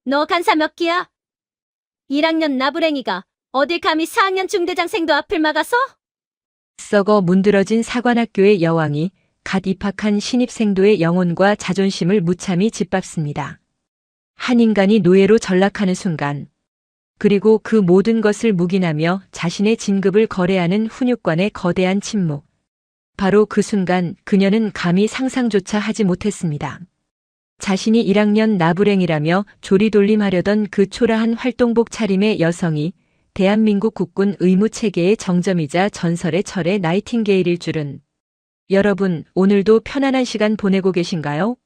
너 간사 몇 기야? 1학년 나부랭이가 어딜 감히 4학년 중대장생도 앞을 막아서? 썩어 문드러진 사관학교의 여왕이 갓 입학한 신입생도의 영혼과 자존심을 무참히 짓밟습니다. 한 인간이 노예로 전락하는 순간, 그리고 그 모든 것을 묵인하며 자신의 진급을 거래하는 훈육관의 거대한 침묵. 바로 그 순간 그녀는 감히 상상조차 하지 못했습니다. 자신이 1학년 나부랭이라며 조리돌림하려던 그 초라한 활동복 차림의 여성이 대한민국 국군 의무체계의 정점이자 전설의 철의 나이팅게일일 줄은. 여러분, 오늘도 편안한 시간 보내고 계신가요?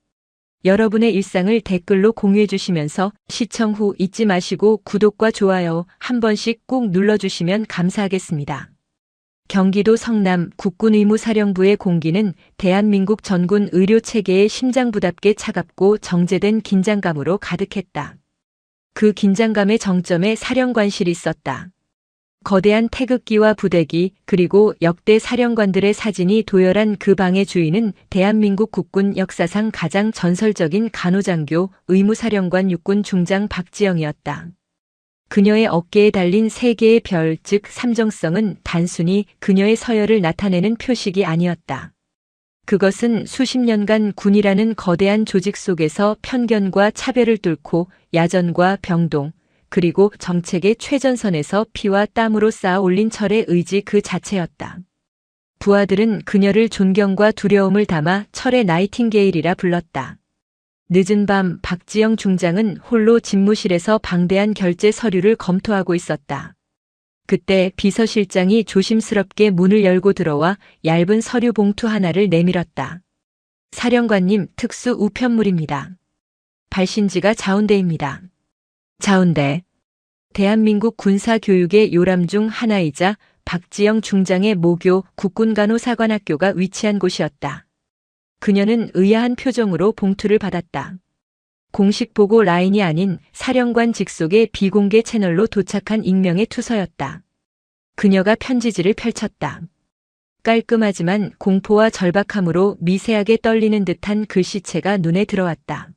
여러분의 일상을 댓글로 공유해 주시면서 시청 후 잊지 마시고 구독과 좋아요 한 번씩 꾹 눌러주시면 감사하겠습니다. 경기도 성남 국군의무사령부의 공기는 대한민국 전군 의료체계의 심장부답게 차갑고 정제된 긴장감으로 가득했다. 그 긴장감의 정점에 사령관실이 있었다. 거대한 태극기와 부대기 그리고 역대 사령관들의 사진이 도열한 그 방의 주인은 대한민국 국군 역사상 가장 전설적인 간호장교 의무사령관 육군 중장 박지영이었다. 그녀의 어깨에 달린 3개의 별, 즉 삼정성은 단순히 그녀의 서열을 나타내는 표식이 아니었다. 그것은 수십 년간 군이라는 거대한 조직 속에서 편견과 차별을 뚫고 야전과 병동, 그리고 정책의 최전선에서 피와 땀으로 쌓아 올린 철의 의지 그 자체였다. 부하들은 그녀를 존경과 두려움을 담아 철의 나이팅게일이라 불렀다. 늦은 밤 박지영 중장은 홀로 집무실에서 방대한 결제 서류를 검토하고 있었다. 그때 비서실장이 조심스럽게 문을 열고 들어와 얇은 서류 봉투 하나를 내밀었다. 사령관님, 특수 우편물입니다. 발신지가 자운대입니다. 자운대. 대한민국 군사교육의 요람 중 하나이자 박지영 중장의 모교 국군간호사관학교가 위치한 곳이었다. 그녀는 의아한 표정으로 봉투를 받았다. 공식 보고 라인이 아닌 사령관 직속의 비공개 채널로 도착한 익명의 투서였다. 그녀가 편지지를 펼쳤다. 깔끔하지만 공포와 절박함으로 미세하게 떨리는 듯한 글씨체가 눈에 들어왔다.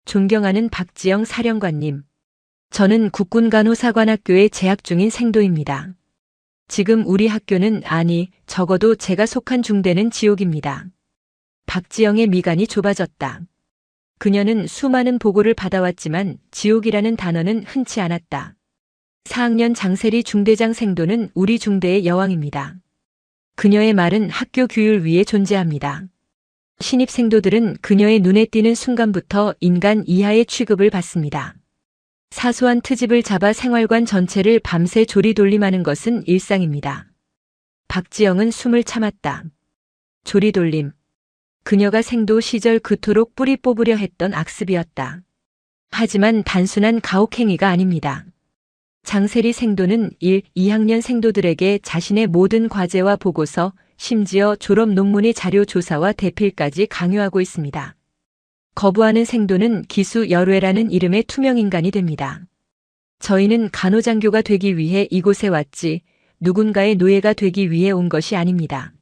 존경하는 박지영 사령관님. 저는 국군간호사관학교에 재학 중인 생도입니다. 지금 우리 학교는 적어도 제가 속한 중대는 지옥입니다. 박지영의 미간이 좁아졌다. 그녀는 수많은 보고를 받아왔지만 지옥이라는 단어는 흔치 않았다. 4학년 장세리 중대장 생도는 우리 중대의 여왕입니다. 그녀의 말은 학교 규율 위에 존재합니다. 신입 생도들은 그녀의 눈에 띄는 순간부터 인간 이하의 취급을 받습니다. 사소한 트집을 잡아 생활관 전체를 밤새 조리돌림하는 것은 일상입니다. 박지영은 숨을 참았다. 조리돌림. 그녀가 생도 시절 그토록 뿌리 뽑으려 했던 악습이었다. 하지만 단순한 가혹행위가 아닙니다. 장세리 생도는 1, 2학년 생도들에게 자신의 모든 과제와 보고서, 심지어 졸업 논문의 자료 조사와 대필까지 강요하고 있습니다. 거부하는 생도는 기수 열외라는 이름의 투명인간이 됩니다. 저희는 간호장교가 되기 위해 이곳에 왔지 누군가의 노예가 되기 위해 온 것이 아닙니다.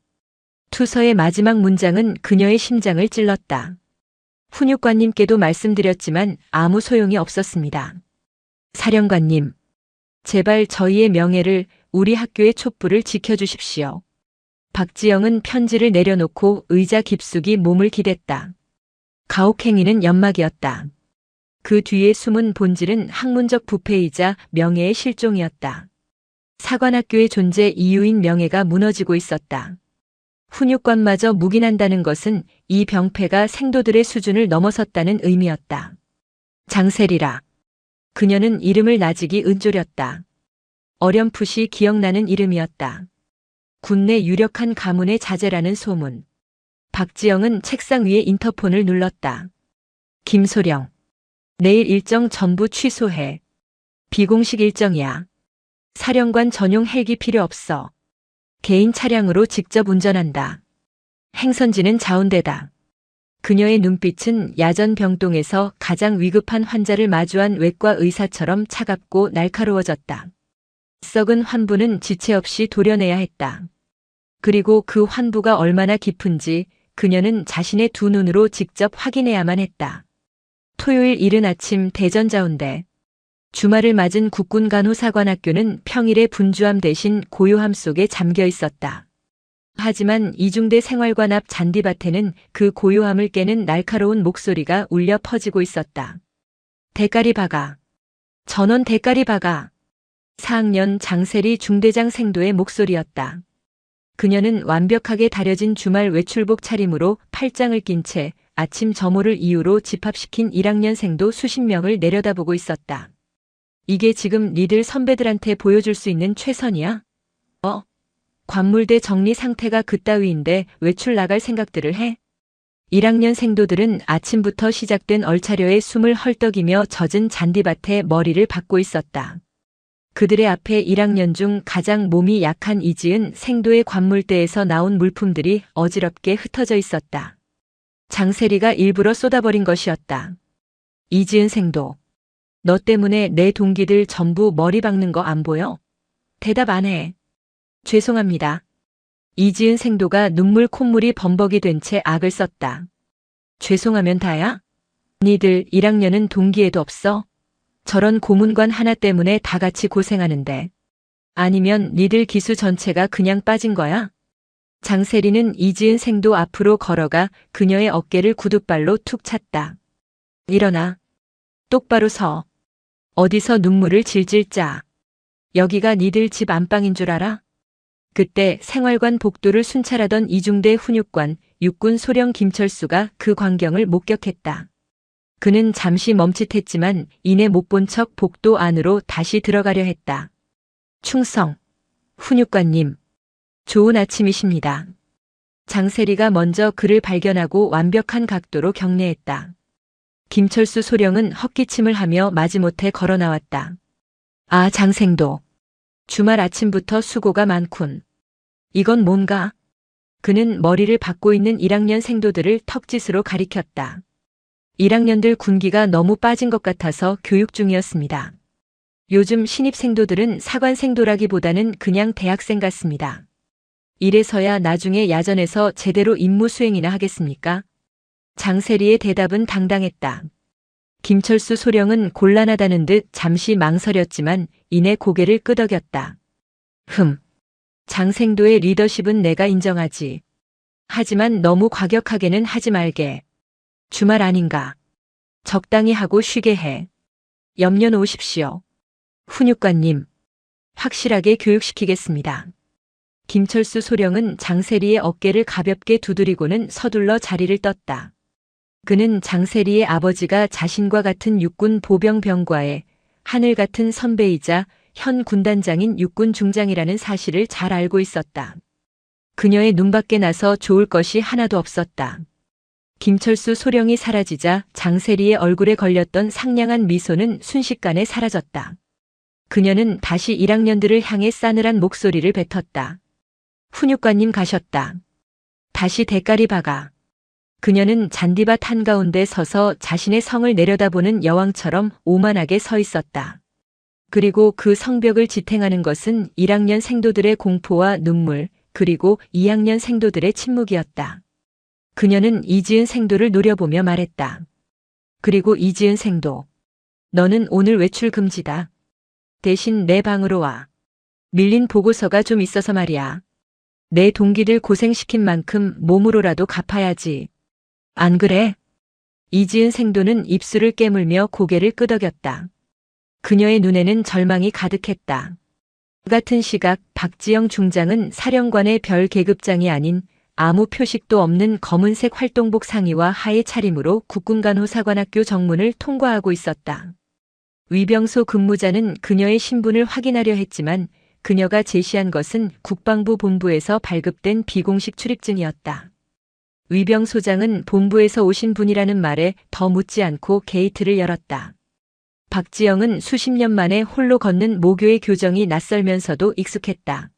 투서의 마지막 문장은 그녀의 심장을 찔렀다. 훈육관님께도 말씀드렸지만 아무 소용이 없었습니다. 사령관님, 제발 저희의 명예를, 우리 학교의 촛불을 지켜주십시오. 박지영은 편지를 내려놓고 의자 깊숙이 몸을 기댔다. 가혹행위는 연막이었다. 그 뒤에 숨은 본질은 학문적 부패이자 명예의 실종이었다. 사관학교의 존재 이유인 명예가 무너지고 있었다. 훈육관마저 묵인한다는 것은 이 병폐가 생도들의 수준을 넘어섰다는 의미였다. 장세리라. 그녀는 이름을 나직이 은졸였다. 어렴풋이 기억나는 이름이었다. 군내 유력한 가문의 자제라는 소문. 박지영은 책상 위에 인터폰을 눌렀다. 김소령. 내일 일정 전부 취소해. 비공식 일정이야. 사령관 전용 헬기 필요 없어. 개인 차량으로 직접 운전한다. 행선지는 자운대다. 그녀의 눈빛은 야전 병동에서 가장 위급한 환자를 마주한 외과 의사처럼 차갑고 날카로워졌다. 썩은 환부는 지체 없이 도려내야 했다. 그리고 그 환부가 얼마나 깊은지 그녀는 자신의 두 눈으로 직접 확인해야만 했다. 토요일 이른 아침 대전자운대. 주말을 맞은 국군간호사관학교는 평일의 분주함 대신 고요함 속에 잠겨 있었다. 하지만 이중대 생활관 앞 잔디밭에는 그 고요함을 깨는 날카로운 목소리가 울려 퍼지고 있었다. 대가리 박아. 전원 대가리 박아. 4학년 장세리 중대장 생도의 목소리였다. 그녀는 완벽하게 다려진 주말 외출복 차림으로 팔짱을 낀 채 아침 점호를 이유로 집합시킨 1학년 생도 수십 명을 내려다보고 있었다. 이게 지금 니들 선배들한테 보여줄 수 있는 최선이야? 관물대 정리 상태가 그따위인데 외출 나갈 생각들을 해? 1학년 생도들은 아침부터 시작된 얼차려에 숨을 헐떡이며 젖은 잔디밭에 머리를 박고 있었다. 그들의 앞에 1학년 중 가장 몸이 약한 이지은 생도의 관물대에서 나온 물품들이 어지럽게 흩어져 있었다. 장세리가 일부러 쏟아버린 것이었다. 이지은 생도. 너 때문에 내 동기들 전부 머리 박는 거 안 보여? 대답 안 해. 죄송합니다. 이지은 생도가 눈물 콧물이 범벅이 된 채 악을 썼다. 죄송하면 다야? 니들 1학년은 동기에도 없어? 저런 고문관 하나 때문에 다 같이 고생하는데. 아니면 니들 기수 전체가 그냥 빠진 거야? 장세리는 이지은 생도 앞으로 걸어가 그녀의 어깨를 구둣발로 툭 찼다. 일어나. 똑바로 서. 어디서 눈물을 질질 짜. 여기가 니들 집 안방인 줄 알아? 그때 생활관 복도를 순찰하던 이중대 훈육관 육군 소령 김철수가 그 광경을 목격했다. 그는 잠시 멈칫했지만 이내 못 본 척 복도 안으로 다시 들어가려 했다. 충성. 훈육관님. 좋은 아침이십니다. 장세리가 먼저 그를 발견하고 완벽한 각도로 경례했다. 김철수 소령은 헛기침을 하며 마지못해 걸어 나왔다. 아, 장생도. 주말 아침부터 수고가 많군. 이건 뭔가? 그는 머리를 박고 있는 1학년 생도들을 턱짓으로 가리켰다. 1학년들 군기가 너무 빠진 것 같아서 교육 중이었습니다. 요즘 신입 생도들은 사관 생도라기보다는 그냥 대학생 같습니다. 이래서야 나중에 야전에서 제대로 임무 수행이나 하겠습니까? 장세리의 대답은 당당했다. 김철수 소령은 곤란하다는 듯 잠시 망설였지만 이내 고개를 끄덕였다. 장생도의 리더십은 내가 인정하지. 하지만 너무 과격하게는 하지 말게. 주말 아닌가. 적당히 하고 쉬게 해. 염려 놓으십시오. 훈육관님. 확실하게 교육시키겠습니다. 김철수 소령은 장세리의 어깨를 가볍게 두드리고는 서둘러 자리를 떴다. 그는 장세리의 아버지가 자신과 같은 육군 보병병과의 하늘 같은 선배이자 현 군단장인 육군 중장이라는 사실을 잘 알고 있었다. 그녀의 눈밖에 나서 좋을 것이 하나도 없었다. 김철수 소령이 사라지자 장세리의 얼굴에 걸렸던 상냥한 미소는 순식간에 사라졌다. 그녀는 다시 1학년들을 향해 싸늘한 목소리를 뱉었다. 훈육관님 가셨다. 다시 대가리 박아. 그녀는 잔디밭 한가운데 서서 자신의 성을 내려다보는 여왕처럼 오만하게 서 있었다. 그리고 그 성벽을 지탱하는 것은 1학년 생도들의 공포와 눈물, 그리고 2학년 생도들의 침묵이었다. 그녀는 이지은 생도를 노려보며 말했다. 그리고 이지은 생도. 너는 오늘 외출 금지다. 대신 내 방으로 와. 밀린 보고서가 좀 있어서 말이야. 내 동기들 고생시킨 만큼 몸으로라도 갚아야지. 안 그래? 이지은 생도는 입술을 깨물며 고개를 끄덕였다. 그녀의 눈에는 절망이 가득했다. 그 같은 시각 박지영 중장은 사령관의 별 계급장이 아닌 아무 표식도 없는 검은색 활동복 상의와 하의 차림으로 국군간호사관학교 정문을 통과하고 있었다. 위병소 근무자는 그녀의 신분을 확인하려 했지만 그녀가 제시한 것은 국방부 본부에서 발급된 비공식 출입증이었다. 위병소장은 본부에서 오신 분이라는 말에 더 묻지 않고 게이트를 열었다. 박지영은 수십 년 만에 홀로 걷는 모교의 교정이 낯설면서도 익숙했다.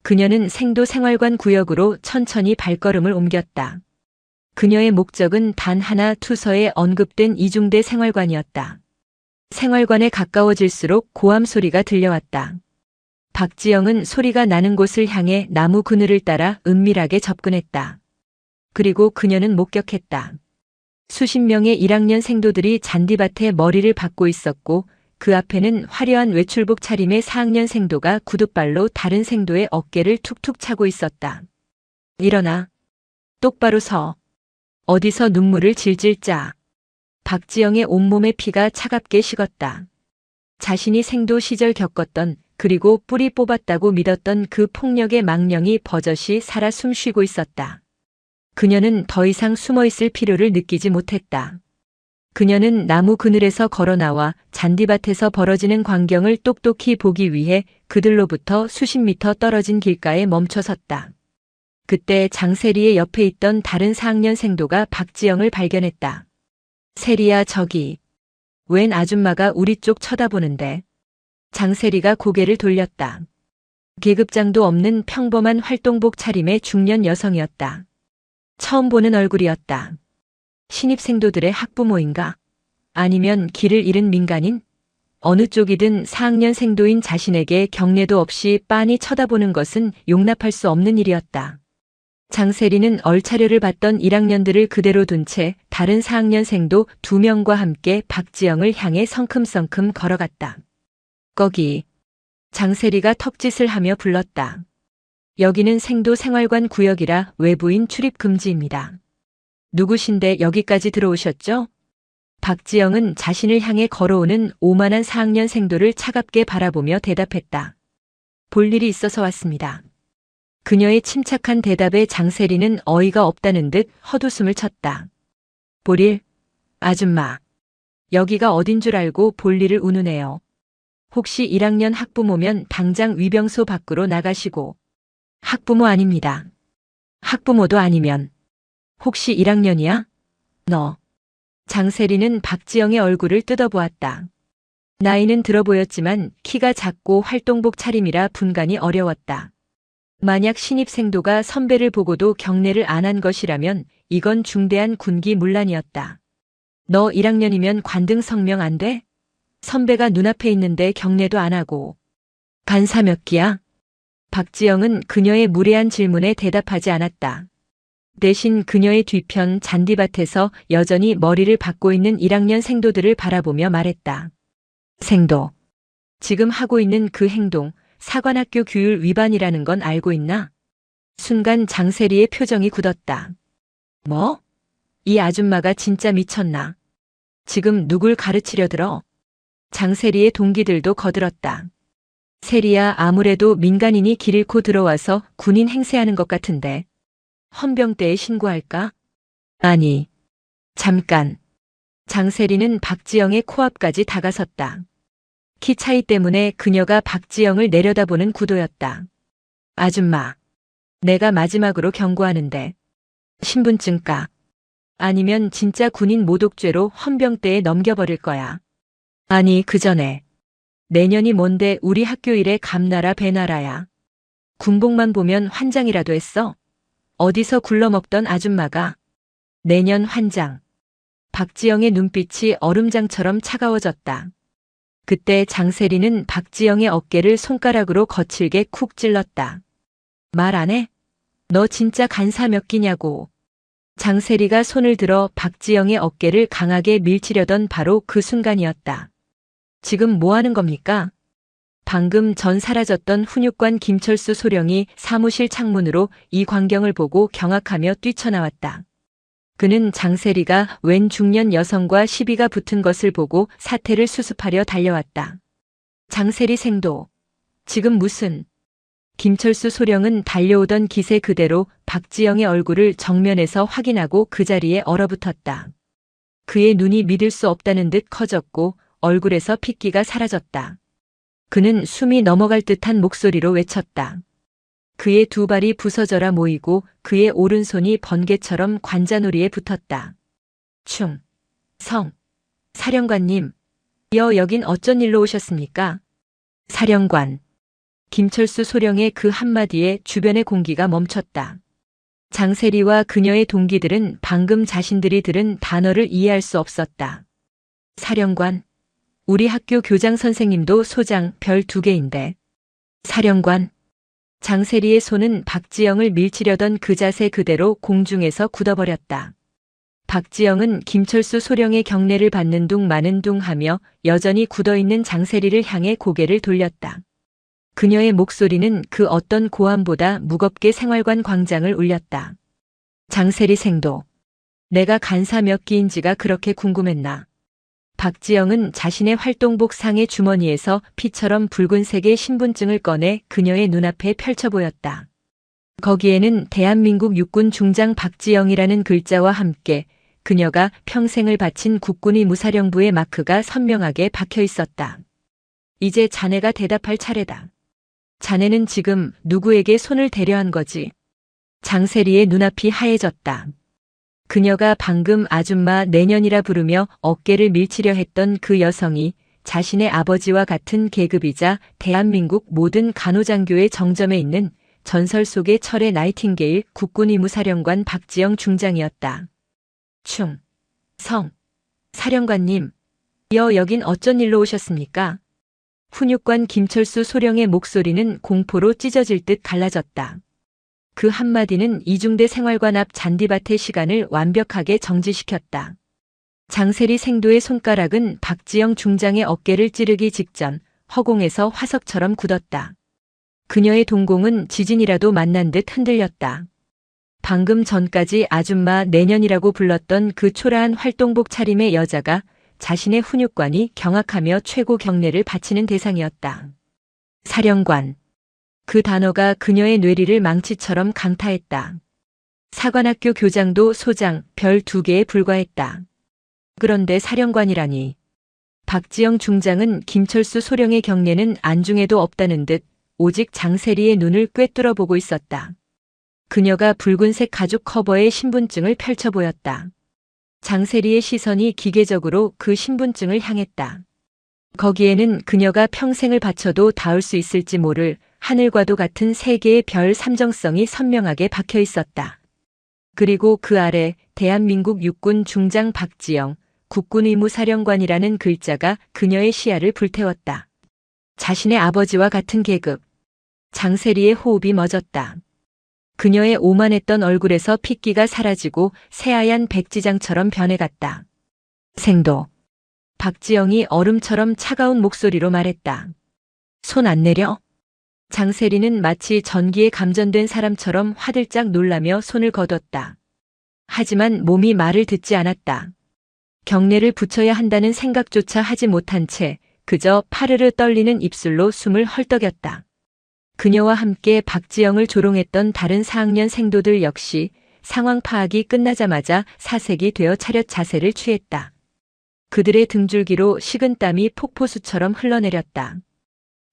그녀는 생도 생활관 구역으로 천천히 발걸음을 옮겼다. 그녀의 목적은 단 하나, 투서에 언급된 이중대 생활관이었다. 생활관에 가까워질수록 고함 소리가 들려왔다. 박지영은 소리가 나는 곳을 향해 나무 그늘을 따라 은밀하게 접근했다. 그리고 그녀는 목격했다. 수십 명의 1학년 생도들이 잔디밭에 머리를 박고 있었고 그 앞에는 화려한 외출복 차림의 4학년 생도가 구둣발로 다른 생도의 어깨를 툭툭 차고 있었다. 일어나. 똑바로 서. 어디서 눈물을 질질 짜. 박지영의 온몸의 피가 차갑게 식었다. 자신이 생도 시절 겪었던 그리고 뿌리 뽑았다고 믿었던 그 폭력의 망령이 버젓이 살아 숨쉬고 있었다. 그녀는 더 이상 숨어있을 필요를 느끼지 못했다. 그녀는 나무 그늘에서 걸어 나와 잔디밭에서 벌어지는 광경을 똑똑히 보기 위해 그들로부터 수십 미터 떨어진 길가에 멈춰 섰다. 그때 장세리의 옆에 있던 다른 4학년 생도가 박지영을 발견했다. 세리야, 저기. 웬 아줌마가 우리 쪽 쳐다보는데. 장세리가 고개를 돌렸다. 계급장도 없는 평범한 활동복 차림의 중년 여성이었다. 처음 보는 얼굴이었다. 신입생도들의 학부모인가? 아니면 길을 잃은 민간인? 어느 쪽이든 4학년 생도인 자신에게 경례도 없이 빤히 쳐다보는 것은 용납할 수 없는 일이었다. 장세리는 얼차려를 받던 1학년들을 그대로 둔 채 다른 4학년 생도 2명과 함께 박지영을 향해 성큼성큼 걸어갔다. 거기. 장세리가 턱짓을 하며 불렀다. 여기는 생도 생활관 구역이라 외부인 출입 금지입니다. 누구신데 여기까지 들어오셨죠? 박지영은 자신을 향해 걸어오는 오만한 4학년 생도를 차갑게 바라보며 대답했다. 볼 일이 있어서 왔습니다. 그녀의 침착한 대답에 장세리는 어이가 없다는 듯 헛웃음을 쳤다. 볼 일? 아줌마. 여기가 어딘 줄 알고 볼 일을 우누네요. 혹시 1학년 학부모면 당장 위병소 밖으로 나가시고. 학부모 아닙니다. 학부모도 아니면. 혹시 1학년이야? 너. 장세리는 박지영의 얼굴을 뜯어보았다. 나이는 들어 보였지만 키가 작고 활동복 차림이라 분간이 어려웠다. 만약 신입생도가 선배를 보고도 경례를 안 한 것이라면 이건 중대한 군기 문란이었다. 너 1학년이면 관등 성명 안 돼? 선배가 눈앞에 있는데 경례도 안 하고. 반사 몇 기야? 박지영은 그녀의 무례한 질문에 대답하지 않았다. 대신 그녀의 뒤편 잔디밭에서 여전히 머리를 박고 있는 1학년 생도들을 바라보며 말했다. 생도. 지금 하고 있는 그 행동, 사관학교 규율 위반이라는 건 알고 있나? 순간 장세리의 표정이 굳었다. 뭐? 이 아줌마가 진짜 미쳤나? 지금 누굴 가르치려 들어? 장세리의 동기들도 거들었다. 세리야, 아무래도 민간인이 길 잃고 들어와서 군인 행세하는 것 같은데. 헌병대에 신고할까? 아니. 잠깐. 장세리는 박지영의 코앞까지 다가섰다. 키 차이 때문에 그녀가 박지영을 내려다보는 구도였다. 아줌마. 내가 마지막으로 경고하는데. 신분증 까. 아니면 진짜 군인 모독죄로 헌병대에 넘겨버릴 거야. 아니, 그 전에. 내년이 뭔데 우리 학교 일에 감나라 배나라야. 군복만 보면 환장이라도 했어? 어디서 굴러먹던 아줌마가. 내년 환장. 박지영의 눈빛이 얼음장처럼 차가워졌다. 그때 장세리는 박지영의 어깨를 손가락으로 거칠게 쿡 찔렀다. 말 안 해? 너 진짜 간사 몇 기냐고. 장세리가 손을 들어 박지영의 어깨를 강하게 밀치려던 바로 그 순간이었다. 지금 뭐 하는 겁니까? 방금 전 사라졌던 훈육관 김철수 소령이 사무실 창문으로 이 광경을 보고 경악하며 뛰쳐나왔다. 그는 장세리가 웬 중년 여성과 시비가 붙은 것을 보고 사태를 수습하려 달려왔다. 장세리 생도. 지금 무슨. 김철수 소령은 달려오던 기세 그대로 박지영의 얼굴을 정면에서 확인하고 그 자리에 얼어붙었다. 그의 눈이 믿을 수 없다는 듯 커졌고 얼굴에서 핏기가 사라졌다. 그는 숨이 넘어갈 듯한 목소리로 외쳤다. 그의 두 발이 부서져라 모이고 그의 오른손이 번개처럼 관자놀이에 붙었다. 충. 성. 사령관님. 여긴 어쩐 일로 오셨습니까? 사령관. 김철수 소령의 그 한마디에 주변의 공기가 멈췄다. 장세리와 그녀의 동기들은 방금 자신들이 들은 단어를 이해할 수 없었다. 사령관. 우리 학교 교장 선생님도 소장 별 2개인데. 사령관. 장세리의 손은 박지영을 밀치려던 그 자세 그대로 공중에서 굳어버렸다. 박지영은 김철수 소령의 경례를 받는 둥 마는 둥 하며 여전히 굳어있는 장세리를 향해 고개를 돌렸다. 그녀의 목소리는 그 어떤 고함보다 무겁게 생활관 광장을 울렸다. 장세리 생도. 내가 간사 몇 기인지가 그렇게 궁금했나. 박지영은 자신의 활동복 상의 주머니에서 피처럼 붉은색의 신분증을 꺼내 그녀의 눈앞에 펼쳐 보였다. 거기에는 대한민국 육군 중장 박지영이라는 글자와 함께 그녀가 평생을 바친 국군의 무사령부의 마크가 선명하게 박혀 있었다. 이제 자네가 대답할 차례다. 자네는 지금 누구에게 손을 대려 한 거지? 장세리의 눈앞이 하얘졌다. 그녀가 방금 아줌마 내년이라 부르며 어깨를 밀치려 했던 그 여성이 자신의 아버지와 같은 계급이자 대한민국 모든 간호장교의 정점에 있는 전설 속의 철의 나이팅게일 국군의무사령관 박지영 중장이었다. 사령관님, 여긴 어쩐 일로 오셨습니까? 훈육관 김철수 소령의 목소리는 공포로 찢어질 듯 갈라졌다. 그 한마디는 이중대 생활관 앞 잔디밭의 시간을 완벽하게 정지시켰다. 장세리 생도의 손가락은 박지영 중장의 어깨를 찌르기 직전 허공에서 화석처럼 굳었다. 그녀의 동공은 지진이라도 만난 듯 흔들렸다. 방금 전까지 아줌마 내년이라고 불렀던 그 초라한 활동복 차림의 여자가 자신의 훈육관이 경악하며 최고 경례를 바치는 대상이었다. 사령관. 그 단어가 그녀의 뇌리를 망치처럼 강타했다. 사관학교 교장도 소장, 별 2개에 불과했다. 그런데 사령관이라니. 박지영 중장은 김철수 소령의 경례는 안중에도 없다는 듯 오직 장세리의 눈을 꿰뚫어 보고 있었다. 그녀가 붉은색 가죽 커버의 신분증을 펼쳐 보였다. 장세리의 시선이 기계적으로 그 신분증을 향했다. 거기에는 그녀가 평생을 바쳐도 닿을 수 있을지 모를 하늘과도 같은 3개의 별 삼정성이 선명하게 박혀 있었다. 그리고 그 아래 대한민국 육군 중장 박지영, 국군의무사령관이라는 글자가 그녀의 시야를 불태웠다. 자신의 아버지와 같은 계급. 장세리의 호흡이 멎었다. 그녀의 오만했던 얼굴에서 핏기가 사라지고 새하얀 백지장처럼 변해갔다. 생도. 박지영이 얼음처럼 차가운 목소리로 말했다. 손 안 내려? 장세리는 마치 전기에 감전된 사람처럼 화들짝 놀라며 손을 거뒀다. 하지만 몸이 말을 듣지 않았다. 경례를 붙여야 한다는 생각조차 하지 못한 채 그저 파르르 떨리는 입술로 숨을 헐떡였다. 그녀와 함께 박지영을 조롱했던 다른 4학년 생도들 역시 상황 파악이 끝나자마자 사색이 되어 차렷 자세를 취했다. 그들의 등줄기로 식은땀이 폭포수처럼 흘러내렸다.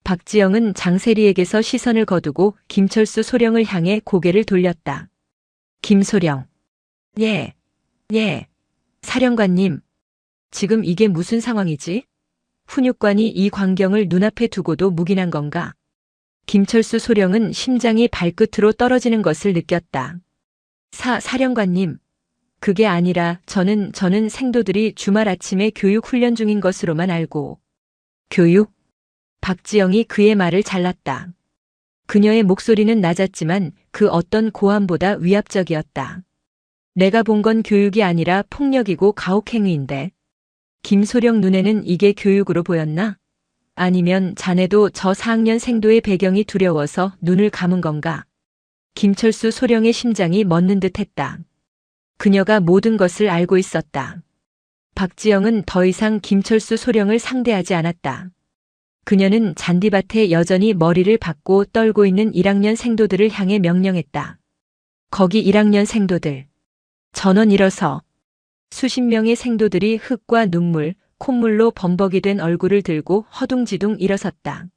박지영은 장세리에게서 시선을 거두고 김철수 소령을 향해 고개를 돌렸다. 김소령. 예. 사령관님. 지금 이게 무슨 상황이지? 훈육관이 이 광경을 눈앞에 두고도 묵인한 건가? 김철수 소령은 심장이 발끝으로 떨어지는 것을 느꼈다. 사령관님. 그게 아니라 저는 생도들이 주말 아침에 교육 훈련 중인 것으로만 알고. 교육? 박지영이 그의 말을 잘랐다. 그녀의 목소리는 낮았지만 그 어떤 고함보다 위압적이었다. 내가 본 건 교육이 아니라 폭력이고 가혹행위인데. 김소령 눈에는 이게 교육으로 보였나? 아니면 자네도 저 4학년 생도의 배경이 두려워서 눈을 감은 건가? 김철수 소령의 심장이 멎는 듯했다. 그녀가 모든 것을 알고 있었다. 박지영은 더 이상 김철수 소령을 상대하지 않았다. 그녀는 잔디밭에 여전히 머리를 박고 떨고 있는 1학년 생도들을 향해 명령했다. 거기 1학년 생도들. 전원 일어서. 수십 명의 생도들이 흙과 눈물, 콧물로 범벅이 된 얼굴을 들고 허둥지둥 일어섰다.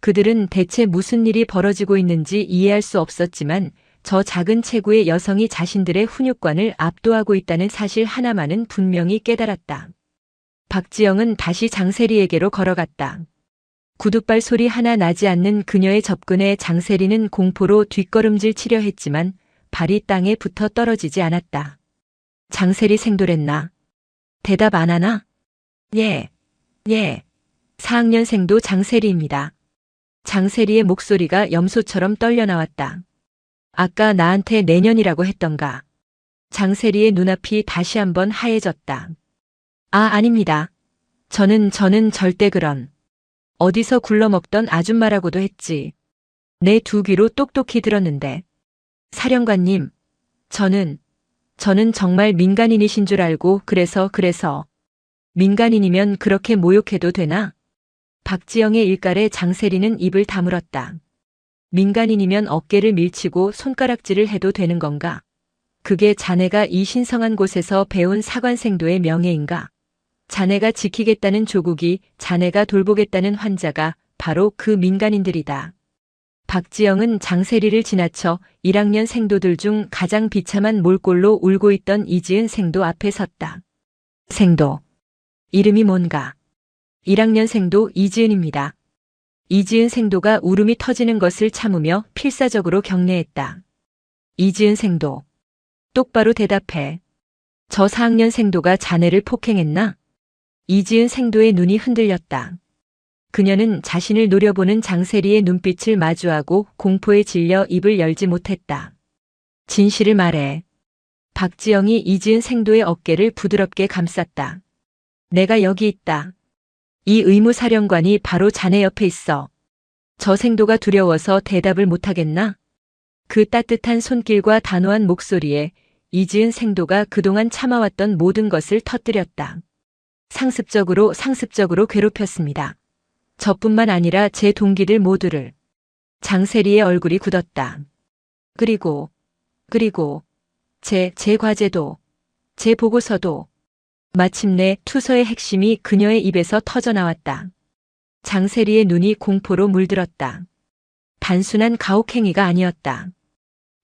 그들은 대체 무슨 일이 벌어지고 있는지 이해할 수 없었지만 저 작은 체구의 여성이 자신들의 훈육관을 압도하고 있다는 사실 하나만은 분명히 깨달았다. 박지영은 다시 장세리에게로 걸어갔다. 구둣발 소리 하나 나지 않는 그녀의 접근에 장세리는 공포로 뒷걸음질 치려 했지만 발이 땅에 붙어 떨어지지 않았다. 장세리 생도랬나? 대답 안 하나? 예. 4학년 생도 장세리입니다. 장세리의 목소리가 염소처럼 떨려 나왔다. 아까 나한테 내년이라고 했던가? 장세리의 눈앞이 다시 한번 하얘졌다. 아닙니다. 저는 절대 그런. 어디서 굴러먹던 아줌마라고도 했지. 내 두 귀로 똑똑히 들었는데. 사령관님, 저는 정말 민간인이신 줄 알고 그래서. 민간인이면 그렇게 모욕해도 되나? 박지영의 일갈에 장세리는 입을 다물었다. 민간인이면 어깨를 밀치고 손가락질을 해도 되는 건가? 그게 자네가 이 신성한 곳에서 배운 사관생도의 명예인가? 자네가 지키겠다는 조국이, 자네가 돌보겠다는 환자가 바로 그 민간인들이다. 박지영은 장세리를 지나쳐 1학년 생도들 중 가장 비참한 몰골로 울고 있던 이지은 생도 앞에 섰다. 생도. 이름이 뭔가? 1학년 생도 이지은입니다. 이지은 생도가 울음이 터지는 것을 참으며 필사적으로 경례했다. 이지은 생도. 똑바로 대답해. 저 4학년 생도가 자네를 폭행했나? 이지은 생도의 눈이 흔들렸다. 그녀는 자신을 노려보는 장세리의 눈빛을 마주하고 공포에 질려 입을 열지 못했다. 진실을 말해. 박지영이 이지은 생도의 어깨를 부드럽게 감쌌다. 내가 여기 있다. 이 의무사령관이 바로 자네 옆에 있어. 저 생도가 두려워서 대답을 못하겠나? 그 따뜻한 손길과 단호한 목소리에 이지은 생도가 그동안 참아왔던 모든 것을 터뜨렸다. 상습적으로 괴롭혔습니다. 저뿐만 아니라 제 동기들 모두를. 장세리의 얼굴이 굳었다. 그리고 제 과제도, 제 보고서도. 마침내 투서의 핵심이 그녀의 입에서 터져나왔다. 장세리의 눈이 공포로 물들었다. 단순한 가혹행위가 아니었다.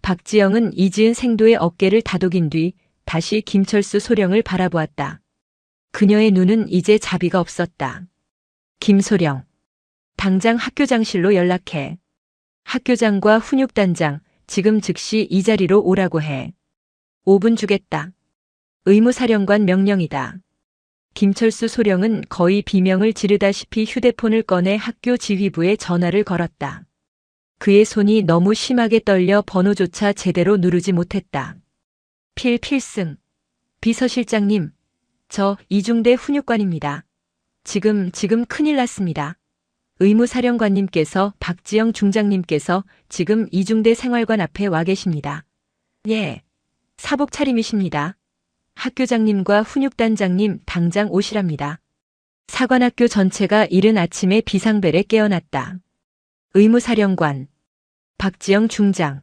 박지영은 이지은 생도의 어깨를 다독인 뒤 다시 김철수 소령을 바라보았다. 그녀의 눈은 이제 자비가 없었다. 김소령. 당장 학교장실로 연락해. 학교장과 훈육단장, 지금 즉시 이 자리로 오라고 해. 5분 주겠다. 의무사령관 명령이다. 김철수 소령은 거의 비명을 지르다시피 휴대폰을 꺼내 학교 지휘부에 전화를 걸었다. 그의 손이 너무 심하게 떨려 번호조차 제대로 누르지 못했다. 필승. 비서실장님, 저 이중대 훈육관입니다. 지금 큰일 났습니다. 의무사령관님께서 박지영 중장님께서 지금 이중대 생활관 앞에 와 계십니다. 예. 사복 차림이십니다. 학교장님과 훈육단장님 당장 오시랍니다. 사관학교 전체가 이른 아침에 비상벨에 깨어났다. 의무사령관. 박지영 중장.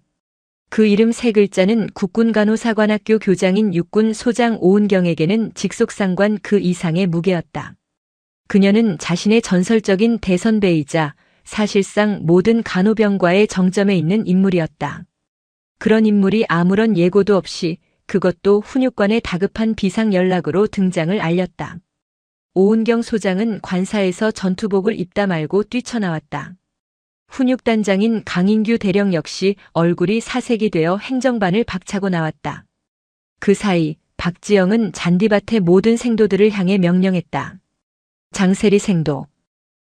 그 이름 세 글자는 국군간호사관학교 교장인 육군 소장 오은경에게는 직속상관 그 이상의 무게였다. 그녀는 자신의 전설적인 대선배이자 사실상 모든 간호병과의 정점에 있는 인물이었다. 그런 인물이 아무런 예고도 없이 그것도 훈육관의 다급한 비상 연락으로 등장을 알렸다. 오은경 소장은 관사에서 전투복을 입다 말고 뛰쳐나왔다. 훈육단장인 강인규 대령 역시 얼굴이 사색이 되어 행정반을 박차고 나왔다. 그 사이 박지영은 잔디밭의 모든 생도들을 향해 명령했다. 장세리 생도.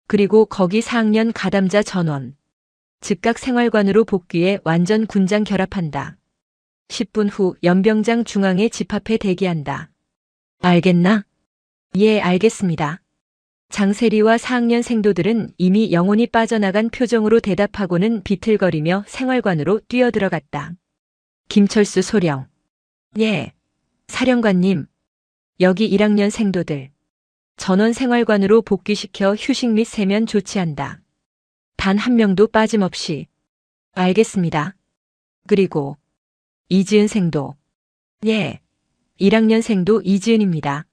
그리고 거기 4학년 가담자 전원. 즉각 생활관으로 복귀해 완전 군장 결합한다. 10분 후 연병장 중앙에 집합해 대기한다. 알겠나? 예, 알겠습니다. 장세리와 4학년 생도들은 이미 영혼이 빠져나간 표정으로 대답하고는 비틀거리며 생활관으로 뛰어들어갔다. 김철수 소령. 예. 사령관님. 여기 1학년 생도들. 전원 생활관으로 복귀시켜 휴식 및 세면 조치한다. 단 한 명도 빠짐없이. 알겠습니다. 그리고 이지은 생도. 예. 1학년 생도 이지은입니다.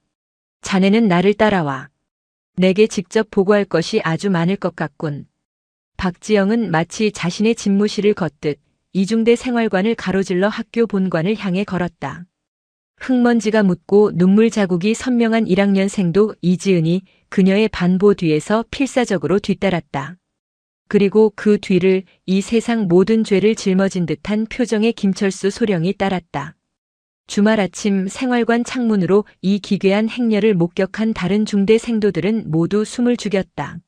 자네는 나를 따라와. 내게 직접 보고할 것이 아주 많을 것 같군. 박지영은 마치 자신의 집무실을 걷듯 이중대 생활관을 가로질러 학교 본관을 향해 걸었다. 흙먼지가 묻고 눈물 자국이 선명한 1학년 생도 이지은이 그녀의 반보 뒤에서 필사적으로 뒤따랐다. 그리고 그 뒤를 이 세상 모든 죄를 짊어진 듯한 표정의 김철수 소령이 따랐다. 주말 아침 생활관 창문으로 이 기괴한 행렬을 목격한 다른 중대 생도들은 모두 숨을 죽였다.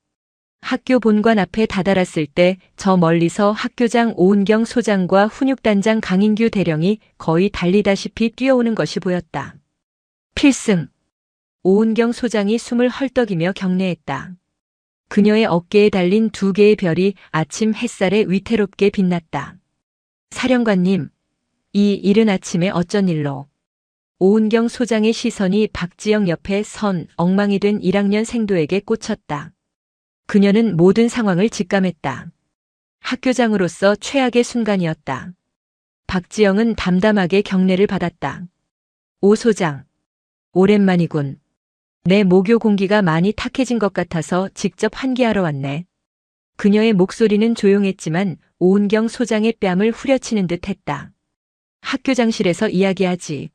학교 본관 앞에 다다랐을 때 저 멀리서 학교장 오은경 소장과 훈육단장 강인규 대령이 거의 달리다시피 뛰어오는 것이 보였다. 필승! 오은경 소장이 숨을 헐떡이며 경례했다. 그녀의 어깨에 달린 2개의 별이 아침 햇살에 위태롭게 빛났다. 사령관님, 이 이른 아침에 어쩐 일로? 오은경 소장의 시선이 박지영 옆에 선 엉망이 된 1학년 생도에게 꽂혔다. 그녀는 모든 상황을 직감했다. 학교장으로서 최악의 순간이었다. 박지영은 담담하게 경례를 받았다. 오 소장, 오랜만이군. 내 모교 공기가 많이 탁해진 것 같아서 직접 환기하러 왔네. 그녀의 목소리는 조용했지만 오은경 소장의 뺨을 후려치는 듯 했다. 학교장실에서 이야기하지.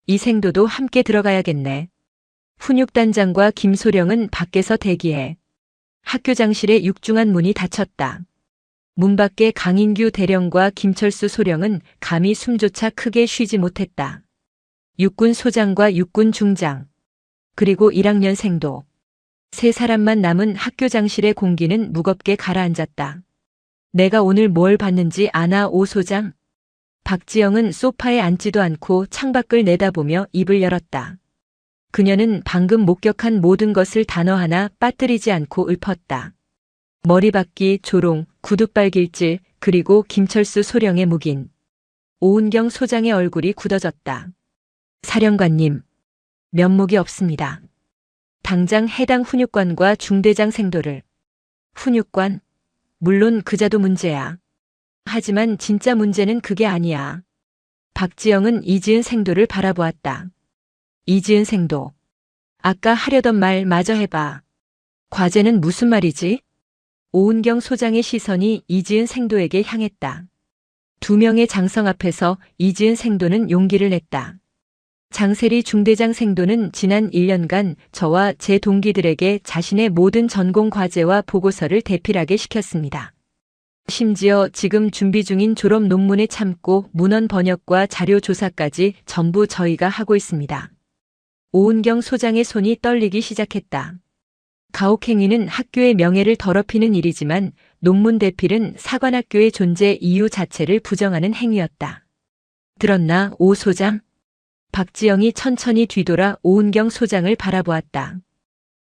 이 생도도 함께 들어가야겠네. 훈육단장과 김소령은 밖에서 대기해. 학교장실의 육중한 문이 닫혔다. 문 밖에 강인규 대령과 김철수 소령은 감히 숨조차 크게 쉬지 못했다. 육군 소장과 육군 중장, 그리고 1학년 생도. 3사람만 남은 학교장실의 공기는 무겁게 가라앉았다. 내가 오늘 뭘 봤는지 아나 오 소장? 박지영은 소파에 앉지도 않고 창밖을 내다보며 입을 열었다. 그녀는 방금 목격한 모든 것을 단어 하나 빠뜨리지 않고 읊었다. 머리박기, 조롱, 구둣발길질, 그리고 김철수 소령의 묵인. 오은경 소장의 얼굴이 굳어졌다. 사령관님, 면목이 없습니다. 당장 해당 훈육관과 중대장 생도를. 훈육관? 물론 그자도 문제야. 하지만 진짜 문제는 그게 아니야. 박지영은 이지은 생도를 바라보았다. 이지은 생도. 아까 하려던 말 마저 해봐. 과제는 무슨 말이지? 오은경 소장의 시선이 이지은 생도에게 향했다. 2명의 장성 앞에서 이지은 생도는 용기를 냈다. 장세리 중대장 생도는 지난 1년간 저와 제 동기들에게 자신의 모든 전공 과제와 보고서를 대필하게 시켰습니다. 심지어 지금 준비 중인 졸업 논문에 참고 문헌 번역과 자료 조사까지 전부 저희가 하고 있습니다. 오은경 소장의 손이 떨리기 시작했다. 가혹행위는 학교의 명예를 더럽히는 일이지만 논문 대필은 사관학교의 존재 이유 자체를 부정하는 행위였다. 들었나, 오 소장? 박지영이 천천히 뒤돌아 오은경 소장을 바라보았다.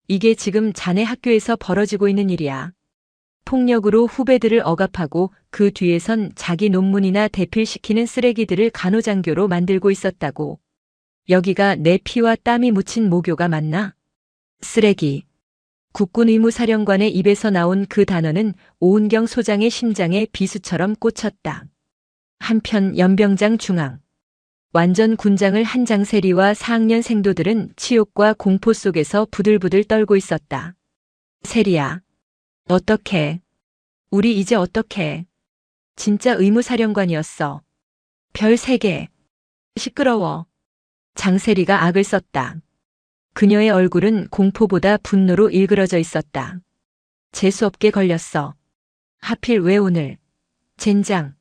이게 지금 자네 학교에서 벌어지고 있는 일이야. 폭력으로 후배들을 억압하고 그 뒤에선 자기 논문이나 대필시키는 쓰레기들을 간호장교로 만들고 있었다고. 여기가 내 피와 땀이 묻힌 모교가 맞나? 쓰레기. 국군 의무사령관의 입에서 나온 그 단어는 오은경 소장의 심장에 비수처럼 꽂혔다. 한편 연병장 중앙. 완전 군장을 한 장세리와 4학년 생도들은 치욕과 공포 속에서 부들부들 떨고 있었다. 세리야. 어떡해. 우리 이제 어떡해. 진짜 의무사령관이었어. 별 3개. 시끄러워. 장세리가 악을 썼다. 그녀의 얼굴은 공포보다 분노로 일그러져 있었다. 재수없게 걸렸어. 하필 왜 오늘. 젠장.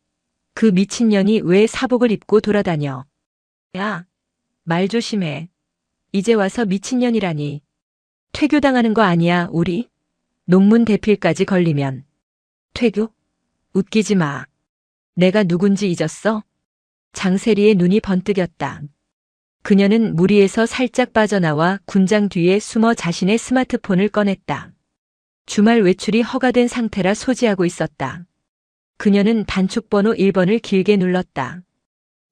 그 미친년이 왜 사복을 입고 돌아다녀. 야, 말 조심해. 이제 와서 미친년이라니. 퇴교당하는 거 아니야, 우리? 논문 대필까지 걸리면. 퇴교? 웃기지 마. 내가 누군지 잊었어? 장세리의 눈이 번뜩였다. 그녀는 무리에서 살짝 빠져나와 군장 뒤에 숨어 자신의 스마트폰을 꺼냈다. 주말 외출이 허가된 상태라 소지하고 있었다. 그녀는 단축번호 1번을 길게 눌렀다.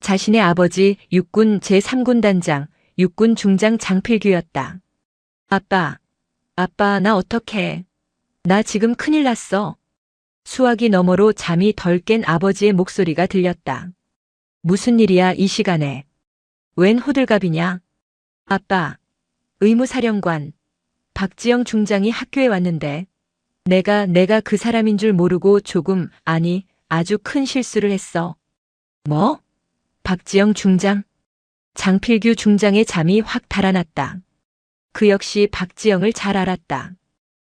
자신의 아버지 육군 제3군 단장, 육군 중장 장필규였다. 아빠, 나 어떡해. 나 지금 큰일 났어. 수화기 너머로 잠이 덜 깬 아버지의 목소리가 들렸다. 무슨 일이야 이 시간에. 웬 호들갑이냐? 아빠, 의무사령관, 박지영 중장이 학교에 왔는데 내가 그 사람인 줄 모르고 아니 아주 큰 실수를 했어. 뭐? 박지영 중장? 장필규 중장의 잠이 확 달아났다. 그 역시 박지영을 잘 알았다.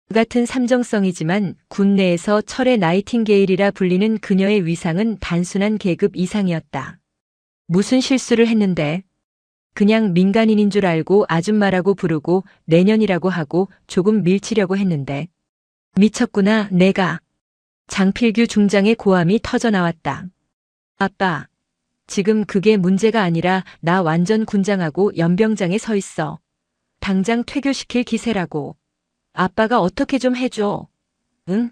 그 같은 삼정성이지만 군 내에서 철의 나이팅게일이라 불리는 그녀의 위상은 단순한 계급 이상이었다. 무슨 실수를 했는데? 그냥 민간인인 줄 알고 아줌마라고 부르고 내년이라고 하고 조금 밀치려고 했는데. 미쳤구나, 내가. 장필규 중장의 고함이 터져나왔다. 아빠, 지금 그게 문제가 아니라 나 완전 군장하고 연병장에 서 있어. 당장 퇴교시킬 기세라고. 아빠가 어떻게 좀 해줘. 응?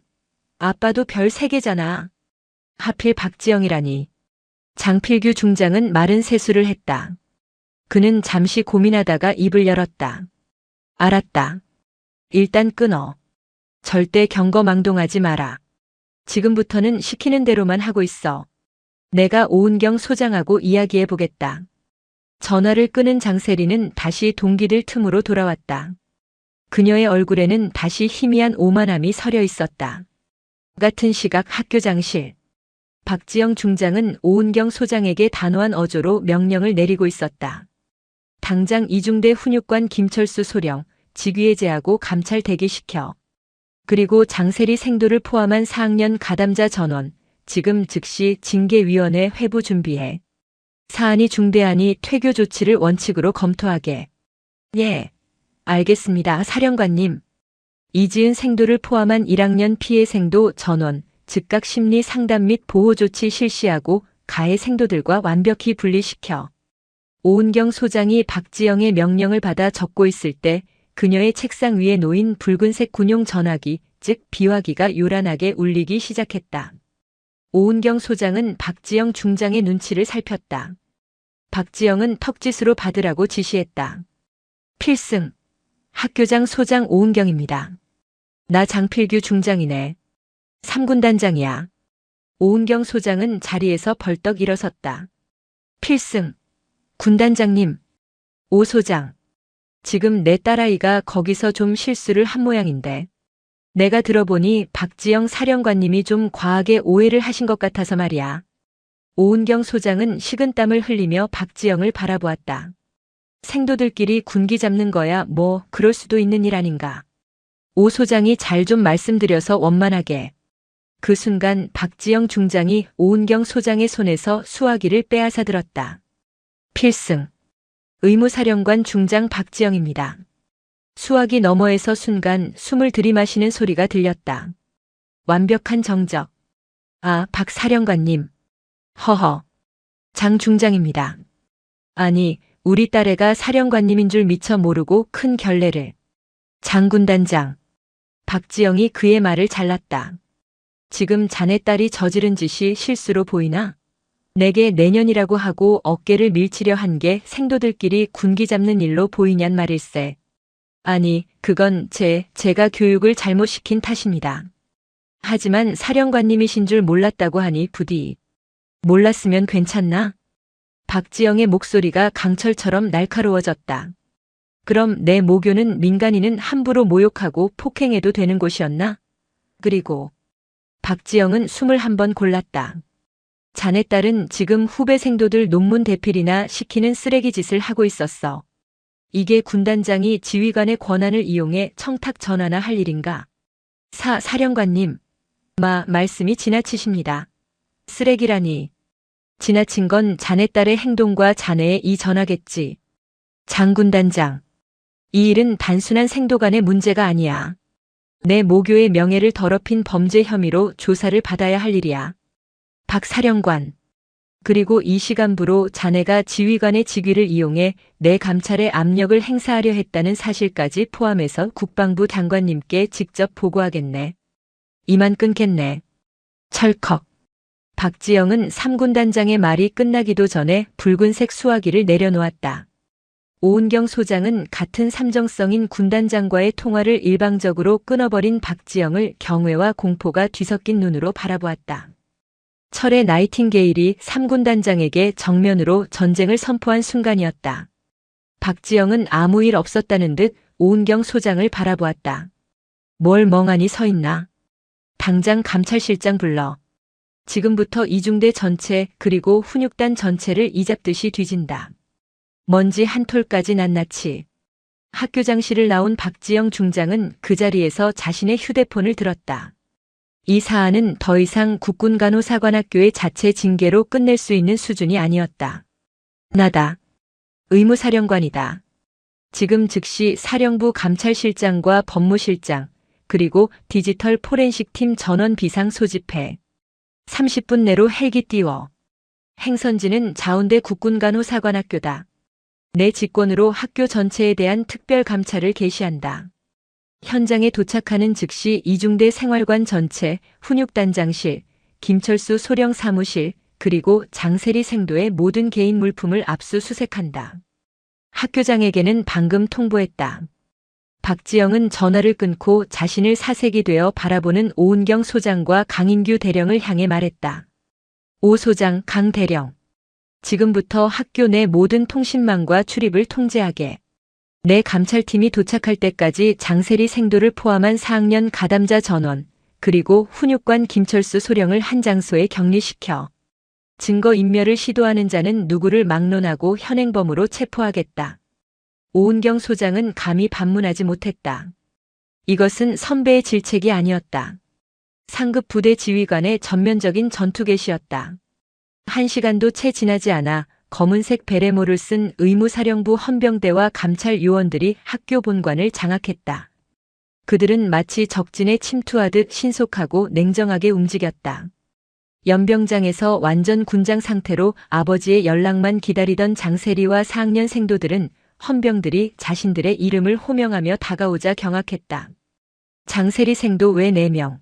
아빠도 별 3개잖아. 하필 박지영이라니. 장필규 중장은 마른 세수를 했다. 그는 잠시 고민하다가 입을 열었다. 알았다. 일단 끊어. 절대 경거망동하지 마라. 지금부터는 시키는 대로만 하고 있어. 내가 오은경 소장하고 이야기해 보겠다. 전화를 끄는 장세리는 다시 동기들 틈으로 돌아왔다. 그녀의 얼굴에는 다시 희미한 오만함이 서려 있었다. 같은 시각 학교장실. 박지영 중장은 오은경 소장에게 단호한 어조로 명령을 내리고 있었다. 당장 이중대 훈육관 김철수 소령, 직위해제하고 감찰 대기시켜. 그리고 장세리 생도를 포함한 4학년 가담자 전원, 지금 즉시 징계위원회 회부 준비해. 사안이 중대하니 퇴교 조치를 원칙으로 검토하게. 예, 알겠습니다, 사령관님. 이지은 생도를 포함한 1학년 피해 생도 전원, 즉각 심리 상담 및 보호 조치 실시하고 가해 생도들과 완벽히 분리시켜. 오은경 소장이 박지영의 명령을 받아 적고 있을 때 그녀의 책상 위에 놓인 붉은색 군용 전화기, 즉 비화기가 요란하게 울리기 시작했다. 오은경 소장은 박지영 중장의 눈치를 살폈다. 박지영은 턱짓으로 받으라고 지시했다. 필승. 학교장 소장 오은경입니다. 나 장필규 중장이네. 3군단장이야. 오은경 소장은 자리에서 벌떡 일어섰다. 필승. 군단장님. 오 소장. 지금 내 딸아이가 거기서 좀 실수를 한 모양인데. 내가 들어보니 박지영 사령관님이 좀 과하게 오해를 하신 것 같아서 말이야. 오은경 소장은 식은땀을 흘리며 박지영을 바라보았다. 생도들끼리 군기 잡는 거야 뭐 그럴 수도 있는 일 아닌가. 오 소장이 잘 좀 말씀드려서 원만하게. 그 순간 박지영 중장이 오은경 소장의 손에서 수화기를 빼앗아 들었다. 필승. 의무사령관 중장 박지영입니다. 수화기 너머에서 순간 숨을 들이마시는 소리가 들렸다. 완벽한 정적. 아, 박 사령관님. 허허. 장 중장입니다. 아니, 우리 딸애가 사령관님인 줄 미처 모르고 큰 결례를. 장군단장. 박지영이 그의 말을 잘랐다. 지금 자네 딸이 저지른 짓이 실수로 보이나? 내게 내년이라고 하고 어깨를 밀치려 한 게 생도들끼리 군기 잡는 일로 보이냔 말일세. 아니, 그건 제가 교육을 잘못 시킨 탓입니다. 하지만 사령관님이신 줄 몰랐다고 하니 부디. 몰랐으면 괜찮나? 박지영의 목소리가 강철처럼 날카로워졌다. 그럼 내 모교는 민간인은 함부로 모욕하고 폭행해도 되는 곳이었나? 그리고 박지영은 숨을 한번 골랐다. 자네 딸은 지금 후배 생도들 논문 대필이나 시키는 쓰레기 짓을 하고 있었어. 이게 군단장이 지휘관의 권한을 이용해 청탁 전화나 할 일인가? 사령관님. 말씀이 지나치십니다. 쓰레기라니. 지나친 건 자네 딸의 행동과 자네의 이 전화겠지. 장군단장. 이 일은 단순한 생도 간의 문제가 아니야. 내 모교의 명예를 더럽힌 범죄 혐의로 조사를 받아야 할 일이야. 박 사령관. 그리고 이 시간부로 자네가 지휘관의 직위를 이용해 내 감찰에 압력을 행사하려 했다는 사실까지 포함해서 국방부 장관님께 직접 보고하겠네. 이만 끊겠네. 철컥. 박지영은 3군단장의 말이 끝나기도 전에 붉은색 수화기를 내려놓았다. 오은경 소장은 같은 삼정성인 군단장과의 통화를 일방적으로 끊어버린 박지영을 경외와 공포가 뒤섞인 눈으로 바라보았다. 철의 나이팅게일이 3군단장에게 정면으로 전쟁을 선포한 순간이었다. 박지영은 아무 일 없었다는 듯 오은경 소장을 바라보았다. 뭘 멍하니 서 있나? 당장 감찰실장 불러. 지금부터 이중대 전체 그리고 훈육단 전체를 이잡듯이 뒤진다. 먼지 한 톨까지 낱낱이. 학교장실을 나온 박지영 중장은 그 자리에서 자신의 휴대폰을 들었다. 이 사안은 더 이상 국군간호사관학교의 자체 징계로 끝낼 수 있는 수준이 아니었다. 나다. 의무사령관이다. 지금 즉시 사령부 감찰실장과 법무실장, 그리고 디지털 포렌식 팀 전원 비상 소집해. 30분 내로 헬기 띄워. 행선지는 자운대 국군간호사관학교다. 내 직권으로 학교 전체에 대한 특별 감찰을 개시한다. 현장에 도착하는 즉시 이중대 생활관 전체, 훈육단장실, 김철수 소령 사무실, 그리고 장세리 생도의 모든 개인 물품을 압수수색한다. 학교장에게는 방금 통보했다. 박지영은 전화를 끊고 자신을 사색이 되어 바라보는 오은경 소장과 강인규 대령을 향해 말했다. 오 소장, 강 대령. 지금부터 학교 내 모든 통신망과 출입을 통제하게. 내 감찰팀이 도착할 때까지 장세리 생도를 포함한 4학년 가담자 전원, 그리고 훈육관 김철수 소령을 한 장소에 격리시켜. 증거인멸을 시도하는 자는 누구를 막론하고 현행범으로 체포하겠다. 오은경 소장은 감히 반문하지 못했다. 이것은 선배의 질책이 아니었다. 상급 부대 지휘관의 전면적인 전투 개시였다. 1시간도 채 지나지 않아 검은색 베레모를 쓴 의무사령부 헌병대와 감찰 요원들이 학교 본관을 장악했다. 그들은 마치 적진에 침투하듯 신속하고 냉정하게 움직였다. 연병장에서 완전 군장 상태로 아버지의 연락만 기다리던 장세리와 4학년 생도들은 헌병들이 자신들의 이름을 호명하며 다가오자 경악했다. 장세리 생도 외 4명.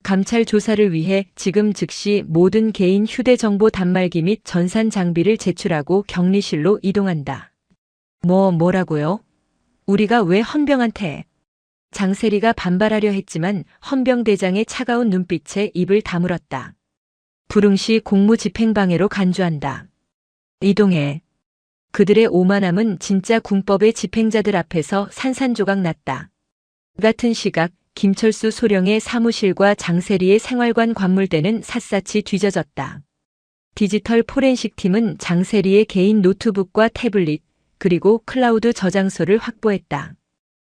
감찰 조사를 위해 지금 즉시 모든 개인 휴대정보 단말기 및 전산 장비를 제출하고 격리실로 이동한다. 뭐라고요? 우리가 왜 헌병한테? 장세리가 반발하려 했지만 헌병대장의 차가운 눈빛에 입을 다물었다. 불응시 공무집행방해로 간주한다. 이동해. 그들의 오만함은 진짜 군법의 집행자들 앞에서 산산조각 났다. 같은 시각 김철수 소령의 사무실과 장세리의 생활관 관물대는 샅샅이 뒤져졌다. 디지털 포렌식 팀은 장세리의 개인 노트북과 태블릿, 그리고 클라우드 저장소를 확보했다.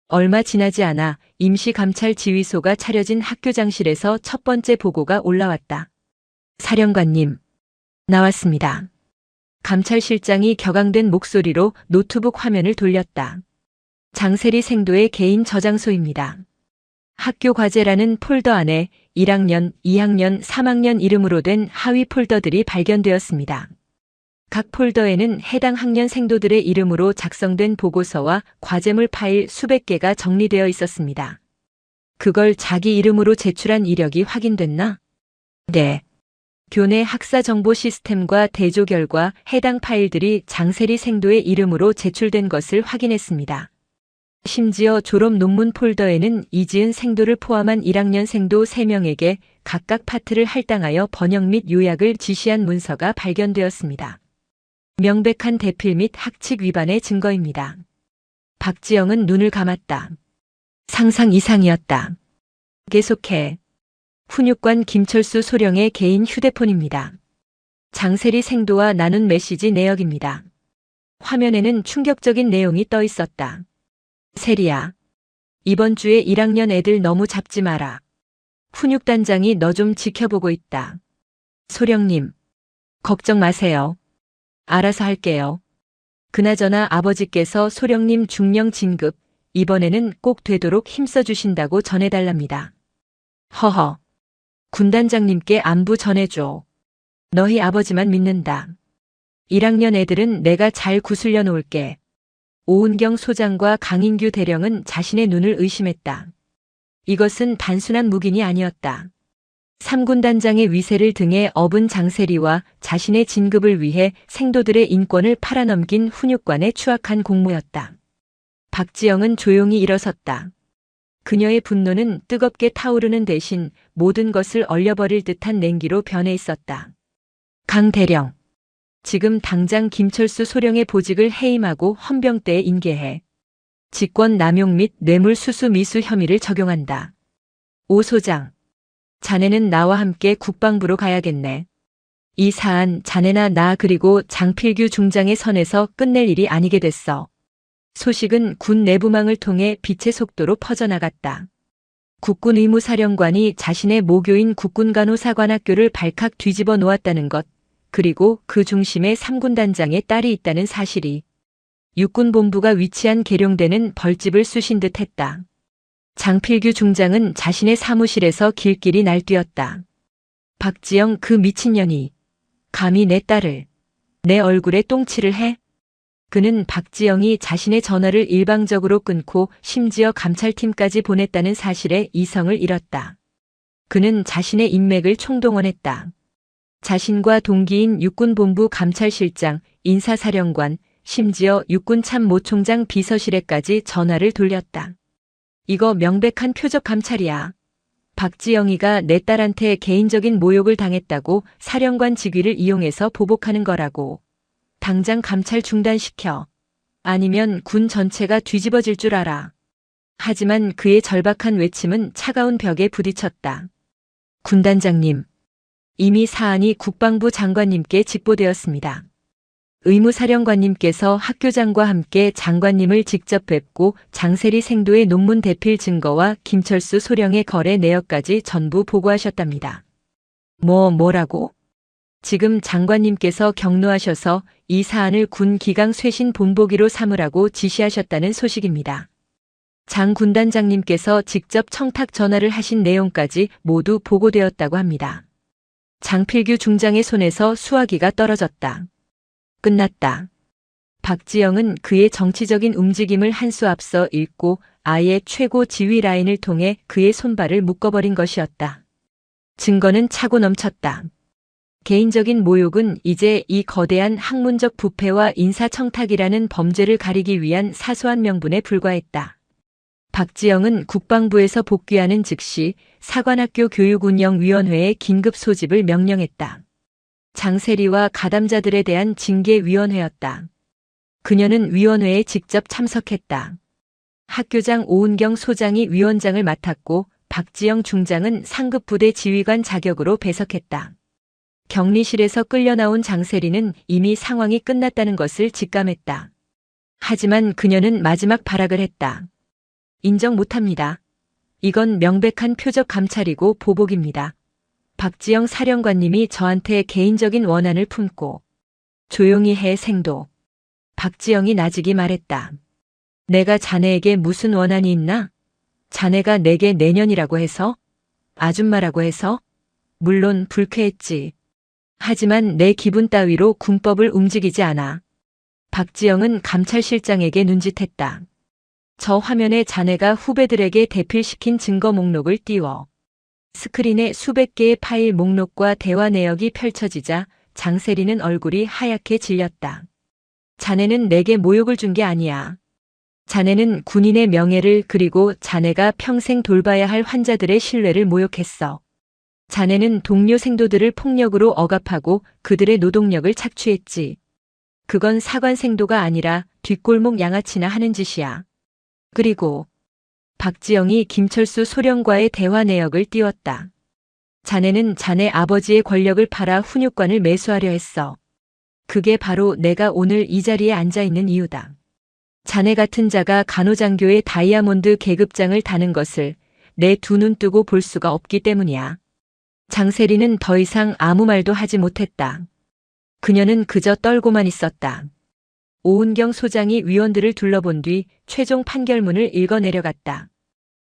얼마 지나지 않아 임시감찰지휘소가 차려진 학교장실에서 첫 번째 보고가 올라왔다. 사령관님, 나왔습니다. 감찰실장이 격앙된 목소리로 노트북 화면을 돌렸다. 장세리 생도의 개인 저장소입니다. 학교 과제라는 폴더 안에 1학년, 2학년, 3학년 이름으로 된 하위 폴더들이 발견되었습니다. 각 폴더에는 해당 학년 생도들의 이름으로 작성된 보고서와 과제물 파일 수백 개가 정리되어 있었습니다. 그걸 자기 이름으로 제출한 이력이 확인됐나? 네. 교내 학사 정보 시스템과 대조 결과 해당 파일들이 장세리 생도의 이름으로 제출된 것을 확인했습니다. 심지어 졸업 논문 폴더에는 이지은 생도를 포함한 1학년 생도 3명에게 각각 파트를 할당하여 번역 및 요약을 지시한 문서가 발견되었습니다. 명백한 대필 및 학칙 위반의 증거입니다. 박지영은 눈을 감았다. 상상 이상이었다. 계속해. 훈육관 김철수 소령의 개인 휴대폰입니다. 장세리 생도와 나눈 메시지 내역입니다. 화면에는 충격적인 내용이 떠 있었다. 세리야. 이번 주에 1학년 애들 너무 잡지 마라. 훈육단장이 너 좀 지켜보고 있다. 소령님. 걱정 마세요. 알아서 할게요. 그나저나 아버지께서 소령님 중령 진급, 이번에는 꼭 되도록 힘써주신다고 전해달랍니다. 허허. 군단장님께 안부 전해줘. 너희 아버지만 믿는다. 1학년 애들은 내가 잘 구슬려 놓을게. 오은경 소장과 강인규 대령은 자신의 눈을 의심했다. 이것은 단순한 묵인이 아니었다. 3군 단장의 위세를 등에 업은 장세리와 자신의 진급을 위해 생도들의 인권을 팔아넘긴 훈육관의 추악한 공모였다. 박지영은 조용히 일어섰다. 그녀의 분노는 뜨겁게 타오르는 대신 모든 것을 얼려버릴 듯한 냉기로 변해 있었다. 강 대령. 지금 당장 김철수 소령의 보직을 해임하고 헌병대에 인계해. 직권 남용 및 뇌물수수 미수 혐의를 적용한다. 오 소장. 자네는 나와 함께 국방부로 가야겠네. 이 사안 자네나 나 그리고 장필규 중장의 선에서 끝낼 일이 아니게 됐어. 소식은 군 내부망을 통해 빛의 속도로 퍼져나갔다. 국군 의무사령관이 자신의 모교인 국군간호사관학교를 발칵 뒤집어 놓았다는 것, 그리고 그 중심에 3군 단장의 딸이 있다는 사실이 육군본부가 위치한 계룡대는 벌집을 쑤신 듯 했다. 장필규 중장은 자신의 사무실에서 길길이 날뛰었다. 박지영 그 미친년이 감히 내 딸을 내 얼굴에 똥칠을 해? 그는 박지영이 자신의 전화를 일방적으로 끊고 심지어 감찰팀까지 보냈다는 사실에 이성을 잃었다. 그는 자신의 인맥을 총동원했다. 자신과 동기인 육군본부 감찰실장, 인사사령관, 심지어 육군참모총장 비서실에까지 전화를 돌렸다. 이거 명백한 표적 감찰이야. 박지영이가 내 딸한테 개인적인 모욕을 당했다고 사령관 직위를 이용해서 보복하는 거라고. 당장 감찰 중단시켜. 아니면 군 전체가 뒤집어질 줄 알아. 하지만 그의 절박한 외침은 차가운 벽에 부딪혔다. 군단장님. 이미 사안이 국방부 장관님께 직보되었습니다. 의무사령관님께서 학교장과 함께 장관님을 직접 뵙고 장세리 생도의 논문 대필 증거와 김철수 소령의 거래 내역까지 전부 보고하셨답니다. 뭐라고? 지금 장관님께서 격노하셔서 이 사안을 군 기강 쇄신 본보기로 삼으라고 지시하셨다는 소식입니다. 장 군단장님께서 직접 청탁 전화를 하신 내용까지 모두 보고되었다고 합니다. 장필규 중장의 손에서 수화기가 떨어졌다. 끝났다. 박지영은 그의 정치적인 움직임을 한 수 앞서 읽고 아예 최고 지휘 라인을 통해 그의 손발을 묶어버린 것이었다. 증거는 차고 넘쳤다. 개인적인 모욕은 이제 이 거대한 학문적 부패와 인사청탁이라는 범죄를 가리기 위한 사소한 명분에 불과했다. 박지영은 국방부에서 복귀하는 즉시 사관학교 교육운영위원회에 긴급 소집을 명령했다. 장세리와 가담자들에 대한 징계위원회였다. 그녀는 위원회에 직접 참석했다. 학교장 오은경 소장이 위원장을 맡았고 박지영 중장은 상급부대 지휘관 자격으로 배석했다. 격리실에서 끌려나온 장세리는 이미 상황이 끝났다는 것을 직감했다. 하지만 그녀는 마지막 발악을 했다. 인정 못합니다. 이건 명백한 표적 감찰이고 보복입니다. 박지영 사령관님이 저한테 개인적인 원한을 품고 조용히 해 생도. 박지영이 나직이 말했다. 내가 자네에게 무슨 원한이 있나? 자네가 내게 내년이라고 해서? 아줌마라고 해서? 물론 불쾌했지. 하지만 내 기분 따위로 군법을 움직이지 않아. 박지영은 감찰실장에게 눈짓했다. 저 화면에 자네가 후배들에게 대필시킨 증거 목록을 띄워. 스크린에 수백 개의 파일 목록과 대화 내역이 펼쳐지자 장세리는 얼굴이 하얗게 질렸다. 자네는 내게 모욕을 준 게 아니야. 자네는 군인의 명예를 그리고 자네가 평생 돌봐야 할 환자들의 신뢰를 모욕했어. 자네는 동료 생도들을 폭력으로 억압하고 그들의 노동력을 착취했지. 그건 사관 생도가 아니라 뒷골목 양아치나 하는 짓이야. 그리고 박지영이 김철수 소령과의 대화 내역을 띄웠다. 자네는 자네 아버지의 권력을 팔아 훈육관을 매수하려 했어. 그게 바로 내가 오늘 이 자리에 앉아 있는 이유다. 자네 같은 자가 간호장교의 다이아몬드 계급장을 다는 것을 내 두 눈 뜨고 볼 수가 없기 때문이야. 장세리는 더 이상 아무 말도 하지 못했다. 그녀는 그저 떨고만 있었다. 오은경 소장이 위원들을 둘러본 뒤 최종 판결문을 읽어 내려갔다.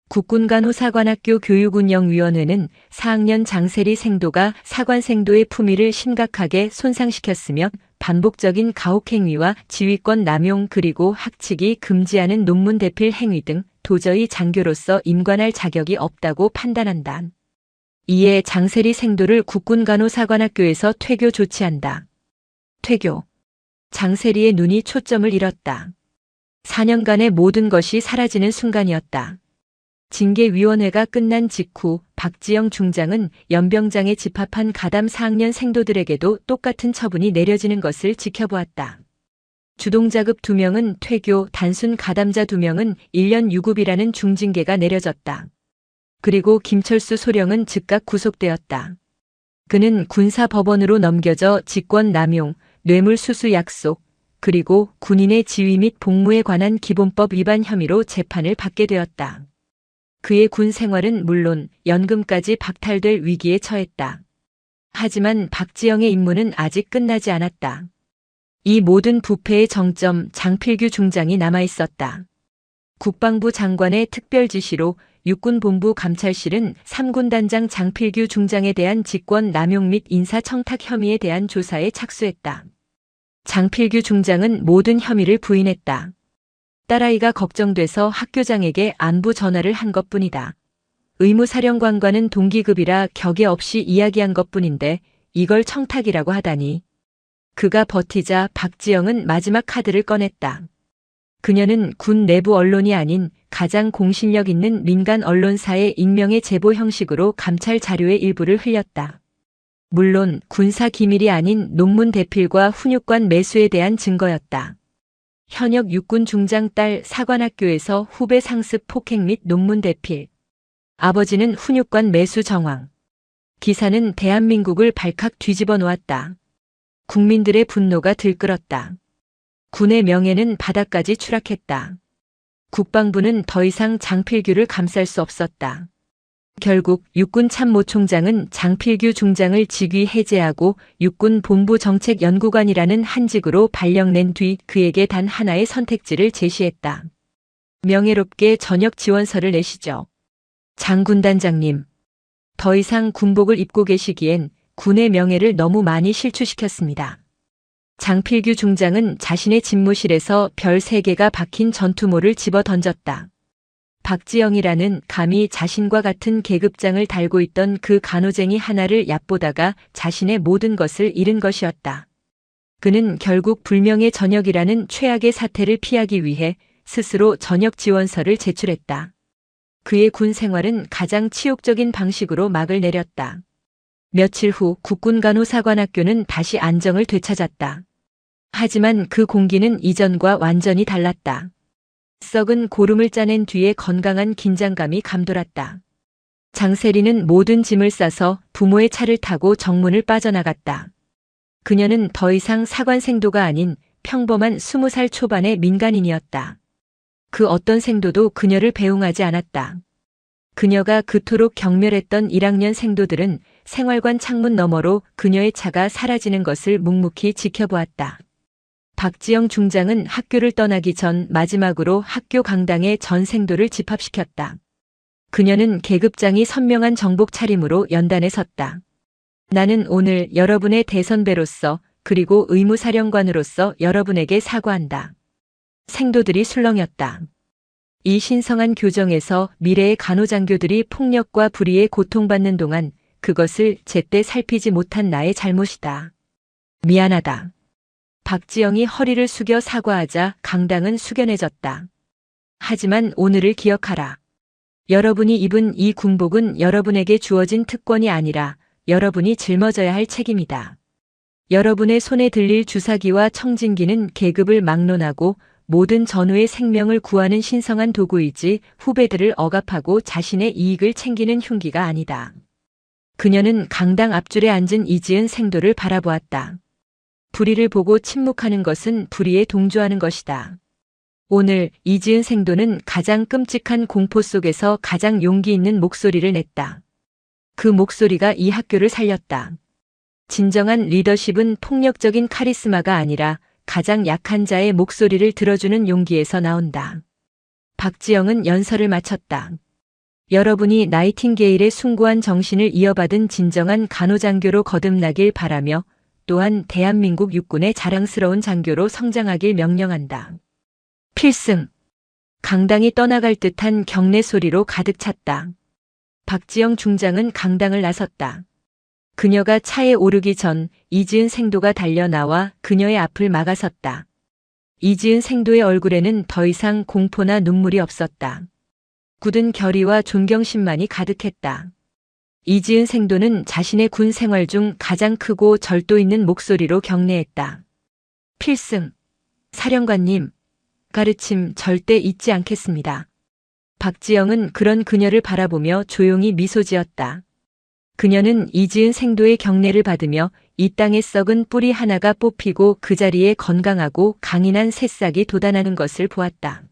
국군간호사관학교 교육운영위원회는 4학년 장세리 생도가 사관 생도의 품위를 심각하게 손상시켰으며 반복적인 가혹행위와 지휘권 남용 그리고 학칙이 금지하는 논문 대필 행위 등 도저히 장교로서 임관할 자격이 없다고 판단한다. 이에 장세리 생도를 국군간호사관학교에서 퇴교 조치한다. 퇴교. 장세리의 눈이 초점을 잃었다. 4년간의 모든 것이 사라지는 순간이었다. 징계위원회가 끝난 직후 박지영 중장은 연병장에 집합한 가담 4학년 생도들에게도 똑같은 처분이 내려지는 것을 지켜보았다. 주동자급 2명은 퇴교, 단순 가담자 2명은 1년 유급이라는 중징계가 내려졌다. 그리고 김철수 소령은 즉각 구속되었다. 그는 군사법원으로 넘겨져 직권 남용, 뇌물수수 약속, 그리고 군인의 지휘 및 복무에 관한 기본법 위반 혐의로 재판을 받게 되었다. 그의 군 생활은 물론 연금까지 박탈될 위기에 처했다. 하지만 박지영의 임무는 아직 끝나지 않았다. 이 모든 부패의 정점 장필규 중장이 남아있었다. 국방부 장관의 특별 지시로 육군본부 감찰실은 3군 단장 장필규 중장에 대한 직권 남용 및 인사청탁 혐의에 대한 조사에 착수했다. 장필규 중장은 모든 혐의를 부인했다. 딸아이가 걱정돼서 학교장에게 안부 전화를 한 것뿐이다. 의무사령관과는 동기급이라 격의 없이 이야기한 것뿐인데 이걸 청탁이라고 하다니. 그가 버티자 박지영은 마지막 카드를 꺼냈다. 그녀는 군 내부 언론이 아닌 가장 공신력 있는 민간 언론사의 익명의 제보 형식으로 감찰 자료의 일부를 흘렸다. 물론 군사 기밀이 아닌 논문 대필과 훈육관 매수에 대한 증거였다. 현역 육군 중장 딸 사관학교에서 후배 상습 폭행 및 논문 대필. 아버지는 훈육관 매수 정황. 기사는 대한민국을 발칵 뒤집어 놓았다. 국민들의 분노가 들끓었다. 군의 명예는 바닥까지 추락했다. 국방부는 더 이상 장필규를 감쌀 수 없었다. 결국 육군 참모총장은 장필규 중장을 직위 해제하고 육군 본부 정책연구관이라는 한직으로 발령낸 뒤 그에게 단 하나의 선택지를 제시했다. 명예롭게 전역 지원서를 내시죠. 장군단장님. 더 이상 군복을 입고 계시기엔 군의 명예를 너무 많이 실추시켰습니다. 장필규 중장은 자신의 집무실에서 별 3개가 박힌 전투모를 집어 던졌다. 박지영이라는 감히 자신과 같은 계급장을 달고 있던 그 간호쟁이 하나를 얕보다가 자신의 모든 것을 잃은 것이었다. 그는 결국 불명예 전역이라는 최악의 사태를 피하기 위해 스스로 전역 지원서를 제출했다. 그의 군 생활은 가장 치욕적인 방식으로 막을 내렸다. 며칠 후 국군간호사관학교는 다시 안정을 되찾았다. 하지만 그 공기는 이전과 완전히 달랐다. 썩은 고름을 짜낸 뒤에 건강한 긴장감이 감돌았다. 장세리는 모든 짐을 싸서 부모의 차를 타고 정문을 빠져나갔다. 그녀는 더 이상 사관생도가 아닌 평범한 20살 초반의 민간인이었다. 그 어떤 생도도 그녀를 배웅하지 않았다. 그녀가 그토록 경멸했던 1학년 생도들은 생활관 창문 너머로 그녀의 차가 사라지는 것을 묵묵히 지켜보았다. 박지영 중장은 학교를 떠나기 전 마지막으로 학교 강당에 전 생도를 집합시켰다. 그녀는 계급장이 선명한 정복 차림으로 연단에 섰다. 나는 오늘 여러분의 대선배로서 그리고 의무사령관으로서 여러분에게 사과한다. 생도들이 술렁였다. 이 신성한 교정에서 미래의 간호장교들이 폭력과 불의에 고통받는 동안 그것을 제때 살피지 못한 나의 잘못이다. 미안하다. 박지영이 허리를 숙여 사과하자 강당은 숙연해졌다. 하지만 오늘을 기억하라. 여러분이 입은 이 군복은 여러분에게 주어진 특권이 아니라 여러분이 짊어져야 할 책임이다. 여러분의 손에 들릴 주사기와 청진기는 계급을 막론하고 모든 전우의 생명을 구하는 신성한 도구이지 후배들을 억압하고 자신의 이익을 챙기는 흉기가 아니다. 그녀는 강당 앞줄에 앉은 이지은 생도를 바라보았다. 불의를 보고 침묵하는 것은 불의에 동조하는 것이다. 오늘 이지은 생도는 가장 끔찍한 공포 속에서 가장 용기 있는 목소리를 냈다. 그 목소리가 이 학교를 살렸다. 진정한 리더십은 폭력적인 카리스마가 아니라 가장 약한 자의 목소리를 들어주는 용기에서 나온다. 박지영은 연설을 마쳤다. 여러분이 나이팅게일의 숭고한 정신을 이어받은 진정한 간호장교로 거듭나길 바라며 또한 대한민국 육군의 자랑스러운 장교로 성장하길 명령한다. 필승. 강당이 떠나갈 듯한 경례 소리로 가득 찼다. 박지영 중장은 강당을 나섰다. 그녀가 차에 오르기 전 이지은 생도가 달려나와 그녀의 앞을 막아섰다. 이지은 생도의 얼굴에는 더 이상 공포나 눈물이 없었다. 굳은 결의와 존경심만이 가득했다. 이지은 생도는 자신의 군 생활 중 가장 크고 절도 있는 목소리로 경례했다. 필승. 사령관님. 가르침 절대 잊지 않겠습니다. 박지영은 그런 그녀를 바라보며 조용히 미소 지었다. 그녀는 이지은 생도의 경례를 받으며 이 땅에 썩은 뿌리 하나가 뽑히고 그 자리에 건강하고 강인한 새싹이 돋아나는 것을 보았다.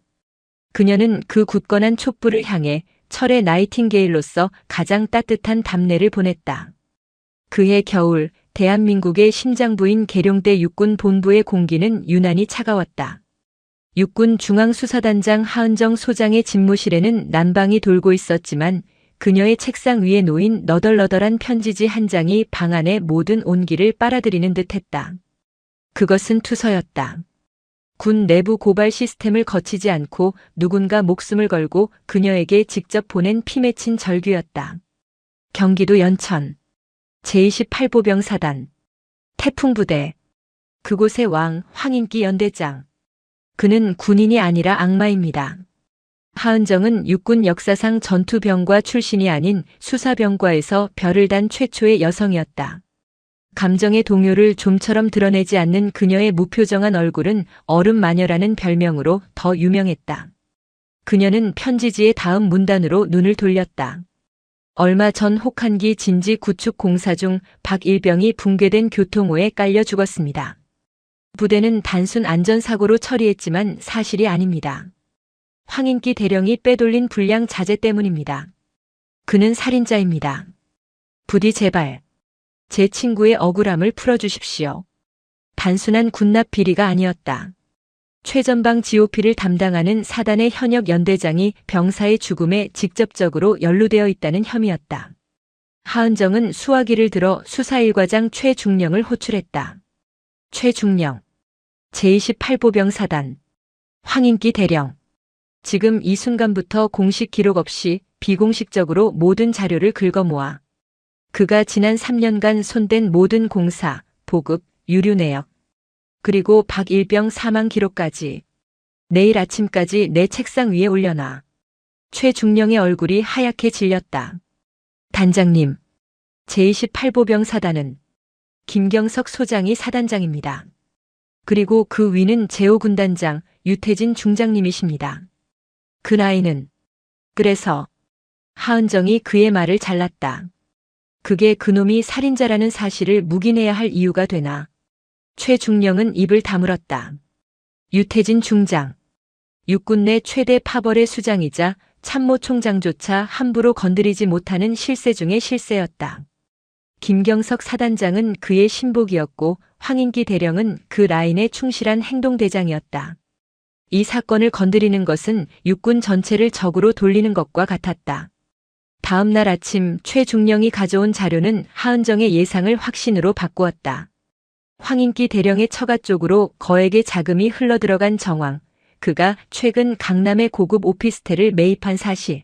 그녀는 그 굳건한 촛불을 향해 철의 나이팅게일로서 가장 따뜻한 답례를 보냈다. 그해 겨울 대한민국의 심장부인 계룡대 육군 본부의 공기는 유난히 차가웠다. 육군 중앙수사단장 하은정 소장의 집무실에는 난방이 돌고 있었지만 그녀의 책상 위에 놓인 너덜너덜한 편지지 한 장이 방 안의 모든 온기를 빨아들이는 듯했다. 그것은 투서였다. 군 내부 고발 시스템을 거치지 않고 누군가 목숨을 걸고 그녀에게 직접 보낸 피 맺힌 절규였다. 경기도 연천 제28보병 사단 태풍부대 그곳의 왕 황인기 연대장. 그는 군인이 아니라 악마입니다. 하은정은 육군 역사상 전투병과 출신이 아닌 수사병과에서 별을 단 최초의 여성이었다. 감정의 동요를 좀처럼 드러내지 않는 그녀의 무표정한 얼굴은 얼음 마녀라는 별명으로 더 유명했다. 그녀는 편지지의 다음 문단으로 눈을 돌렸다. 얼마 전 혹한기 진지 구축 공사 중 박일병이 붕괴된 교통호에 깔려 죽었습니다. 부대는 단순 안전사고로 처리했지만 사실이 아닙니다. 황인기 대령이 빼돌린 불량 자재 때문입니다. 그는 살인자입니다. 부디 제발 제 친구의 억울함을 풀어주십시오. 단순한 군납 비리가 아니었다. 최전방 GOP를 담당하는 사단의 현역 연대장이 병사의 죽음에 직접적으로 연루되어 있다는 혐의였다. 하은정은 수화기를 들어 수사일과장 최중령을 호출했다. 최중령, 제28보병 사단, 황인기 대령. 지금 이 순간부터 공식 기록 없이 비공식적으로 모든 자료를 긁어모아 그가 지난 3년간 손댄 모든 공사, 보급, 유류 내역, 그리고 박일병 사망 기록까지 내일 아침까지 내 책상 위에 올려놔. 최중령의 얼굴이 하얗게 질렸다. 단장님, 제28보병 사단은 김경석 소장이 사단장입니다. 그리고 그 위는 제호 군단장 유태진 중장님이십니다. 그 나이는. 그래서 하은정이 그의 말을 잘랐다. 그게 그놈이 살인자라는 사실을 묵인해야 할 이유가 되나. 최중령은 입을 다물었다. 유태진 중장. 육군 내 최대 파벌의 수장이자 참모총장조차 함부로 건드리지 못하는 실세 중의 실세였다. 김경석 사단장은 그의 신복이었고 황인기 대령은 그 라인에 충실한 행동대장이었다. 이 사건을 건드리는 것은 육군 전체를 적으로 돌리는 것과 같았다. 다음 날 아침 최중령이 가져온 자료는 하은정의 예상을 확신으로 바꾸었다. 황인기 대령의 처가 쪽으로 거액의 자금이 흘러들어간 정황, 그가 최근 강남의 고급 오피스텔을 매입한 사실,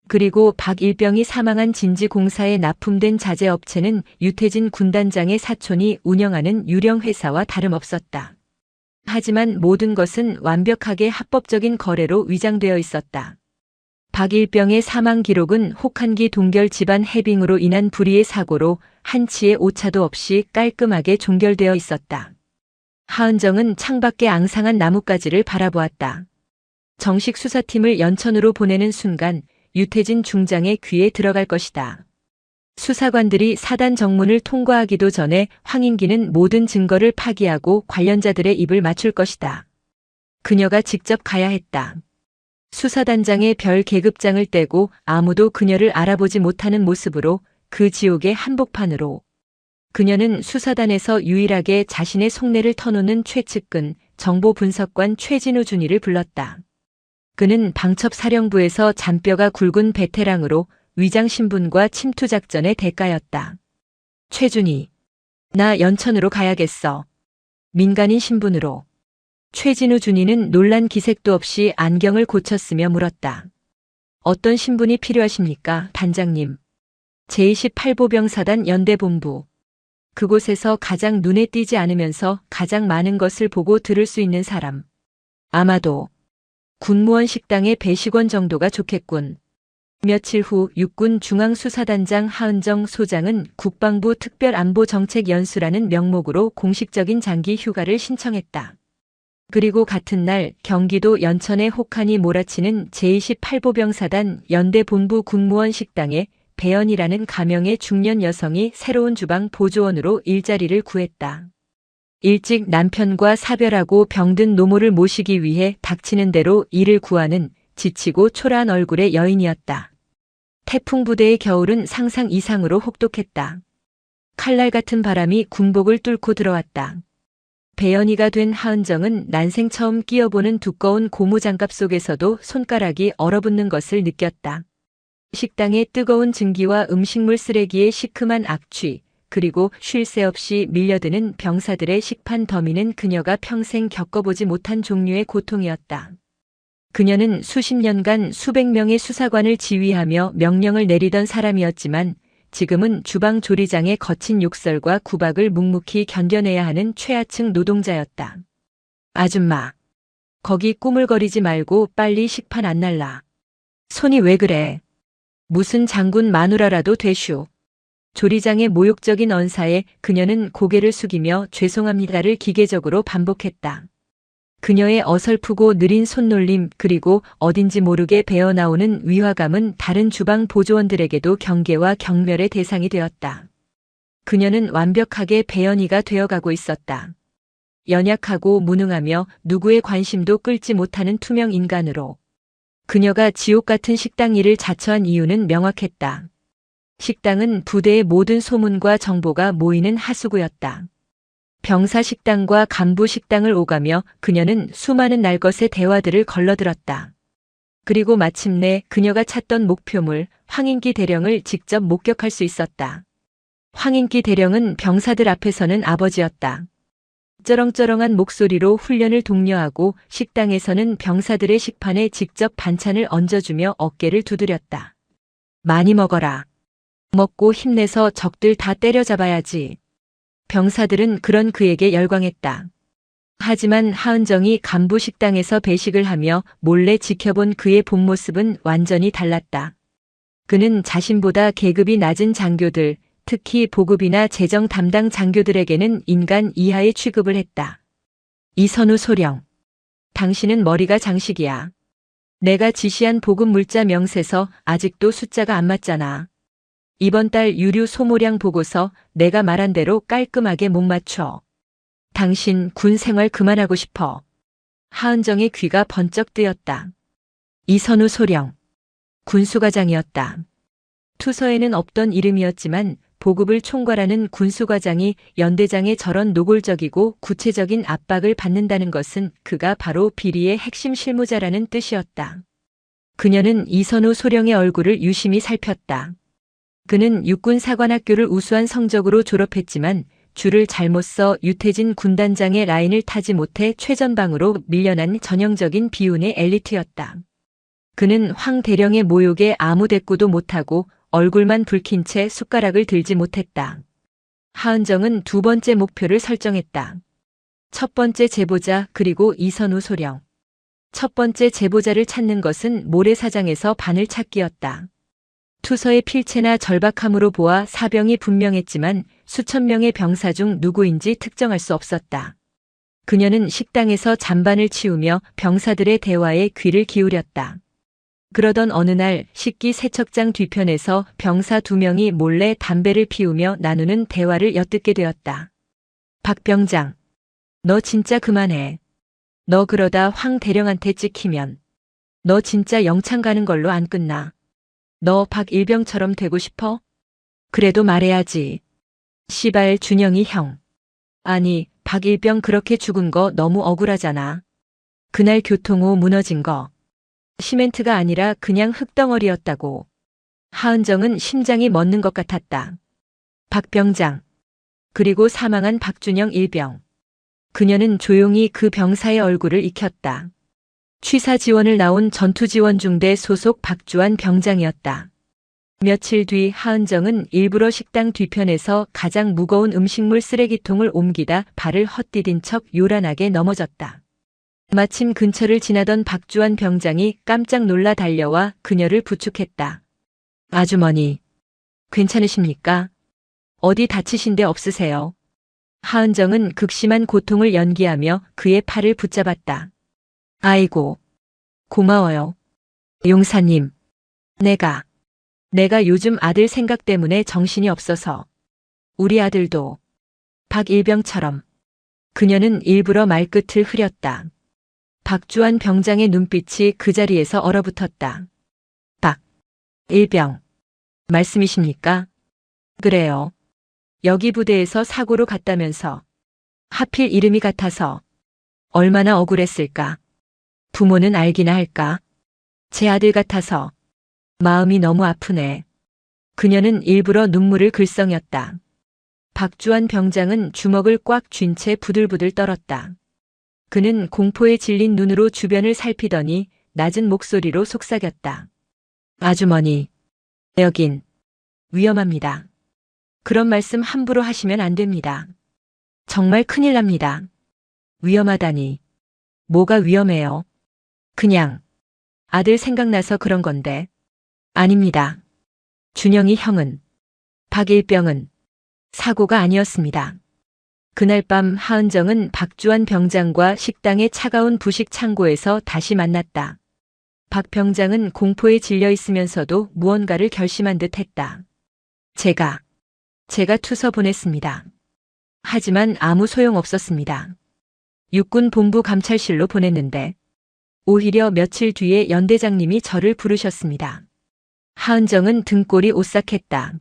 그리고 박일병이 사망한 진지공사에 납품된 자재업체는 유태진 군단장의 사촌이 운영하는 유령 회사와 다름없었다. 하지만 모든 것은 완벽하게 합법적인 거래로 위장되어 있었다. 박일병의 사망 기록은 혹한기 동결 집안 해빙으로 인한 불의의 사고로 한치의 오차도 없이 깔끔하게 종결되어 있었다. 하은정은 창밖의 앙상한 나뭇가지를 바라보았다. 정식 수사팀을 연천으로 보내는 순간 유태진 중장의 귀에 들어갈 것이다. 수사관들이 사단 정문을 통과하기도 전에 황인기는 모든 증거를 파기하고 관련자들의 입을 맞출 것이다. 그녀가 직접 가야 했다. 수사단장의 별 계급장을 떼고 아무도 그녀를 알아보지 못하는 모습으로 그 지옥의 한복판으로. 그녀는 수사단에서 유일하게 자신의 속내를 터놓는 최측근 정보분석관 최진우 준이를 불렀다. 그는 방첩사령부에서 잔뼈가 굵은 베테랑으로 위장신분과 침투작전의 대가였다. 최준이, 나 연천으로 가야겠어. 민간인 신분으로. 최진우 준이는 놀란 기색도 없이 안경을 고쳤으며 물었다. 어떤 신분이 필요하십니까, 단장님? 제28보병사단 연대본부. 그곳에서 가장 눈에 띄지 않으면서 가장 많은 것을 보고 들을 수 있는 사람. 아마도 군무원 식당의 배식원 정도가 좋겠군. 며칠 후 육군 중앙수사단장 하은정 소장은 국방부 특별안보정책연수라는 명목으로 공식적인 장기 휴가를 신청했다. 그리고 같은 날 경기도 연천의 혹한이 몰아치는 제28보병사단 연대본부 군무원 식당에 배연이라는 가명의 중년 여성이 새로운 주방 보조원으로 일자리를 구했다. 일찍 남편과 사별하고 병든 노모를 모시기 위해 닥치는 대로 일을 구하는 지치고 초라한 얼굴의 여인이었다. 태풍부대의 겨울은 상상 이상으로 혹독했다. 칼날 같은 바람이 군복을 뚫고 들어왔다. 배연이가 된 하은정은 난생 처음 끼어보는 두꺼운 고무장갑 속에서도 손가락이 얼어붙는 것을 느꼈다. 식당의 뜨거운 증기와 음식물 쓰레기의 시큼한 악취, 그리고 쉴 새 없이 밀려드는 병사들의 식판 더미는 그녀가 평생 겪어보지 못한 종류의 고통이었다. 그녀는 수십 년간 수백 명의 수사관을 지휘하며 명령을 내리던 사람이었지만 지금은 주방 조리장의 거친 욕설과 구박을 묵묵히 견뎌내야 하는 최하층 노동자였다. 아줌마, 거기 꾸물거리지 말고 빨리 식판 안 날라. 손이 왜 그래? 무슨 장군 마누라라도 되슈. 조리장의 모욕적인 언사에 그녀는 고개를 숙이며 죄송합니다를 기계적으로 반복했다. 그녀의 어설프고 느린 손놀림 그리고 어딘지 모르게 배어나오는 위화감은 다른 주방 보조원들에게도 경계와 경멸의 대상이 되었다. 그녀는 완벽하게 배연이가 되어가고 있었다. 연약하고 무능하며 누구의 관심도 끌지 못하는 투명 인간으로. 그녀가 지옥 같은 식당 일을 자처한 이유는 명확했다. 식당은 부대의 모든 소문과 정보가 모이는 하수구였다. 병사 식당과 간부 식당을 오가며 그녀는 수많은 날것의 대화들을 걸러들었다. 그리고 마침내 그녀가 찾던 목표물 황인기 대령을 직접 목격할 수 있었다. 황인기 대령은 병사들 앞에서는 아버지였다. 쩌렁쩌렁한 목소리로 훈련을 독려하고 식당에서는 병사들의 식판에 직접 반찬을 얹어주며 어깨를 두드렸다. 많이 먹어라. 먹고 힘내서 적들 다 때려잡아야지. 병사들은 그런 그에게 열광했다. 하지만 하은정이 간부 식당에서 배식을 하며 몰래 지켜본 그의 본 모습은 완전히 달랐다. 그는 자신보다 계급이 낮은 장교들, 특히 보급이나 재정 담당 장교들에게는 인간 이하의 취급을 했다. 이선우 소령. 당신은 머리가 장식이야. 내가 지시한 보급 물자 명세서 아직도 숫자가 안 맞잖아. 이번 달 유류 소모량 보고서 내가 말한 대로 깔끔하게 못 맞춰. 당신 군 생활 그만하고 싶어. 하은정의 귀가 번쩍 뜨였다. 이선우 소령. 군수과장이었다. 투서에는 없던 이름이었지만 보급을 총괄하는 군수과장이 연대장의 저런 노골적이고 구체적인 압박을 받는다는 것은 그가 바로 비리의 핵심 실무자라는 뜻이었다. 그녀는 이선우 소령의 얼굴을 유심히 살폈다. 그는 육군사관학교를 우수한 성적으로 졸업했지만 줄을 잘못 써 유태진 군단장의 라인을 타지 못해 최전방으로 밀려난 전형적인 비운의 엘리트였다. 그는 황 대령의 모욕에 아무 대꾸도 못하고 얼굴만 붉힌 채 숟가락을 들지 못했다. 하은정은 두 번째 목표를 설정했다. 첫 번째 제보자 그리고 이선우 소령. 첫 번째 제보자를 찾는 것은 모래사장에서 바늘 찾기였다. 투서의 필체나 절박함으로 보아 사병이 분명했지만 수천 명의 병사 중 누구인지 특정할 수 없었다. 그녀는 식당에서 잔반을 치우며 병사들의 대화에 귀를 기울였다. 그러던 어느 날 식기 세척장 뒤편에서 병사 2명이 몰래 담배를 피우며 나누는 대화를 엿듣게 되었다. 박 병장, 너 진짜 그만해. 너 그러다 황 대령한테 찍히면 너 진짜 영창 가는 걸로 안 끝나. 너 박일병처럼 되고 싶어? 그래도 말해야지. 시발 준영이 형. 아니, 박일병 그렇게 죽은 거 너무 억울하잖아. 그날 교통호 무너진 거. 시멘트가 아니라 그냥 흙덩어리였다고. 하은정은 심장이 멎는 것 같았다. 박 병장. 그리고 사망한 박준영 일병. 그녀는 조용히 그 병사의 얼굴을 익혔다. 취사 지원을 나온 전투지원중대 소속 박주환 병장이었다. 며칠 뒤 하은정은 일부러 식당 뒤편에서 가장 무거운 음식물 쓰레기통을 옮기다 발을 헛디딘 척 요란하게 넘어졌다. 마침 근처를 지나던 박주환 병장이 깜짝 놀라 달려와 그녀를 부축했다. 아주머니, 괜찮으십니까? 어디 다치신 데 없으세요? 하은정은 극심한 고통을 연기하며 그의 팔을 붙잡았다. 아이고, 고마워요. 용사님, 내가 요즘 아들 생각 때문에 정신이 없어서. 우리 아들도 박일병처럼. 그녀는 일부러 말끝을 흐렸다. 박주환 병장의 눈빛이 그 자리에서 얼어붙었다. 박일병, 말씀이십니까? 그래요. 여기 부대에서 사고로 갔다면서. 하필 이름이 같아서 얼마나 억울했을까. 부모는 알기나 할까. 제 아들 같아서 마음이 너무 아프네. 그녀는 일부러 눈물을 글썽였다. 박주환 병장은 주먹을 꽉 쥔 채 부들부들 떨었다. 그는 공포에 질린 눈으로 주변을 살피더니 낮은 목소리로 속삭였다. 아주머니, 여긴 위험합니다. 그런 말씀 함부로 하시면 안 됩니다. 정말 큰일 납니다. 위험하다니. 뭐가 위험해요? 그냥 아들 생각나서 그런 건데. 아닙니다. 준영이 형은, 박일병은 사고가 아니었습니다. 그날 밤 하은정은 박주환 병장과 식당의 차가운 부식 창고에서 다시 만났다. 박 병장은 공포에 질려 있으면서도 무언가를 결심한 듯 했다. 제가 투서 보냈습니다. 하지만 아무 소용 없었습니다. 육군 본부 감찰실로 보냈는데 오히려 며칠 뒤에 연대장님이 저를 부르셨습니다. 하은정은 등골이 오싹했다.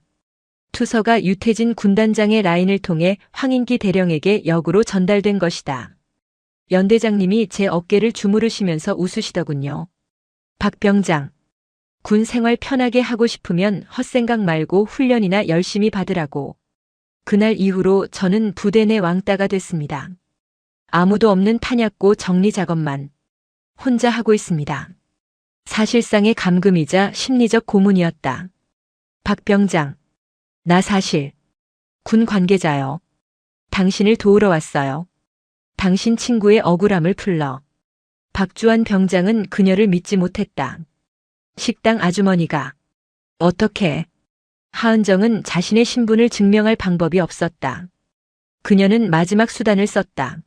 투서가 유태진 군단장의 라인을 통해 황인기 대령에게 역으로 전달된 것이다. 연대장님이 제 어깨를 주무르시면서 웃으시더군요. 박 병장, 군 생활 편하게 하고 싶으면 헛생각 말고 훈련이나 열심히 받으라고. 그날 이후로 저는 부대 내 왕따가 됐습니다. 아무도 없는 탄약고 정리 작업만 혼자 하고 있습니다. 사실상의 감금이자 심리적 고문이었다. 박 병장, 나 사실 군 관계자요. 당신을 도우러 왔어요. 당신 친구의 억울함을 풀러. 박주환 병장은 그녀를 믿지 못했다. 식당 아주머니가 어떻게? 하은정은 자신의 신분을 증명할 방법이 없었다. 그녀는 마지막 수단을 썼다.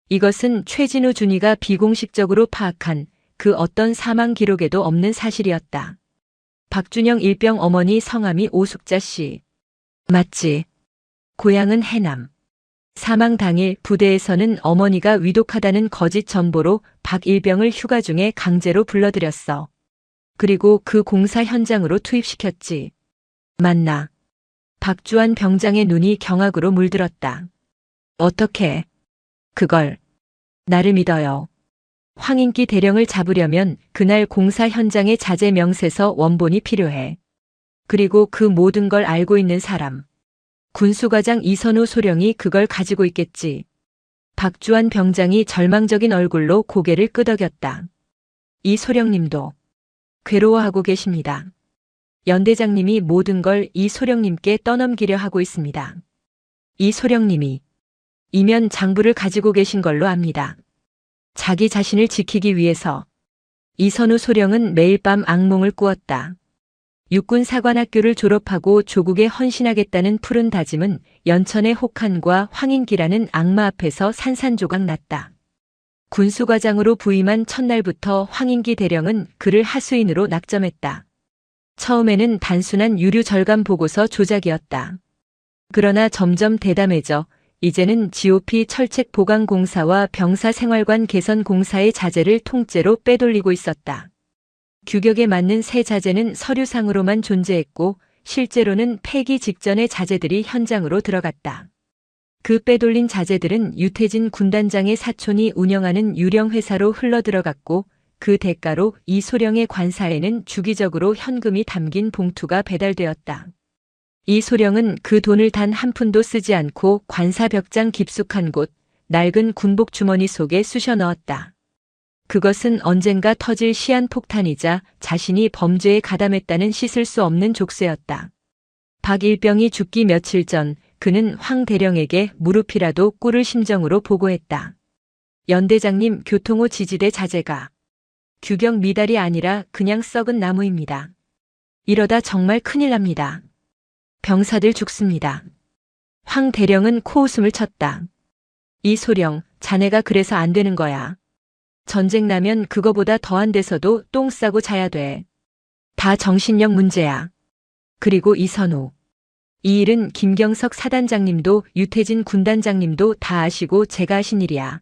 이것은 최진우 준이가 비공식적으로 파악한 그 어떤 사망 기록에도 없는 사실이었다. 박준영 일병 어머니 성함이 오숙자 씨. 맞지. 고향은 해남. 사망 당일 부대에서는 어머니가 위독하다는 거짓 전보로 박 일병을 휴가 중에 강제로 불러들였어. 그리고 그 공사 현장으로 투입시켰지. 맞나? 박주환 병장의 눈이 경악으로 물들었다. 어떻게? 그걸. 나를 믿어요. 황인기 대령을 잡으려면 그날 공사 현장의 자재 명세서 원본이 필요해. 그리고 그 모든 걸 알고 있는 사람. 군수과장 이선우 소령이 그걸 가지고 있겠지. 박주환 병장이 절망적인 얼굴로 고개를 끄덕였다. 이 소령님도 괴로워하고 계십니다. 연대장님이 모든 걸 이 소령님께 떠넘기려 하고 있습니다. 이 소령님이 이면 장부를 가지고 계신 걸로 압니다. 자기 자신을 지키기 위해서. 이선우 소령은 매일 밤 악몽을 꾸었다. 육군 사관학교를 졸업하고 조국에 헌신하겠다는 푸른 다짐은 연천의 혹한과 황인기라는 악마 앞에서 산산조각 났다. 군수과장으로 부임한 첫날부터 황인기 대령은 그를 하수인으로 낙점했다. 처음에는 단순한 유류 절감 보고서 조작이었다. 그러나 점점 대담해져 이제는 GOP 철책 보강 공사와 병사 생활관 개선 공사의 자재를 통째로 빼돌리고 있었다. 규격에 맞는 새 자재는 서류상으로만 존재했고 실제로는 폐기 직전의 자재들이 현장으로 들어갔다. 그 빼돌린 자재들은 유태진 군단장의 사촌이 운영하는 유령 회사로 흘러들어갔고 그 대가로 이소령의 관사에는 주기적으로 현금이 담긴 봉투가 배달되었다. 이소령은 그 돈을 단 한 푼도 쓰지 않고 관사 벽장 깊숙한 곳 낡은 군복 주머니 속에 쑤셔 넣었다. 그것은 언젠가 터질 시한폭탄이자 자신이 범죄에 가담했다는 씻을 수 없는 족쇄였다. 박일병이 죽기 며칠 전 그는 황 대령에게 무릎이라도 꿇을 심정으로 보고했다. 연대장님, 교통호 지지대 자재가 규격 미달이 아니라 그냥 썩은 나무입니다. 이러다 정말 큰일 납니다. 병사들 죽습니다. 황 대령은 코웃음을 쳤다. 이소령, 자네가 그래서 안 되는 거야. 전쟁 나면 그거보다 더한 데서도 똥 싸고 자야 돼. 다 정신력 문제야. 그리고 이선우. 이 일은 김경석 사단장님도 유태진 군단장님도 다 아시고 제가 하신 일이야.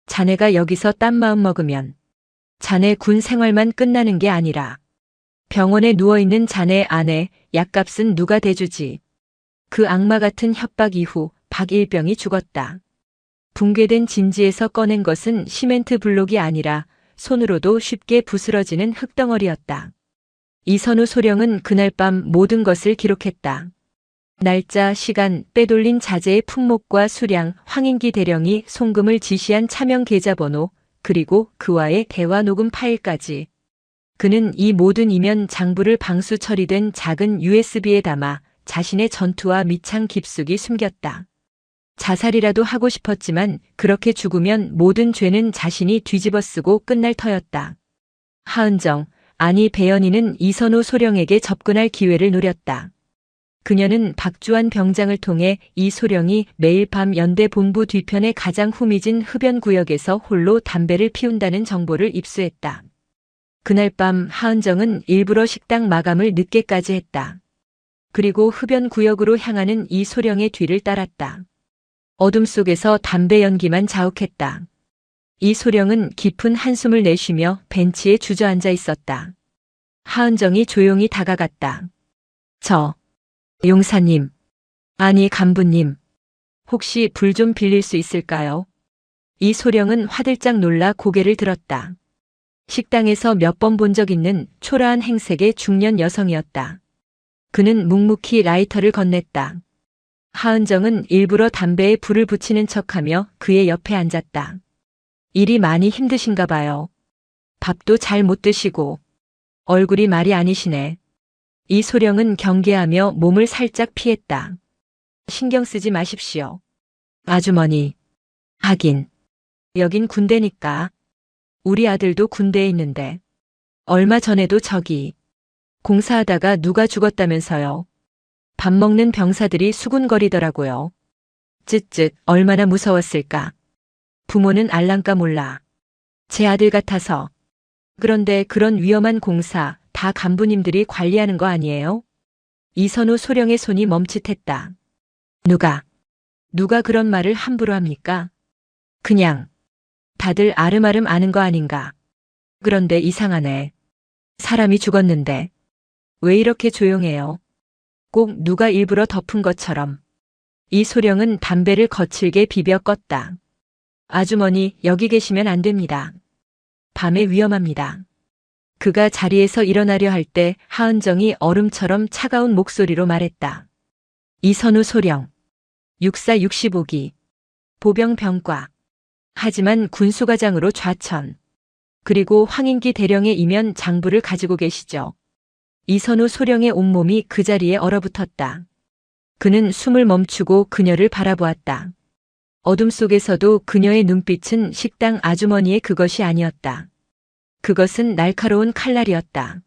자네가 여기서 딴 마음 먹으면 자네 군 생활만 끝나는 게 아니라 병원에 누워있는 자네 아내 약값은 누가 대주지. 그 악마 같은 협박 이후 박일병이 죽었다. 붕괴된 진지에서 꺼낸 것은 시멘트 블록이 아니라 손으로도 쉽게 부스러지는 흙덩어리였다. 이선우 소령은 그날 밤 모든 것을 기록했다. 날짜, 시간, 빼돌린 자재의 품목과 수량, 황인기 대령이 송금을 지시한 차명 계좌번호, 그리고 그와의 대화 녹음 파일까지. 그는 이 모든 이면 장부를 방수 처리된 작은 USB에 담아 자신의 전투와 미창 깊숙이 숨겼다. 자살이라도 하고 싶었지만 그렇게 죽으면 모든 죄는 자신이 뒤집어쓰고 끝날 터였다. 하은정, 아니 배연희는 이선우 소령에게 접근할 기회를 노렸다. 그녀는 박주환 병장을 통해 이 소령이 매일 밤 연대 본부 뒤편의 가장 후미진 흡연 구역에서 홀로 담배를 피운다는 정보를 입수했다. 그날 밤 하은정은 일부러 식당 마감을 늦게까지 했다. 그리고 흡연 구역으로 향하는 이 소령의 뒤를 따랐다. 어둠 속에서 담배 연기만 자욱했다. 이 소령은 깊은 한숨을 내쉬며 벤치에 주저앉아 있었다. 하은정이 조용히 다가갔다. 용사님. 아니 간부님. 혹시 불 좀 빌릴 수 있을까요? 이 소령은 화들짝 놀라 고개를 들었다. 식당에서 몇 번 본 적 있는 초라한 행색의 중년 여성이었다. 그는 묵묵히 라이터를 건넸다. 하은정은 일부러 담배에 불을 붙이는 척하며 그의 옆에 앉았다. 일이 많이 힘드신가 봐요. 밥도 잘 못 드시고. 얼굴이 말이 아니시네. 이 소령은 경계하며 몸을 살짝 피했다. 신경 쓰지 마십시오. 아주머니. 하긴. 여긴 군대니까. 우리 아들도 군대에 있는데. 얼마 전에도 저기. 공사하다가 누가 죽었다면서요. 밥 먹는 병사들이 수군거리더라고요. 쯧쯧 얼마나 무서웠을까. 부모는 알랑까 몰라. 제 아들 같아서. 그런데 그런 위험한 공사 다 간부님들이 관리하는 거 아니에요? 이선우 소령의 손이 멈칫했다. 누가 그런 말을 함부로 합니까? 그냥 다들 아름아름 아는 거 아닌가. 그런데 이상하네. 사람이 죽었는데 왜 이렇게 조용해요? 꼭 누가 일부러 덮은 것처럼. 이 소령은 담배를 거칠게 비벼 껐다. 아주머니, 여기 계시면 안 됩니다. 밤에 위험합니다. 그가 자리에서 일어나려 할 때 하은정이 얼음처럼 차가운 목소리로 말했다. 이선우 소령. 육사 65기. 보병병과. 하지만 군수과장으로 좌천. 그리고 황인기 대령의 이면 장부를 가지고 계시죠. 이선우 소령의 온몸이 그 자리에 얼어붙었다. 그는 숨을 멈추고 그녀를 바라보았다. 어둠 속에서도 그녀의 눈빛은 식당 아주머니의 그것이 아니었다. 그것은 날카로운 칼날이었다.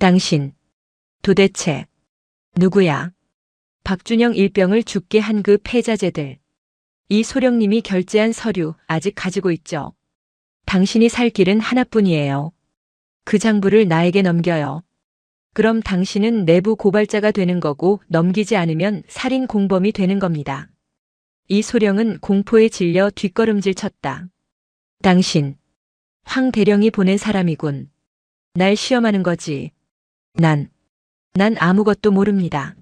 당신, 도대체, 누구야? 박준영 일병을 죽게 한 그 패자제들. 이 소령님이 결제한 서류 아직 가지고 있죠. 당신이 살 길은 하나뿐이에요. 그 장부를 나에게 넘겨요. 그럼 당신은 내부 고발자가 되는 거고 넘기지 않으면 살인 공범이 되는 겁니다. 이 소령은 공포에 질려 뒷걸음질 쳤다. 당신, 황 대령이 보낸 사람이군. 날 시험하는 거지. 난 아무것도 모릅니다.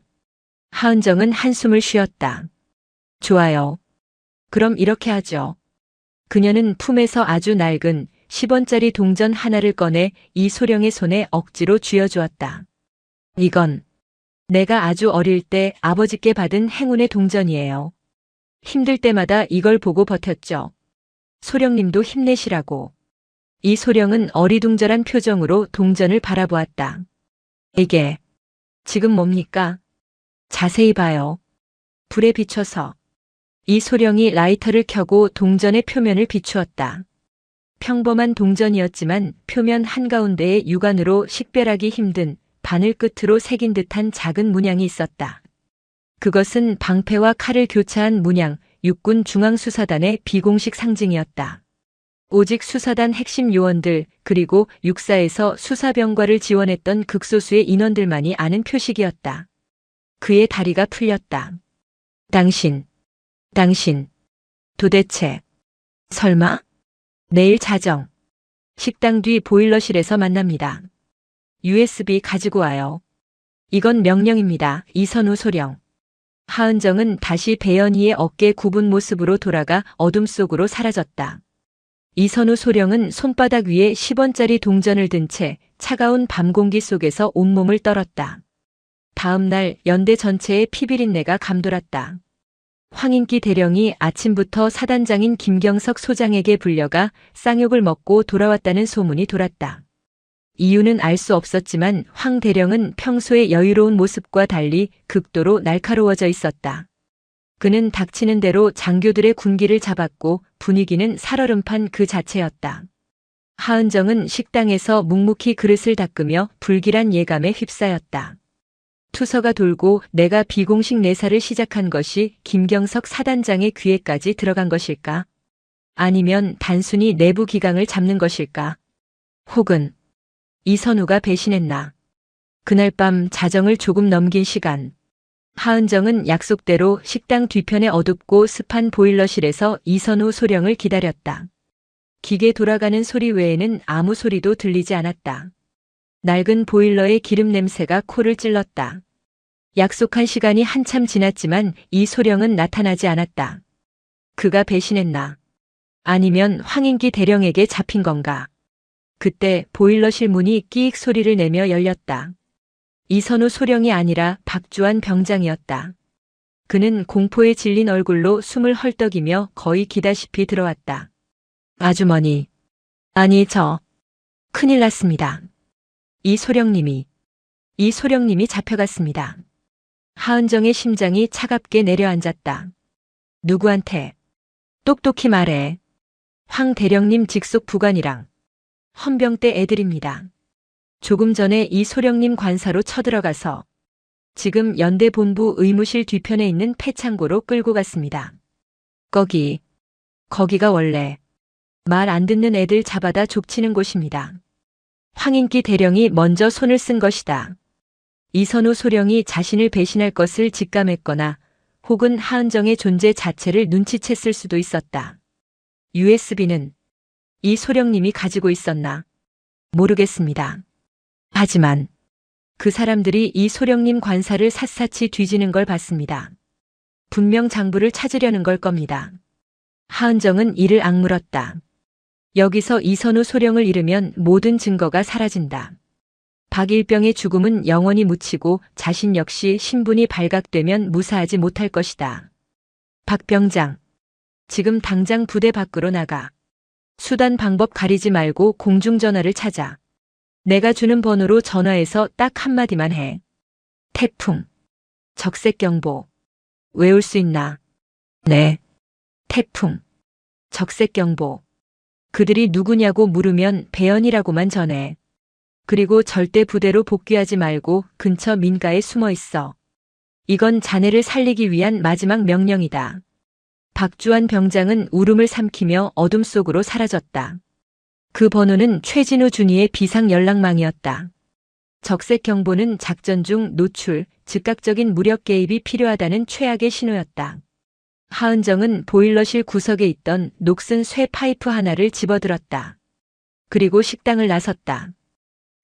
하은정은 한숨을 쉬었다. 좋아요. 그럼 이렇게 하죠. 그녀는 품에서 아주 낡은 10원짜리 동전 하나를 꺼내 이 소령의 손에 억지로 쥐어주었다. 이건 내가 아주 어릴 때 아버지께 받은 행운의 동전이에요. 힘들 때마다 이걸 보고 버텼죠. 소령님도 힘내시라고. 이 소령은 어리둥절한 표정으로 동전을 바라보았다. 이게 지금 뭡니까? 자세히 봐요. 불에 비춰서. 이 소령이 라이터를 켜고 동전의 표면을 비추었다. 평범한 동전이었지만 표면 한가운데에 육안으로 식별하기 힘든 바늘 끝으로 새긴 듯한 작은 문양이 있었다. 그것은 방패와 칼을 교차한 문양, 육군 중앙수사단의 비공식 상징이었다. 오직 수사단 핵심 요원들 그리고 육사에서 수사병과를 지원했던 극소수의 인원들만이 아는 표식이었다. 그의 다리가 풀렸다. 당신, 도대체, 설마? 내일 자정. 식당 뒤 보일러실에서 만납니다. USB 가지고 와요. 이건 명령입니다. 이선우 소령. 하은정은 다시 배연희의 어깨 굽은 모습으로 돌아가 어둠 속으로 사라졌다. 이선우 소령은 손바닥 위에 10원짜리 동전을 든 채 차가운 밤 공기 속에서 온몸을 떨었다. 다음 날 연대 전체에 피비린내가 감돌았다. 황인기 대령이 아침부터 사단장인 김경석 소장에게 불려가 쌍욕을 먹고 돌아왔다는 소문이 돌았다. 이유는 알 수 없었지만 황 대령은 평소의 여유로운 모습과 달리 극도로 날카로워져 있었다. 그는 닥치는 대로 장교들의 군기를 잡았고 분위기는 살얼음판 그 자체였다. 하은정은 식당에서 묵묵히 그릇을 닦으며 불길한 예감에 휩싸였다. 투서가 돌고 내가 비공식 내사를 시작한 것이 김경석 사단장의 귀에까지 들어간 것일까? 아니면 단순히 내부 기강을 잡는 것일까? 혹은 이선우가 배신했나? 그날 밤 자정을 조금 넘긴 시간. 하은정은 약속대로 식당 뒤편의 어둡고 습한 보일러실에서 이선우 소령을 기다렸다. 기계 돌아가는 소리 외에는 아무 소리도 들리지 않았다. 낡은 보일러의 기름 냄새가 코를 찔렀다. 약속한 시간이 한참 지났지만 이 소령은 나타나지 않았다. 그가 배신했나? 아니면 황인기 대령에게 잡힌 건가? 그때 보일러실 문이 끼익 소리를 내며 열렸다. 이선우 소령이 아니라 박주환 병장이었다. 그는 공포에 질린 얼굴로 숨을 헐떡이며 거의 기다시피 들어왔다. 아주머니. 아니 큰일 났습니다. 이 소령님이 잡혀갔습니다. 하은정의 심장이 차갑게 내려앉았다. 누구한테? 똑똑히 말해. 황 대령님 직속 부관이랑 헌병대 애들입니다. 조금 전에 이 소령님 관사로 쳐들어가서 지금 연대 본부 의무실 뒤편에 있는 폐창고로 끌고 갔습니다. 거기가 원래 말 안 듣는 애들 잡아다 족치는 곳입니다. 황인기 대령이 먼저 손을 쓴 것이다. 이선우 소령이 자신을 배신할 것을 직감했거나 혹은 하은정의 존재 자체를 눈치챘을 수도 있었다. USB는 이 소령님이 가지고 있었나? 모르겠습니다. 하지만 그 사람들이 이 소령님 관사를 샅샅이 뒤지는 걸 봤습니다. 분명 장부를 찾으려는 걸 겁니다. 하은정은 이를 악물었다. 여기서 이선우 소령을 잃으면 모든 증거가 사라진다. 박일병의 죽음은 영원히 묻히고 자신 역시 신분이 발각되면 무사하지 못할 것이다. 박 병장, 지금 당장 부대 밖으로 나가. 수단 방법 가리지 말고 공중전화를 찾아. 내가 주는 번호로 전화해서 딱 한마디만 해. 태풍. 적색경보. 외울 수 있나? 네. 태풍. 적색경보. 그들이 누구냐고 물으면 배연이라고만 전해. 그리고 절대 부대로 복귀하지 말고 근처 민가에 숨어 있어. 이건 자네를 살리기 위한 마지막 명령이다. 박주환 병장은 울음을 삼키며 어둠 속으로 사라졌다. 그 번호는 최진우 준이의 비상 연락망이었다. 적색 경보는 작전 중 노출, 즉각적인 무력 개입이 필요하다는 최악의 신호였다. 하은정은 보일러실 구석에 있던 녹슨 쇠 파이프 하나를 집어들었다. 그리고 식당을 나섰다.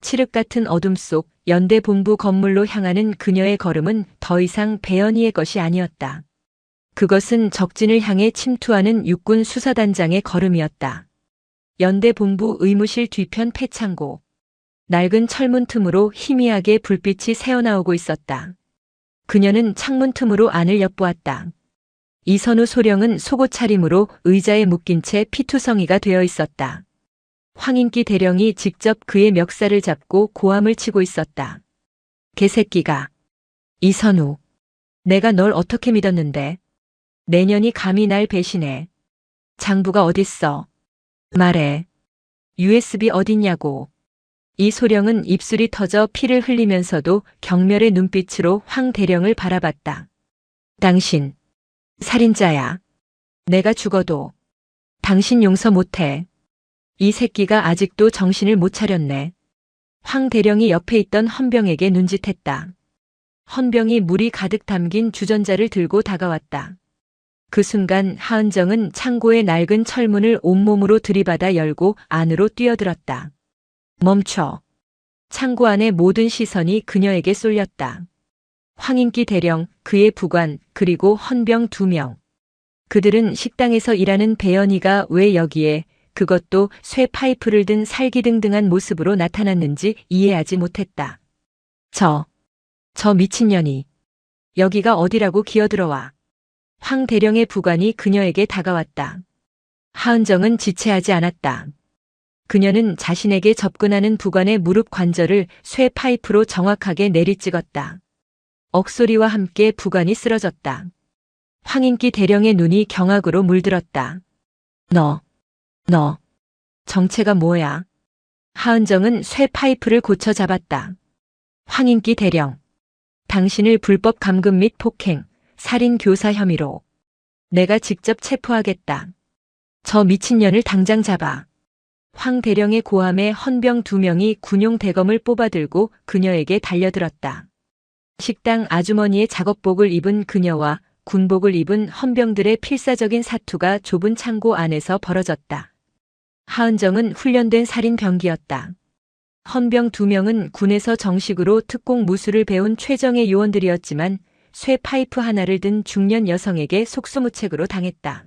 칠흑 같은 어둠 속 연대 본부 건물로 향하는 그녀의 걸음은 더 이상 배연희의 것이 아니었다. 그것은 적진을 향해 침투하는 육군 수사단장의 걸음이었다. 연대 본부 의무실 뒤편 폐창고. 낡은 철문 틈으로 희미하게 불빛이 새어나오고 있었다. 그녀는 창문 틈으로 안을 엿보았다. 이선우 소령은 속옷 차림으로 의자에 묶인 채 피투성이가 되어 있었다. 황인기 대령이 직접 그의 멱살을 잡고 고함을 치고 있었다. 개새끼가. 이선우. 내가 널 어떻게 믿었는데. 내년이 감히 날 배신해. 장부가 어딨어. 말해. USB 어딨냐고. 이 소령은 입술이 터져 피를 흘리면서도 경멸의 눈빛으로 황 대령을 바라봤다. 당신. 살인자야. 내가 죽어도 당신 용서 못해. 이 새끼가 아직도 정신을 못 차렸네. 황 대령이 옆에 있던 헌병에게 눈짓했다. 헌병이 물이 가득 담긴 주전자를 들고 다가왔다. 그 순간 하은정은 창고의 낡은 철문을 온몸으로 들이받아 열고 안으로 뛰어들었다. 멈춰. 창고 안의 모든 시선이 그녀에게 쏠렸다. 황인기 대령, 그의 부관, 그리고 헌병 2명. 그들은 식당에서 일하는 배연이가 왜 여기에, 그것도 쇠 파이프를 든 살기등등한 모습으로 나타났는지 이해하지 못했다. 저 미친년이 여기가 어디라고 기어들어와. 황 대령의 부관이 그녀에게 다가왔다. 하은정은 지체하지 않았다. 그녀는 자신에게 접근하는 부관의 무릎 관절을 쇠 파이프로 정확하게 내리찍었다. 억소리와 함께 부관이 쓰러졌다. 황인기 대령의 눈이 경악으로 물들었다. 너, 정체가 뭐야? 하은정은 쇠 파이프를 고쳐 잡았다. 황인기 대령, 당신을 불법 감금 및 폭행, 살인 교사 혐의로 내가 직접 체포하겠다. 저 미친년을 당장 잡아. 황 대령의 고함에 헌병 2명이 군용 대검을 뽑아들고 그녀에게 달려들었다. 식당 아주머니의 작업복을 입은 그녀와 군복을 입은 헌병들의 필사적인 사투가 좁은 창고 안에서 벌어졌다. 하은정은 훈련된 살인 병기였다. 헌병 2명은 군에서 정식으로 특공 무술을 배운 최정예 요원들이었지만 쇠 파이프 하나를 든 중년 여성에게 속수무책으로 당했다.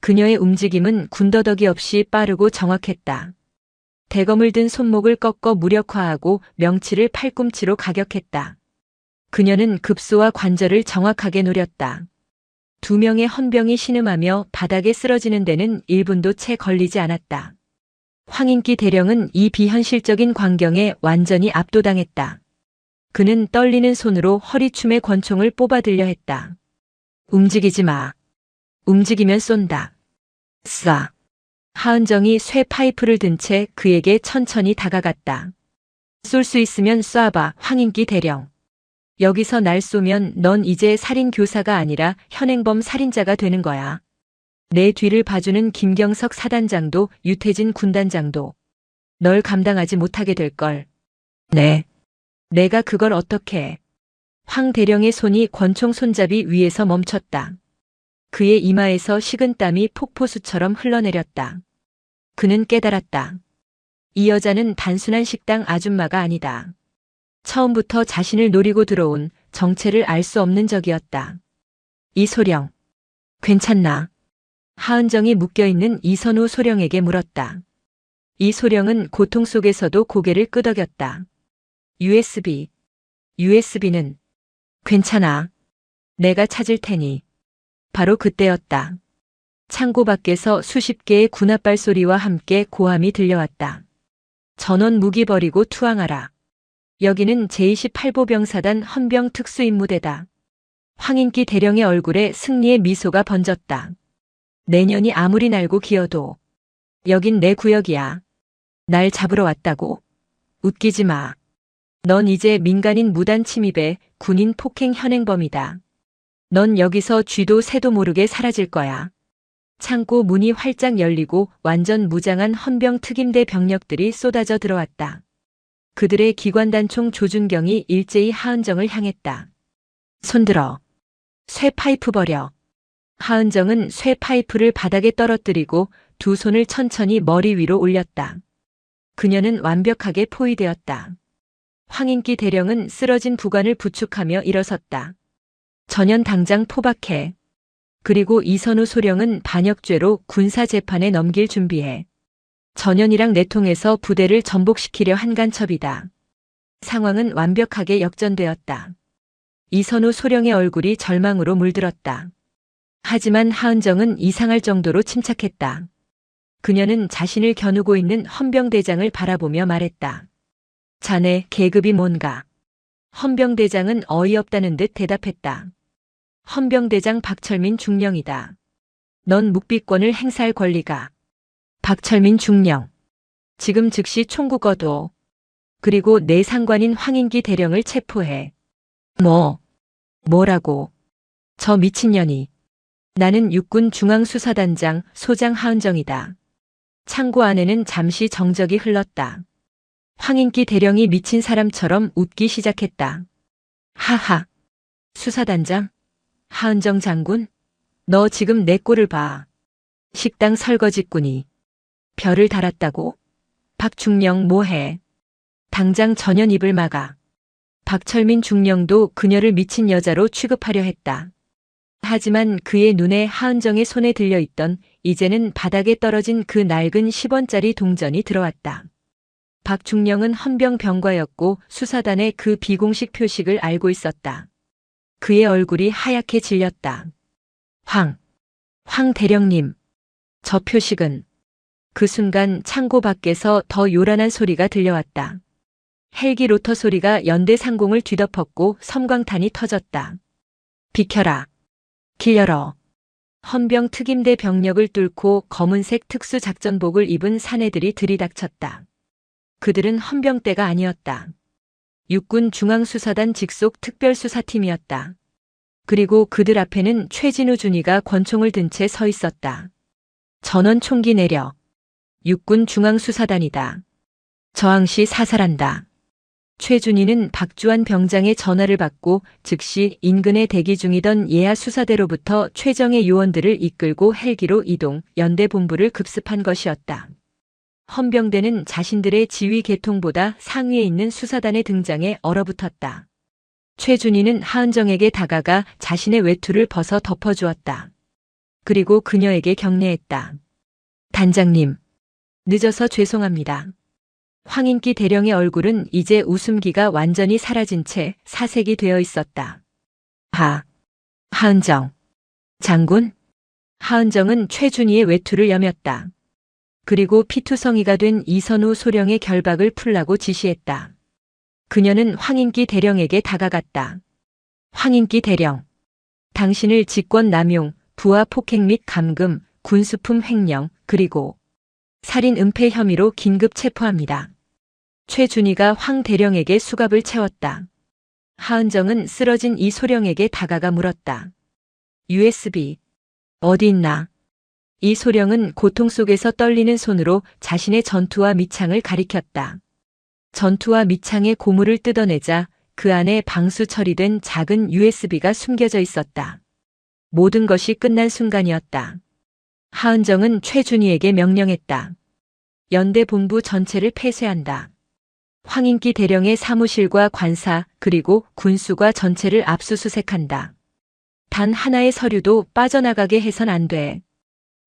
그녀의 움직임은 군더더기 없이 빠르고 정확했다. 대검을 든 손목을 꺾어 무력화하고 명치를 팔꿈치로 가격했다. 그녀는 급소와 관절을 정확하게 노렸다. 2명의 헌병이 신음하며 바닥에 쓰러지는 데는 1분도 채 걸리지 않았다. 황인기 대령은 이 비현실적인 광경에 완전히 압도당했다. 그는 떨리는 손으로 허리춤의 권총을 뽑아들려 했다. 움직이지 마. 움직이면 쏜다. 쏴. 하은정이 쇠 파이프를 든 채 그에게 천천히 다가갔다. 쏠 수 있으면 쏴봐, 황인기 대령. 여기서 날 쏘면 넌 이제 살인 교사가 아니라 현행범 살인자가 되는 거야. 내 뒤를 봐주는 김경석 사단장도 유태진 군단장도 널 감당하지 못하게 될걸. 네. 내가 그걸 어떻게 해. 황 대령의 손이 권총 손잡이 위에서 멈췄다. 그의 이마에서 식은땀이 폭포수처럼 흘러내렸다. 그는 깨달았다. 이 여자는 단순한 식당 아줌마가 아니다. 처음부터 자신을 노리고 들어온 정체를 알 수 없는 적이었다. 이소령, 괜찮나? 하은정이 묶여있는 이선우 소령에게 물었다. 이소령은 고통 속에서도 고개를 끄덕였다. USB는 괜찮아. 내가 찾을 테니. 바로 그때였다. 창고 밖에서 수십 개의 군홧발 소리와 함께 고함이 들려왔다. 전원 무기 버리고 투항하라. 여기는 제28보병사단 헌병 특수임무대다. 황인기 대령의 얼굴에 승리의 미소가 번졌다. 내년이 아무리 날고 기어도 여긴 내 구역이야. 날 잡으러 왔다고. 웃기지 마. 넌 이제 민간인 무단 침입에 군인 폭행 현행범이다. 넌 여기서 쥐도 새도 모르게 사라질 거야. 창고 문이 활짝 열리고 완전 무장한 헌병 특임대 병력들이 쏟아져 들어왔다. 그들의 기관단총 조준경이 일제히 하은정을 향했다. 손들어. 쇠 파이프 버려. 하은정은 쇠 파이프를 바닥에 떨어뜨리고 두 손을 천천히 머리 위로 올렸다. 그녀는 완벽하게 포위되었다. 황인기 대령은 쓰러진 부관을 부축하며 일어섰다. 전현 당장 포박해. 그리고 이선우 소령은 반역죄로 군사재판에 넘길 준비해. 전현이랑 내통해서 부대를 전복시키려 한간첩이다. 상황은 완벽하게 역전되었다. 이선우 소령의 얼굴이 절망으로 물들었다. 하지만 하은정은 이상할 정도로 침착했다. 그녀는 자신을 겨누고 있는 헌병대장을 바라보며 말했다. 자네 계급이 뭔가? 헌병대장은 어이없다는 듯 대답했다. 헌병대장 박철민 중령이다. 넌 묵비권을 행사할 권리가. 박철민 중령. 지금 즉시 총구 거둬. 그리고 내 상관인 황인기 대령을 체포해. 뭐라고? 저 미친년이. 나는 육군 중앙수사단장 소장 하은정이다. 창고 안에는 잠시 정적이 흘렀다. 황인기 대령이 미친 사람처럼 웃기 시작했다. 하하. 수사단장? 하은정 장군? 너 지금 내 꼴을 봐. 식당 설거지꾼이. 별을 달았다고? 박중령 뭐해? 당장 전현 입을 막아. 박철민 중령도 그녀를 미친 여자로 취급하려 했다. 하지만 그의 눈에 하은정의 손에 들려있던 이제는 바닥에 떨어진 그 낡은 10원짜리 동전이 들어왔다. 박중령은 헌병병과였고 수사단의 그 비공식 표식을 알고 있었다. 그의 얼굴이 하얗게 질렸다. 황 대령님. 저 표식은. 그 순간 창고 밖에서 더 요란한 소리가 들려왔다. 헬기 로터 소리가 연대 상공을 뒤덮었고 섬광탄이 터졌다. 비켜라. 길 열어. 헌병 특임대 병력을 뚫고 검은색 특수작전복을 입은 사내들이 들이닥쳤다. 그들은 헌병대가 아니었다. 육군 중앙수사단 직속 특별수사팀이었다. 그리고 그들 앞에는 최진우 준이가 권총을 든 채 서 있었다. 전원 총기 내려. 육군 중앙수사단이다. 저항시 사살한다. 최준희는 박주환 병장의 전화를 받고 즉시 인근에 대기 중이던 예하 수사대로부터 최정예 요원들을 이끌고 헬기로 이동, 연대 본부를 급습한 것이었다. 헌병대는 자신들의 지휘 계통보다 상위에 있는 수사단의 등장에 얼어붙었다. 최준희는 하은정에게 다가가 자신의 외투를 벗어 덮어주었다. 그리고 그녀에게 경례했다. 단장님, 늦어서 죄송합니다. 황인기 대령의 얼굴은 이제 웃음기가 완전히 사라진 채 사색이 되어 있었다. 하은정. 장군? 하은정은 최준희의 외투를 여몄다. 그리고 피투성이가 된 이선우 소령의 결박을 풀라고 지시했다. 그녀는 황인기 대령에게 다가갔다. 황인기 대령. 당신을 직권 남용, 부하 폭행 및 감금, 군수품 횡령, 그리고 살인 은폐 혐의로 긴급 체포합니다. 최준희가 황 대령에게 수갑을 채웠다. 하은정은 쓰러진 이 소령에게 다가가 물었다. USB. 어디 있나? 이 소령은 고통 속에서 떨리는 손으로 자신의 전투와 밑창을 가리켰다. 전투와 밑창의 고무를 뜯어내자 그 안에 방수 처리된 작은 USB가 숨겨져 있었다. 모든 것이 끝난 순간이었다. 하은정은 최준희에게 명령했다. 연대 본부 전체를 폐쇄한다. 황인기 대령의 사무실과 관사 그리고 군수과 전체를 압수수색한다. 단 하나의 서류도 빠져나가게 해선 안 돼.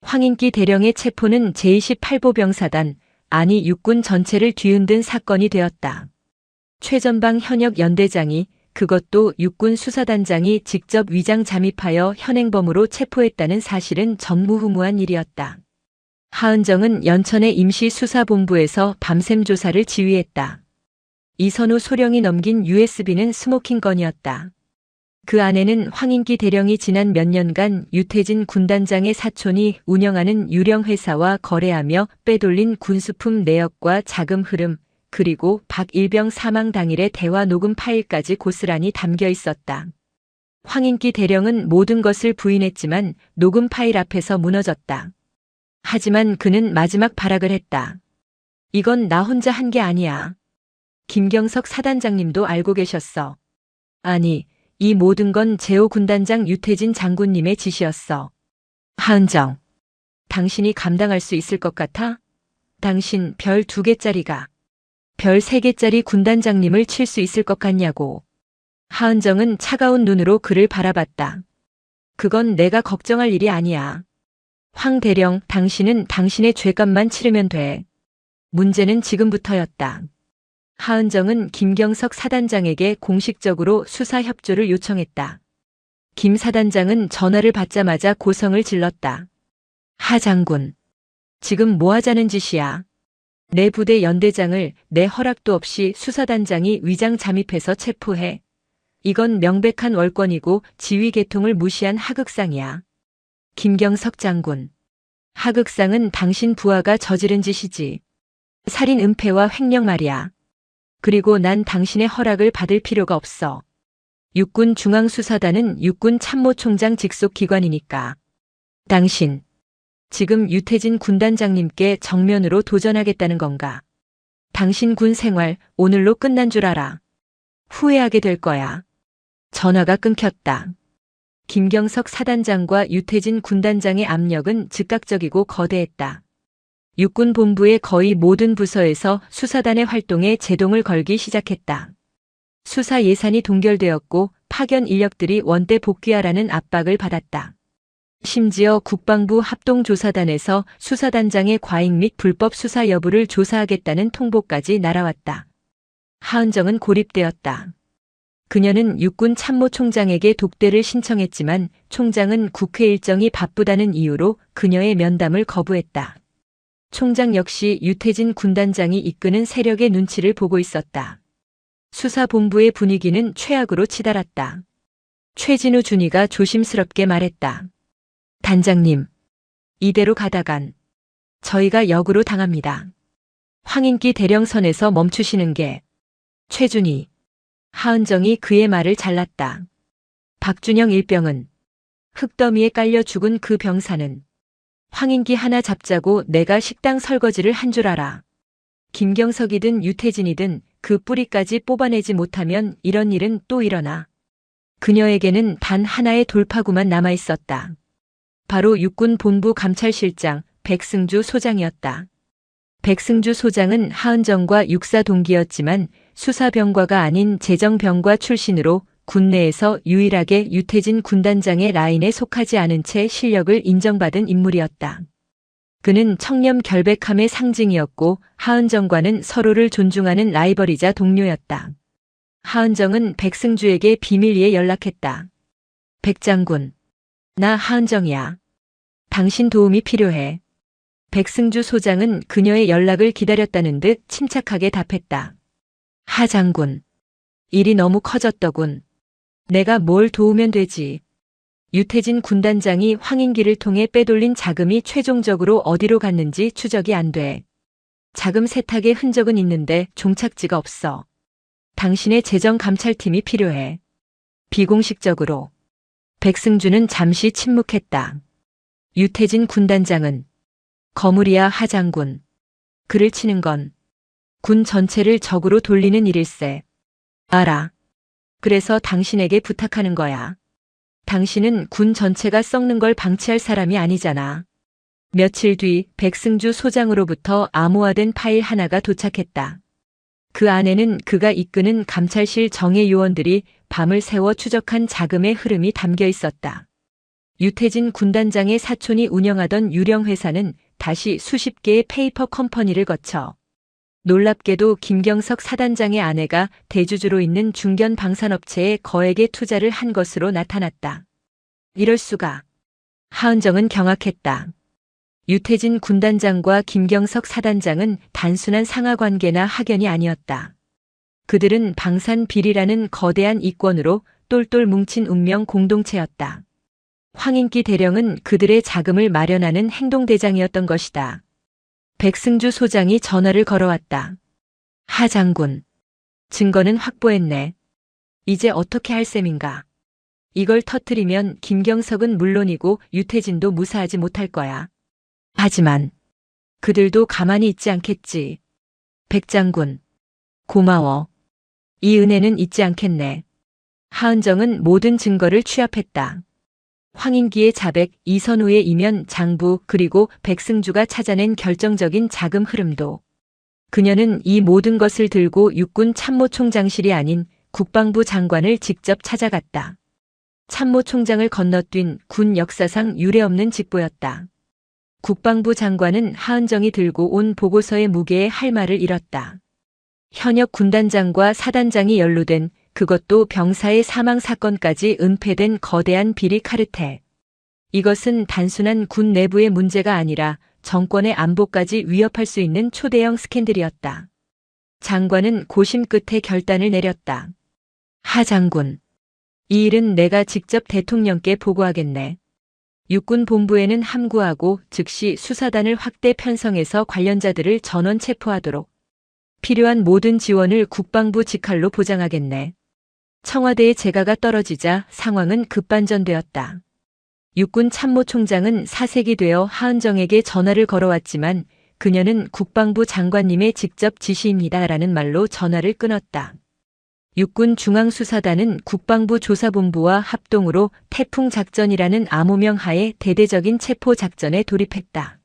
황인기 대령의 체포는 제28보병사단, 아니 육군 전체를 뒤흔든 사건이 되었다. 최전방 현역 연대장이, 그것도 육군 수사단장이 직접 위장 잠입하여 현행범으로 체포했다는 사실은 전무후무한 일이었다. 하은정은 연천의 임시수사본부에서 밤샘 조사를 지휘했다. 이선우 소령이 넘긴 USB는 스모킹건이었다. 그 안에는 황인기 대령이 지난 몇 년간 유태진 군단장의 사촌이 운영하는 유령회사와 거래하며 빼돌린 군수품 내역과 자금 흐름, 그리고 박일병 사망 당일의 대화 녹음 파일까지 고스란히 담겨 있었다. 황인기 대령은 모든 것을 부인했지만 녹음 파일 앞에서 무너졌다. 하지만 그는 마지막 발악을 했다. 이건 나 혼자 한 게 아니야. 김경석 사단장님도 알고 계셨어. 아니, 이 모든 건 제5 군단장 유태진 장군님의 지시였어. 하은정, 당신이 감당할 수 있을 것 같아? 당신 별 2개짜리가 별 3개짜리 군단장님을 칠 수 있을 것 같냐고. 하은정은 차가운 눈으로 그를 바라봤다. 그건 내가 걱정할 일이 아니야. 황 대령, 당신은 당신의 죄값만 치르면 돼. 문제는 지금부터였다. 하은정은 김경석 사단장에게 공식적으로 수사 협조를 요청했다. 김 사단장은 전화를 받자마자 고성을 질렀다. 하 장군, 지금 뭐 하자는 짓이야? 내 부대 연대장을 내 허락도 없이 수사단장이 위장 잠입해서 체포해. 이건 명백한 월권이고 지휘 계통을 무시한 하극상이야. 김경석 장군, 하극상은 당신 부하가 저지른 짓이지. 살인 은폐와 횡령 말이야. 그리고 난 당신의 허락을 받을 필요가 없어. 육군 중앙수사단은 육군 참모총장 직속 기관이니까. 당신, 지금 유태진 군단장님께 정면으로 도전하겠다는 건가? 당신 군 생활 오늘로 끝난 줄 알아. 후회하게 될 거야. 전화가 끊겼다. 김경석 사단장과 유태진 군단장의 압력은 즉각적이고 거대했다. 육군 본부의 거의 모든 부서에서 수사단의 활동에 제동을 걸기 시작했다. 수사 예산이 동결되었고 파견 인력들이 원대 복귀하라는 압박을 받았다. 심지어 국방부 합동조사단에서 수사단장의 과잉 및 불법 수사 여부를 조사하겠다는 통보까지 날아왔다. 하은정은 고립되었다. 그녀는 육군 참모총장에게 독대를 신청했지만 총장은 국회 일정이 바쁘다는 이유로 그녀의 면담을 거부했다. 총장 역시 유태진 군단장이 이끄는 세력의 눈치를 보고 있었다. 수사본부의 분위기는 최악으로 치달았다. 최진우 준이가 조심스럽게 말했다. 단장님, 이대로 가다간 저희가 역으로 당합니다. 황인기 대령선에서 멈추시는 게. 최준희. 하은정이 그의 말을 잘랐다. 박준영 일병은 흙더미에 깔려 죽은 그 병사는 황인기 하나 잡자고 내가 식당 설거지를 한 줄 알아. 김경석이든 유태진이든 그 뿌리까지 뽑아내지 못하면 이런 일은 또 일어나. 그녀에게는 단 하나의 돌파구만 남아 있었다. 바로 육군 본부 감찰실장 백승주 소장이었다. 백승주 소장은 하은정과 육사 동기였지만 수사병과가 아닌 재정병과 출신으로 군내에서 유일하게 유태진 군단장의 라인에 속하지 않은 채 실력을 인정받은 인물이었다. 그는 청렴 결백함의 상징이었고 하은정과는 서로를 존중하는 라이벌이자 동료였다. 하은정은 백승주에게 비밀리에 연락했다. 백장군, 나 하은정이야. 당신 도움이 필요해. 백승주 소장은 그녀의 연락을 기다렸다는 듯 침착하게 답했다. 하 장군, 일이 너무 커졌더군. 내가 뭘 도우면 되지. 유태진 군단장이 황인기를 통해 빼돌린 자금이 최종적으로 어디로 갔는지 추적이 안 돼. 자금 세탁의 흔적은 있는데 종착지가 없어. 당신의 재정감찰팀이 필요해. 비공식적으로. 백승주는 잠시 침묵했다. 유태진 군단장은 거물이야 하장군. 그를 치는 건 군 전체를 적으로 돌리는 일일세. 알아. 그래서 당신에게 부탁하는 거야. 당신은 군 전체가 썩는 걸 방치할 사람이 아니잖아. 며칠 뒤 백승주 소장으로부터 암호화된 파일 하나가 도착했다. 그 안에는 그가 이끄는 감찰실 정예 요원들이 밤을 새워 추적한 자금의 흐름이 담겨 있었다. 유태진 군단장의 사촌이 운영하던 유령 회사는 다시 수십 개의 페이퍼 컴퍼니를 거쳐 놀랍게도 김경석 사단장의 아내가 대주주로 있는 중견 방산업체에 거액의 투자를 한 것으로 나타났다. 이럴 수가. 하은정은 경악했다. 유태진 군단장과 김경석 사단장은 단순한 상하관계나 학연이 아니었다. 그들은 방산 비리라는 거대한 이권으로 똘똘 뭉친 운명 공동체였다. 황인기 대령은 그들의 자금을 마련하는 행동대장이었던 것이다. 백승주 소장이 전화를 걸어왔다. 하 장군. 증거는 확보했네. 이제 어떻게 할 셈인가. 이걸 터뜨리면 김경석은 물론이고 유태진도 무사하지 못할 거야. 하지만 그들도 가만히 있지 않겠지. 백 장군. 고마워. 이 은혜는 잊지 않겠네. 하은정은 모든 증거를 취합했다. 황인기의 자백, 이선우의 이면 장부, 그리고 백승주가 찾아낸 결정적인 자금 흐름도. 그녀는 이 모든 것을 들고 육군 참모총장실이 아닌 국방부 장관을 직접 찾아갔다. 참모총장을 건너뛴 군 역사상 유례없는 직보였다. 국방부 장관은 하은정이 들고 온 보고서의 무게에 할 말을 잃었다. 현역 군단장과 사단장이 연루된, 그것도 병사의 사망 사건까지 은폐된 거대한 비리 카르텔. 이것은 단순한 군 내부의 문제가 아니라 정권의 안보까지 위협할 수 있는 초대형 스캔들이었다. 장관은 고심 끝에 결단을 내렸다. 하 장군. 이 일은 내가 직접 대통령께 보고하겠네. 육군 본부에는 함구하고 즉시 수사단을 확대 편성해서 관련자들을 전원 체포하도록. 필요한 모든 지원을 국방부 직할로 보장하겠네. 청와대의 재가가 떨어지자 상황은 급반전되었다. 육군 참모총장은 사색이 되어 하은정에게 전화를 걸어왔지만 그녀는 국방부 장관님의 직접 지시입니다라는 말로 전화를 끊었다. 육군 중앙수사단은 국방부 조사본부와 합동으로 태풍작전이라는 암호명 하에 대대적인 체포작전에 돌입했다.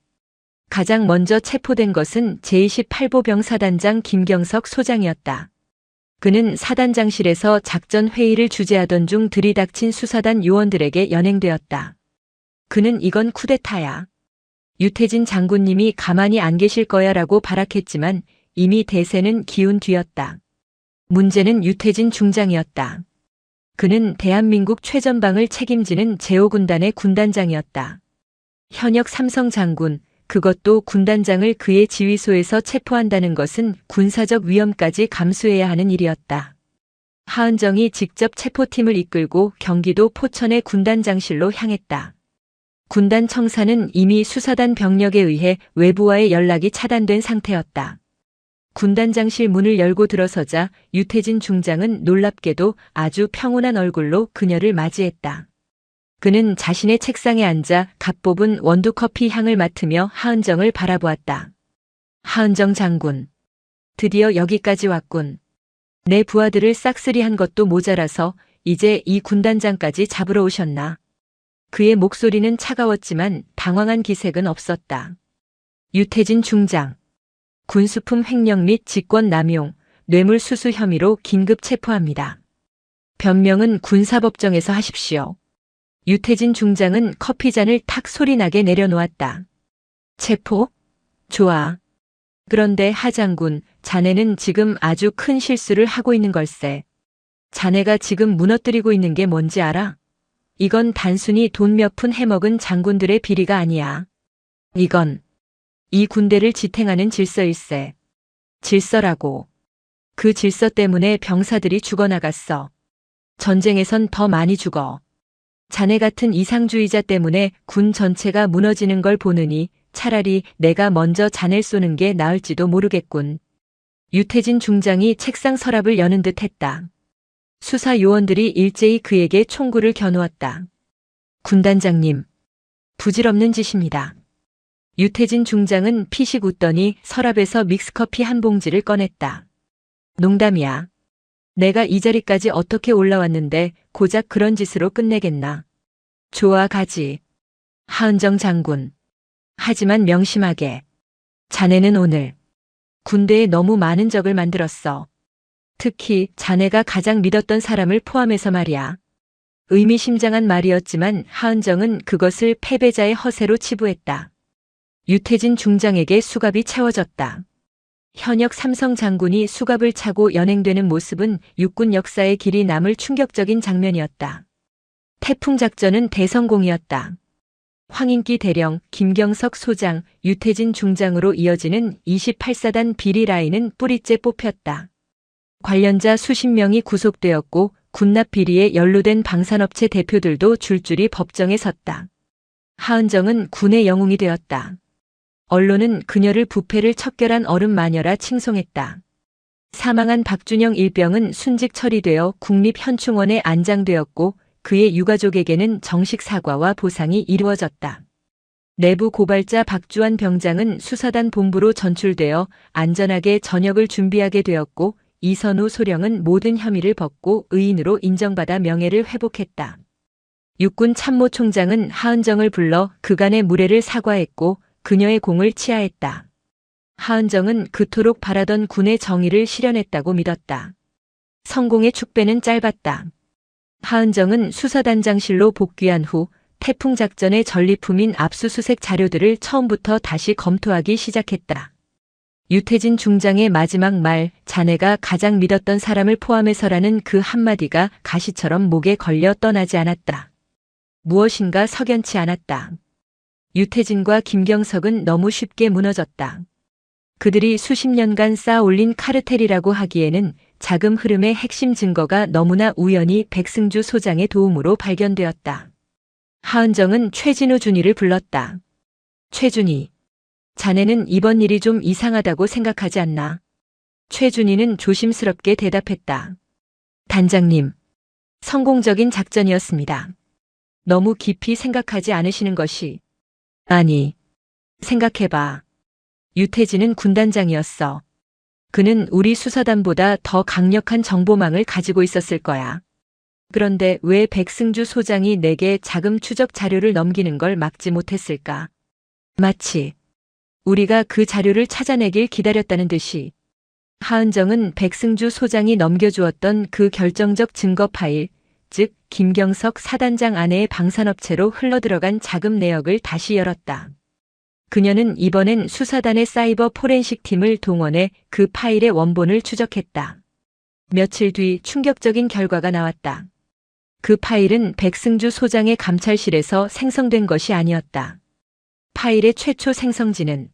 가장 먼저 체포된 것은 제28보 병사단장 김경석 소장이었다. 그는 사단장실에서 작전 회의를 주재하던 중 들이닥친 수사단 요원들에게 연행되었다. 그는 이건 쿠데타야. 유태진 장군님이 가만히 안 계실 거야 라고 발악했지만 이미 대세는 기운 뒤였다. 문제는 유태진 중장이었다. 그는 대한민국 최전방을 책임지는 제5군단의 군단장이었다. 현역 삼성 장군, 그것도 군단장을 그의 지휘소에서 체포한다는 것은 군사적 위험까지 감수해야 하는 일이었다. 하은정이 직접 체포팀을 이끌고 경기도 포천의 군단장실로 향했다. 군단 청사는 이미 수사단 병력에 의해 외부와의 연락이 차단된 상태였다. 군단장실 문을 열고 들어서자 유태진 중장은 놀랍게도 아주 평온한 얼굴로 그녀를 맞이했다. 그는 자신의 책상에 앉아 갓 뽑은 원두커피 향을 맡으며 하은정을 바라보았다. 하은정 장군. 드디어 여기까지 왔군. 내 부하들을 싹쓸이한 것도 모자라서 이제 이 군단장까지 잡으러 오셨나. 그의 목소리는 차가웠지만 당황한 기색은 없었다. 유태진 중장. 군수품 횡령 및 직권 남용, 뇌물수수 혐의로 긴급 체포합니다. 변명은 군사법정에서 하십시오. 유태진 중장은 커피잔을 탁 소리나게 내려놓았다. 체포? 좋아. 그런데 하 장군, 자네는 지금 아주 큰 실수를 하고 있는 걸세. 자네가 지금 무너뜨리고 있는 게 뭔지 알아? 이건 단순히 돈 몇 푼 해먹은 장군들의 비리가 아니야. 이건 이 군대를 지탱하는 질서일세. 질서라고. 그 질서 때문에 병사들이 죽어나갔어. 전쟁에선 더 많이 죽어. 자네 같은 이상주의자 때문에 군 전체가 무너지는 걸 보느니 차라리 내가 먼저 자네를 쏘는 게 나을지도 모르겠군. 유태진 중장이 책상 서랍을 여는 듯 했다. 수사 요원들이 일제히 그에게 총구를 겨누었다. 군단장님, 부질없는 짓입니다. 유태진 중장은 피식 웃더니 서랍에서 믹스커피 한 봉지를 꺼냈다. 농담이야. 내가 이 자리까지 어떻게 올라왔는데 고작 그런 짓으로 끝내겠나. 좋아 가지. 하은정 장군. 하지만 명심하게. 자네는 오늘 군대에 너무 많은 적을 만들었어. 특히 자네가 가장 믿었던 사람을 포함해서 말이야. 의미심장한 말이었지만 하은정은 그것을 패배자의 허세로 치부했다. 유태진 중장에게 수갑이 채워졌다. 현역 삼성 장군이 수갑을 차고 연행되는 모습은 육군 역사에 길이 남을 충격적인 장면이었다. 태풍작전은 대성공이었다. 황인기 대령, 김경석 소장, 유태진 중장으로 이어지는 28사단 비리 라인은 뿌리째 뽑혔다. 관련자 수십 명이 구속되었고 군납 비리에 연루된 방산업체 대표들도 줄줄이 법정에 섰다. 하은정은 군의 영웅이 되었다. 언론은 그녀를 부패를 척결한 어른 마녀라 칭송했다. 사망한 박준영 일병은 순직 처리되어 국립현충원에 안장되었고 그의 유가족에게는 정식 사과와 보상이 이루어졌다. 내부 고발자 박주환 병장은 수사단 본부로 전출되어 안전하게 전역을 준비하게 되었고 이선우 소령은 모든 혐의를 벗고 의인으로 인정받아 명예를 회복했다. 육군 참모총장은 하은정을 불러 그간의 무례를 사과했고 그녀의 공을 치하했다. 하은정은 그토록 바라던 군의 정의를 실현했다고 믿었다. 성공의 축배는 짧았다. 하은정은 수사단장실로 복귀한 후 태풍작전의 전리품인 압수수색 자료들을 처음부터 다시 검토하기 시작했다. 유태진 중장의 마지막 말, 자네가 가장 믿었던 사람을 포함해서라는 그 한마디가 가시처럼 목에 걸려 떠나지 않았다. 무엇인가 석연치 않았다. 유태진과 김경석은 너무 쉽게 무너졌다. 그들이 수십 년간 쌓아 올린 카르텔이라고 하기에는 자금 흐름의 핵심 증거가 너무나 우연히 백승주 소장의 도움으로 발견되었다. 하은정은 최진우 준이를 불렀다. 최준이, 자네는 이번 일이 좀 이상하다고 생각하지 않나? 최준이는 조심스럽게 대답했다. 단장님, 성공적인 작전이었습니다. 너무 깊이 생각하지 않으시는 것이. 아니, 생각해봐. 유태진은 군단장이었어. 그는 우리 수사단보다 더 강력한 정보망을 가지고 있었을 거야. 그런데 왜 백승주 소장이 내게 자금 추적 자료를 넘기는 걸 막지 못했을까? 마치 우리가 그 자료를 찾아내길 기다렸다는 듯이. 하은정은 백승주 소장이 넘겨주었던 그 결정적 증거 파일, 즉 김경석 사단장 아내의 방산업체로 흘러들어간 자금 내역을 다시 열었다. 그녀는 이번엔 수사단의 사이버 포렌식 팀을 동원해 그 파일의 원본을 추적했다. 며칠 뒤 충격적인 결과가 나왔다. 그 파일은 백승주 소장의 감찰실에서 생성된 것이 아니었다. 파일의 최초 생성지는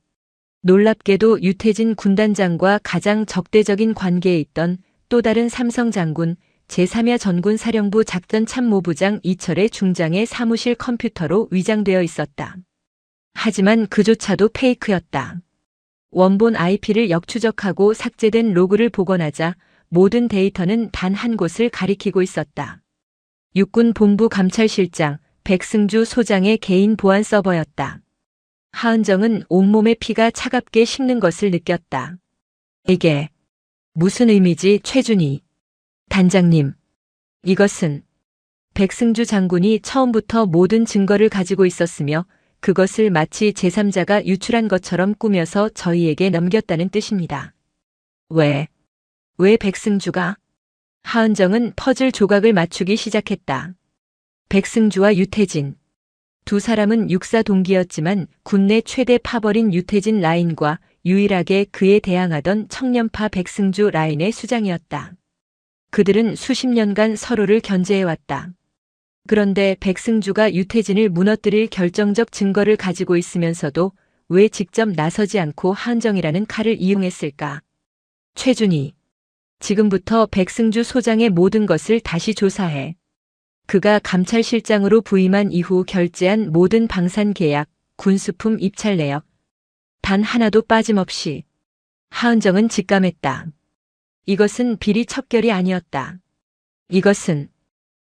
놀랍게도 유태진 군단장과 가장 적대적인 관계에 있던 또 다른 삼성 장군 제3야 전군 사령부 작전참모부장 이철의 중장의 사무실 컴퓨터로 위장되어 있었다. 하지만 그조차도 페이크였다. 원본 IP를 역추적하고 삭제된 로그를 복원하자 모든 데이터는 단 한 곳을 가리키고 있었다. 육군 본부 감찰실장 백승주 소장의 개인 보안 서버였다. 하은정은 온몸의 피가 차갑게 식는 것을 느꼈다. 이게 무슨 의미지, 최준희 단장님. 이것은 백승주 장군이 처음부터 모든 증거를 가지고 있었으며 그것을 마치 제3자가 유출한 것처럼 꾸며서 저희에게 넘겼다는 뜻입니다. 왜 백승주가? 하은정은 퍼즐 조각을 맞추기 시작했다. 백승주와 유태진. 두 사람은 육사 동기였지만 군내 최대 파벌인 유태진 라인과 유일하게 그에 대항하던 청년파 백승주 라인의 수장이었다. 그들은 수십 년간 서로를 견제해왔다. 그런데 백승주가 유태진을 무너뜨릴 결정적 증거를 가지고 있으면서도 왜 직접 나서지 않고 하은정이라는 칼을 이용했을까? 최준희. 지금부터 백승주 소장의 모든 것을 다시 조사해. 그가 감찰실장으로 부임한 이후 결제한 모든 방산 계약, 군수품 입찰 내역. 단 하나도 빠짐없이. 하은정은 직감했다. 이것은 비리 척결이 아니었다. 이것은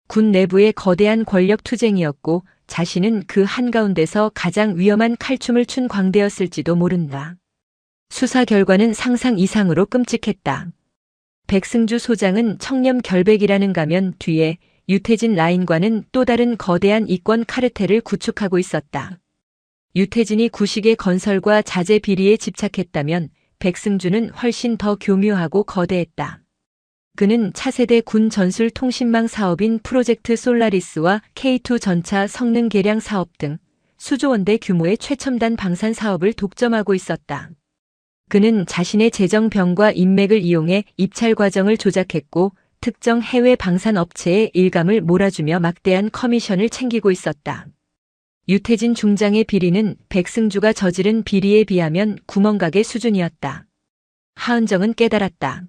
군 내부의 거대한 권력 투쟁이었고 자신은 그 한가운데서 가장 위험한 칼춤을 춘 광대였을지도 모른다. 수사 결과는 상상 이상으로 끔찍했다. 백승주 소장은 청렴 결백이라는 가면 뒤에 유태진 라인과는 또 다른 거대한 이권 카르텔을 구축하고 있었다. 유태진이 구식의 건설과 자재 비리에 집착했다면 백승주는 훨씬 더 교묘하고 거대했다. 그는 차세대 군 전술 통신망 사업인 프로젝트 솔라리스와 K2 전차 성능 개량 사업 등 수조 원대 규모의 최첨단 방산 사업을 독점하고 있었다. 그는 자신의 재정병과 인맥을 이용해 입찰 과정을 조작했고 특정 해외 방산 업체에 일감을 몰아주며 막대한 커미션을 챙기고 있었다. 유태진 중장의 비리는 백승주가 저지른 비리에 비하면 구멍가게 수준이었다. 하은정은 깨달았다.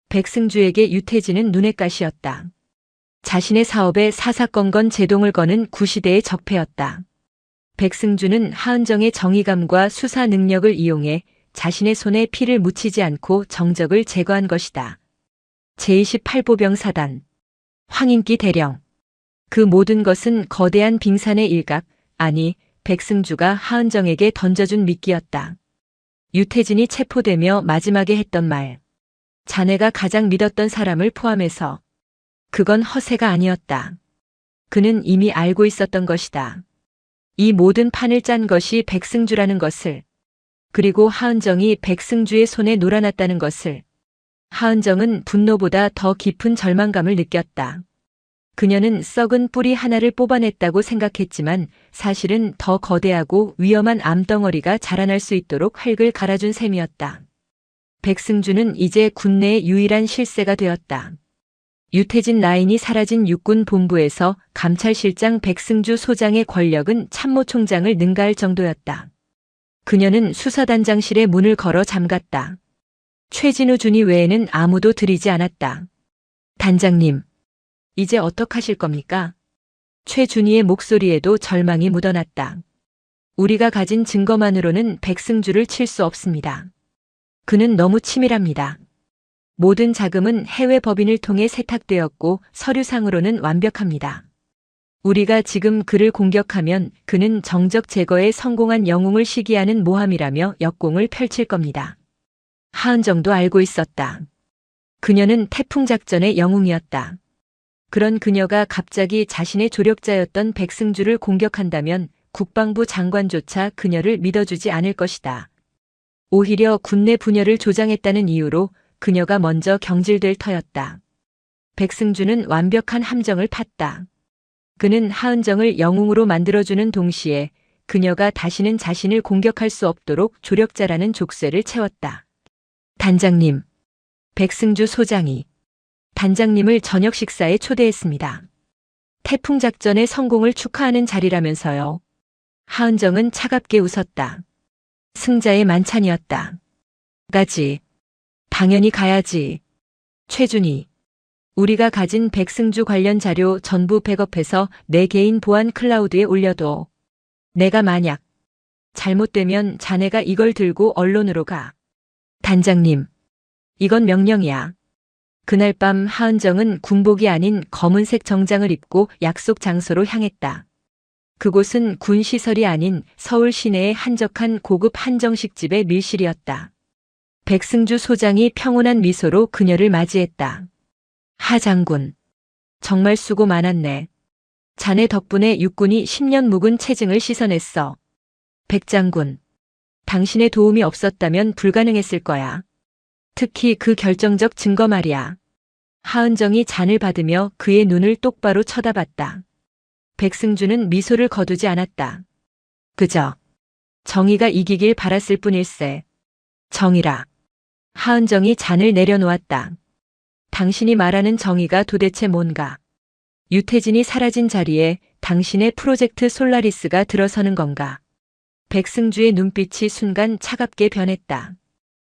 백승주에게 유태진은 눈엣 가시였다. 자신의 사업에 사사건건 제동을 거는 구시대의 적폐였다. 백승주는 하은정의 정의감과 수사 능력을 이용해 자신의 손에 피를 묻히지 않고 정적을 제거한 것이다. 제28보병 사단, 황인기 대령. 그 모든 것은 거대한 빙산의 일각, 아니 백승주가 하은정에게 던져준 미끼였다. 유태진이 체포되며 마지막에 했던 말. 자네가 가장 믿었던 사람을 포함해서. 그건 허세가 아니었다. 그는 이미 알고 있었던 것이다. 이 모든 판을 짠 것이 백승주라는 것을. 그리고 하은정이 백승주의 손에 놀아났다는 것을. 하은정은 분노보다 더 깊은 절망감을 느꼈다. 그녀는 썩은 뿌리 하나를 뽑아냈다고 생각했지만 사실은 더 거대하고 위험한 암덩어리가 자라날 수 있도록 흙을 갈아준 셈이었다. 백승주는 이제 군내의 유일한 실세가 되었다. 유태진 라인이 사라진 육군 본부에서 감찰실장 백승주 소장의 권력은 참모총장을 능가할 정도였다. 그녀는 수사단장실의 문을 걸어 잠갔다. 최진우 준이 외에는 아무도 들이지 않았다. 단장님, 이제 어떡하실 겁니까? 최준희의 목소리에도 절망이 묻어났다. 우리가 가진 증거만으로는 백승주를 칠 수 없습니다. 그는 너무 치밀합니다. 모든 자금은 해외 법인을 통해 세탁되었고 서류상으로는 완벽합니다. 우리가 지금 그를 공격하면 그는 정적 제거에 성공한 영웅을 시기하는 모함이라며 역공을 펼칠 겁니다. 하은정도 알고 있었다. 그녀는 태풍작전의 영웅이었다. 그런 그녀가 갑자기 자신의 조력자였던 백승주를 공격한다면 국방부 장관조차 그녀를 믿어주지 않을 것이다. 오히려 군내 분열을 조장했다는 이유로 그녀가 먼저 경질될 터였다. 백승주는 완벽한 함정을 팠다. 그는 하은정을 영웅으로 만들어주는 동시에 그녀가 다시는 자신을 공격할 수 없도록 조력자라는 족쇄를 채웠다. 단장님. 백승주 소장이 단장님을 저녁 식사에 초대했습니다. 태풍 작전의 성공을 축하하는 자리라면서요. 하은정은 차갑게 웃었다. 승자의 만찬이었다. 가지. 당연히 가야지. 최준희. 우리가 가진 백승주 관련 자료 전부 백업해서 내 개인 보안 클라우드에 올려둬. 내가 만약 잘못되면 자네가 이걸 들고 언론으로 가. 단장님. 이건 명령이야. 그날 밤 하은정은 군복이 아닌 검은색 정장을 입고 약속 장소로 향했다. 그곳은 군 시설이 아닌 서울 시내의 한적한 고급 한정식집의 밀실이었다. 백승주 소장이 평온한 미소로 그녀를 맞이했다. 하 장군. 정말 수고 많았네. 자네 덕분에 육군이 10년 묵은 체증을 씻어냈어. 백 장군. 당신의 도움이 없었다면 불가능했을 거야. 특히 그 결정적 증거 말이야. 하은정이 잔을 받으며 그의 눈을 똑바로 쳐다봤다. 백승주는 미소를 거두지 않았다. 그저 정의가 이기길 바랐을 뿐일세. 정의라. 하은정이 잔을 내려놓았다. 당신이 말하는 정의가 도대체 뭔가? 유태진이 사라진 자리에 당신의 프로젝트 솔라리스가 들어서는 건가? 백승주의 눈빛이 순간 차갑게 변했다.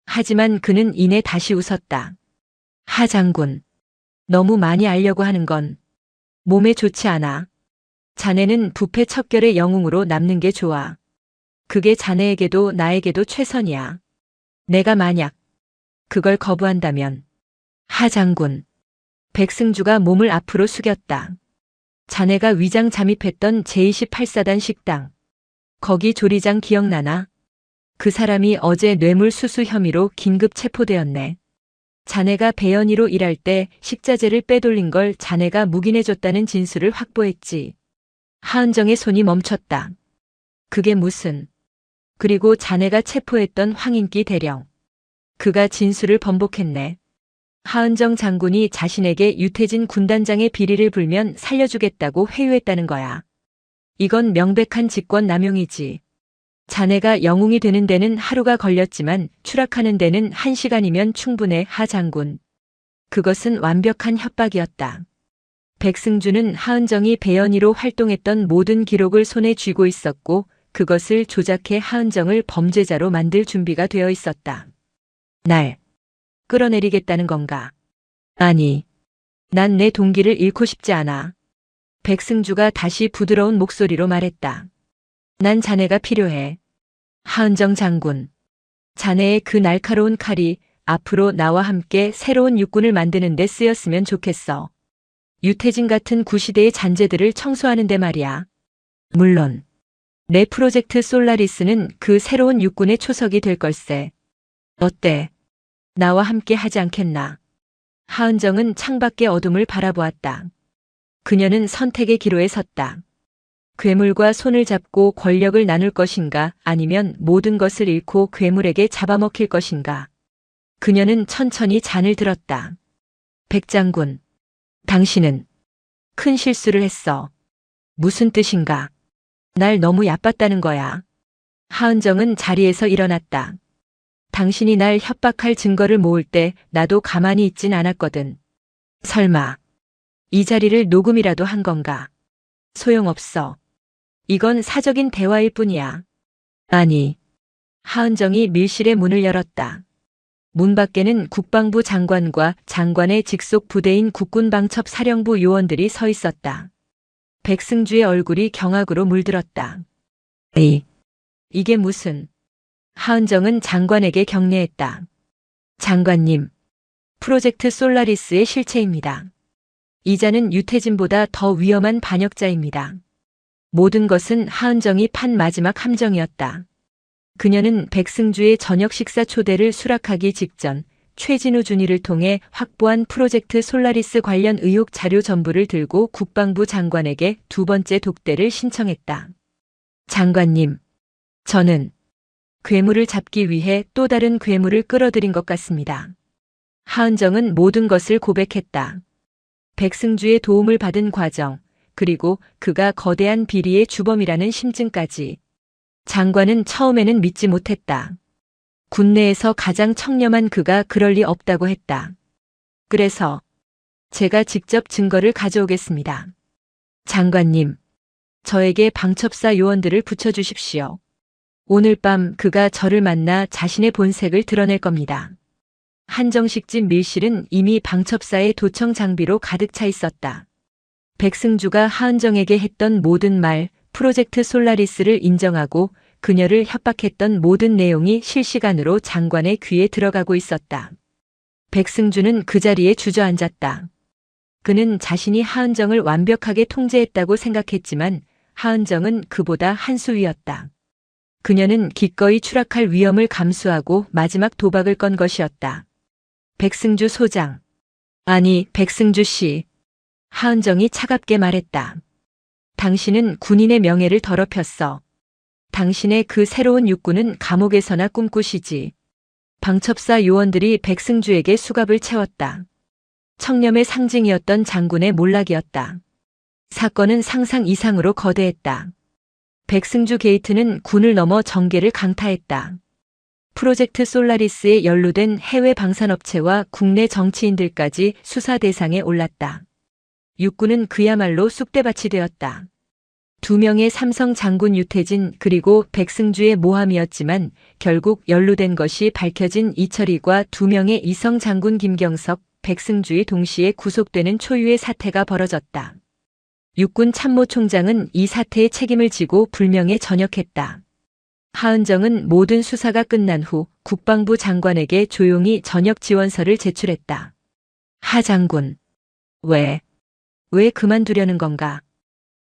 하지만 그는 이내 다시 웃었다. 하 장군. 너무 많이 알려고 하는 건 몸에 좋지 않아. 자네는 부패 척결의 영웅으로 남는 게 좋아. 그게 자네에게도 나에게도 최선이야. 내가 만약 그걸 거부한다면. 하 장군. 백승주가 몸을 앞으로 숙였다. 자네가 위장 잠입했던 제28사단 식당. 거기 조리장 기억나나? 그 사람이 어제 뇌물수수 혐의로 긴급 체포되었네. 자네가 배연이로 일할 때 식자재를 빼돌린 걸 자네가 묵인해줬다는 진술을 확보했지. 하은정의 손이 멈췄다. 그게 무슨. 그리고 자네가 체포했던 황인기 대령. 그가 진술을 번복했네. 하은정 장군이 자신에게 유태진 군단장의 비리를 불면 살려주겠다고 회유했다는 거야. 이건 명백한 직권 남용이지. 자네가 영웅이 되는 데는 하루가 걸렸지만 추락하는 데는 1시간이면 충분해, 하 장군. 그것은 완벽한 협박이었다. 백승주는 하은정이 배연이로 활동했던 모든 기록을 손에 쥐고 있었고 그것을 조작해 하은정을 범죄자로 만들 준비가 되어 있었다. 날 끌어내리겠다는 건가? 아니, 난 내 동기를 잃고 싶지 않아. 백승주가 다시 부드러운 목소리로 말했다. 난 자네가 필요해. 하은정 장군. 자네의 그 날카로운 칼이 앞으로 나와 함께 새로운 육군을 만드는 데 쓰였으면 좋겠어. 유태진 같은 구시대의 잔재들을 청소하는 데 말이야. 물론 내 프로젝트 솔라리스는 그 새로운 육군의 초석이 될 걸세. 어때? 나와 함께 하지 않겠나? 하은정은 창밖의 어둠을 바라보았다. 그녀는 선택의 기로에 섰다. 괴물과 손을 잡고 권력을 나눌 것인가 아니면 모든 것을 잃고 괴물에게 잡아먹힐 것인가. 그녀는 천천히 잔을 들었다. 백장군. 당신은 큰 실수를 했어. 무슨 뜻인가? 날 너무 얕봤다는 거야. 하은정은 자리에서 일어났다. 당신이 날 협박할 증거를 모을 때 나도 가만히 있진 않았거든. 설마 이 자리를 녹음이라도 한 건가? 소용없어. 이건 사적인 대화일 뿐이야. 아니. 하은정이 밀실의 문을 열었다. 문 밖에는 국방부 장관과 장관의 직속 부대인 국군방첩 사령부 요원들이 서 있었다. 백승주의 얼굴이 경악으로 물들었다. 이게 무슨. 하은정은 장관에게 경례했다. 장관님, 프로젝트 솔라리스의 실체입니다. 이자는 유태진보다 더 위험한 반역자입니다. 모든 것은 하은정이 판 마지막 함정이었다. 그녀는 백승주의 저녁 식사 초대를 수락하기 직전 최진우 준이를 통해 확보한 프로젝트 솔라리스 관련 의혹 자료 전부를 들고 국방부 장관에게 두 번째 독대를 신청했다. 장관님, 저는 괴물을 잡기 위해 또 다른 괴물을 끌어들인 것 같습니다. 하은정은 모든 것을 고백했다. 백승주의 도움을 받은 과정, 그리고 그가 거대한 비리의 주범이라는 심증까지. 장관은 처음에는 믿지 못했다. 군내에서 가장 청렴한 그가 그럴 리 없다고 했다. 그래서 제가 직접 증거를 가져오겠습니다. 장관님, 저에게 방첩사 요원들을 붙여주십시오. 오늘 밤 그가 저를 만나 자신의 본색을 드러낼 겁니다. 한정식 집 밀실은 이미 방첩사의 도청 장비로 가득 차 있었다. 백승주가 하은정에게 했던 모든 말, 프로젝트 솔라리스를 인정하고 그녀를 협박했던 모든 내용이 실시간으로 장관의 귀에 들어가고 있었다. 백승주는 그 자리에 주저앉았다. 그는 자신이 하은정을 완벽하게 통제했다고 생각했지만 하은정은 그보다 한 수 위였다. 그녀는 기꺼이 추락할 위험을 감수하고 마지막 도박을 건 것이었다. 백승주 소장. 아니, 백승주 씨. 하은정이 차갑게 말했다. 당신은 군인의 명예를 더럽혔어. 당신의 그 새로운 육군은 감옥에서나 꿈꾸시지. 방첩사 요원들이 백승주에게 수갑을 채웠다. 청렴의 상징이었던 장군의 몰락이었다. 사건은 상상 이상으로 거대했다. 백승주 게이트는 군을 넘어 정계를 강타했다. 프로젝트 솔라리스에 연루된 해외 방산업체와 국내 정치인들까지 수사 대상에 올랐다. 육군은 그야말로 쑥대밭이 되었다. 2명의 삼성 장군 유태진 그리고 백승주의 모함이었지만 결국 연루된 것이 밝혀진 이철희과 2명의 이성 장군 김경석, 백승주의 동시에 구속되는 초유의 사태가 벌어졌다. 육군 참모총장은 이 사태에 책임을 지고 불명예 전역했다. 하은정은 모든 수사가 끝난 후 국방부 장관에게 조용히 전역 지원서를 제출했다. 하 장군. 왜 그만두려는 건가?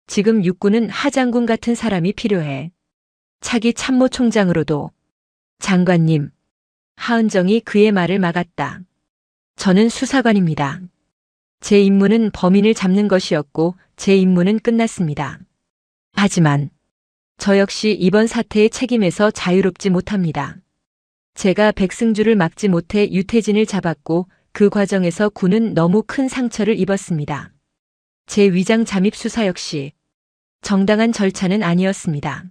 지금 육군은 하 장군 같은 사람이 필요해. 차기 참모총장으로도. 장관님. 하은정이 그의 말을 막았다. 저는 수사관입니다. 제 임무는 범인을 잡는 것이었고 제 임무는 끝났습니다. 하지만 저 역시 이번 사태의 책임에서 자유롭지 못합니다. 제가 백승주를 막지 못해 유태진을 잡았고 그 과정에서 군은 너무 큰 상처를 입었습니다. 제 위장 잠입 수사 역시 정당한 절차는 아니었습니다.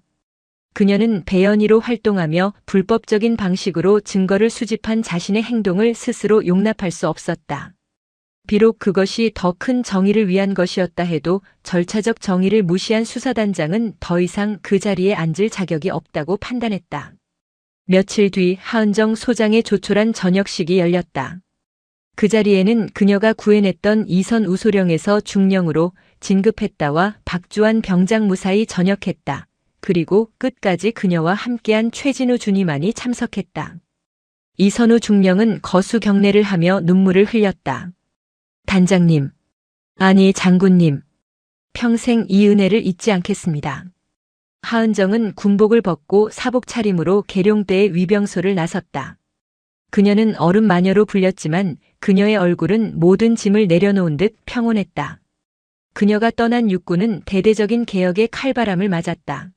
그녀는 배연이로 활동하며 불법적인 방식으로 증거를 수집한 자신의 행동을 스스로 용납할 수 없었다. 비록 그것이 더 큰 정의를 위한 것이었다 해도 절차적 정의를 무시한 수사단장은 더 이상 그 자리에 앉을 자격이 없다고 판단했다. 며칠 뒤 하은정 소장의 조촐한 저녁식이 열렸다. 그 자리에는 그녀가 구해냈던 이선 우소령에서 중령으로 진급했다와 박주환 병장 무사히 전역했다. 그리고 끝까지 그녀와 함께한 최진우 준이만이 참석했다. 이선우 중령은 거수 경례를 하며 눈물을 흘렸다. 단장님, 아니 장군님, 평생 이 은혜를 잊지 않겠습니다. 하은정은 군복을 벗고 사복 차림으로 계룡대의 위병소를 나섰다. 그녀는 얼음 마녀로 불렸지만 그녀의 얼굴은 모든 짐을 내려놓은 듯 평온했다. 그녀가 떠난 육군은 대대적인 개혁의 칼바람을 맞았다.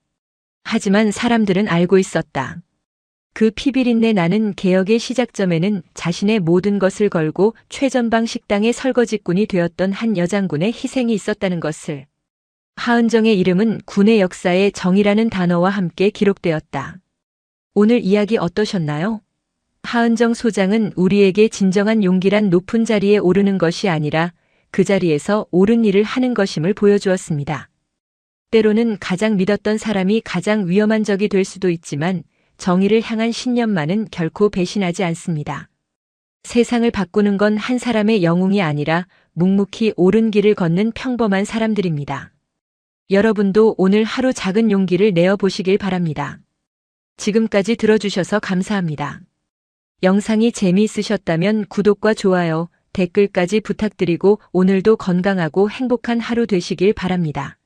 하지만 사람들은 알고 있었다. 그 피비린내 나는 개혁의 시작점에는 자신의 모든 것을 걸고 최전방 식당의 설거지꾼이 되었던 한 여장군의 희생이 있었다는 것을. 하은정의 이름은 군의 역사에 정의라는 단어와 함께 기록되었다. 오늘 이야기 어떠셨나요? 하은정 소장은 우리에게 진정한 용기란 높은 자리에 오르는 것이 아니라 그 자리에서 옳은 일을 하는 것임을 보여주었습니다. 때로는 가장 믿었던 사람이 가장 위험한 적이 될 수도 있지만 정의를 향한 신념만은 결코 배신하지 않습니다. 세상을 바꾸는 건 한 사람의 영웅이 아니라 묵묵히 옳은 길을 걷는 평범한 사람들입니다. 여러분도 오늘 하루 작은 용기를 내어 보시길 바랍니다. 지금까지 들어주셔서 감사합니다. 영상이 재미있으셨다면 구독과 좋아요, 댓글까지 부탁드리고 오늘도 건강하고 행복한 하루 되시길 바랍니다.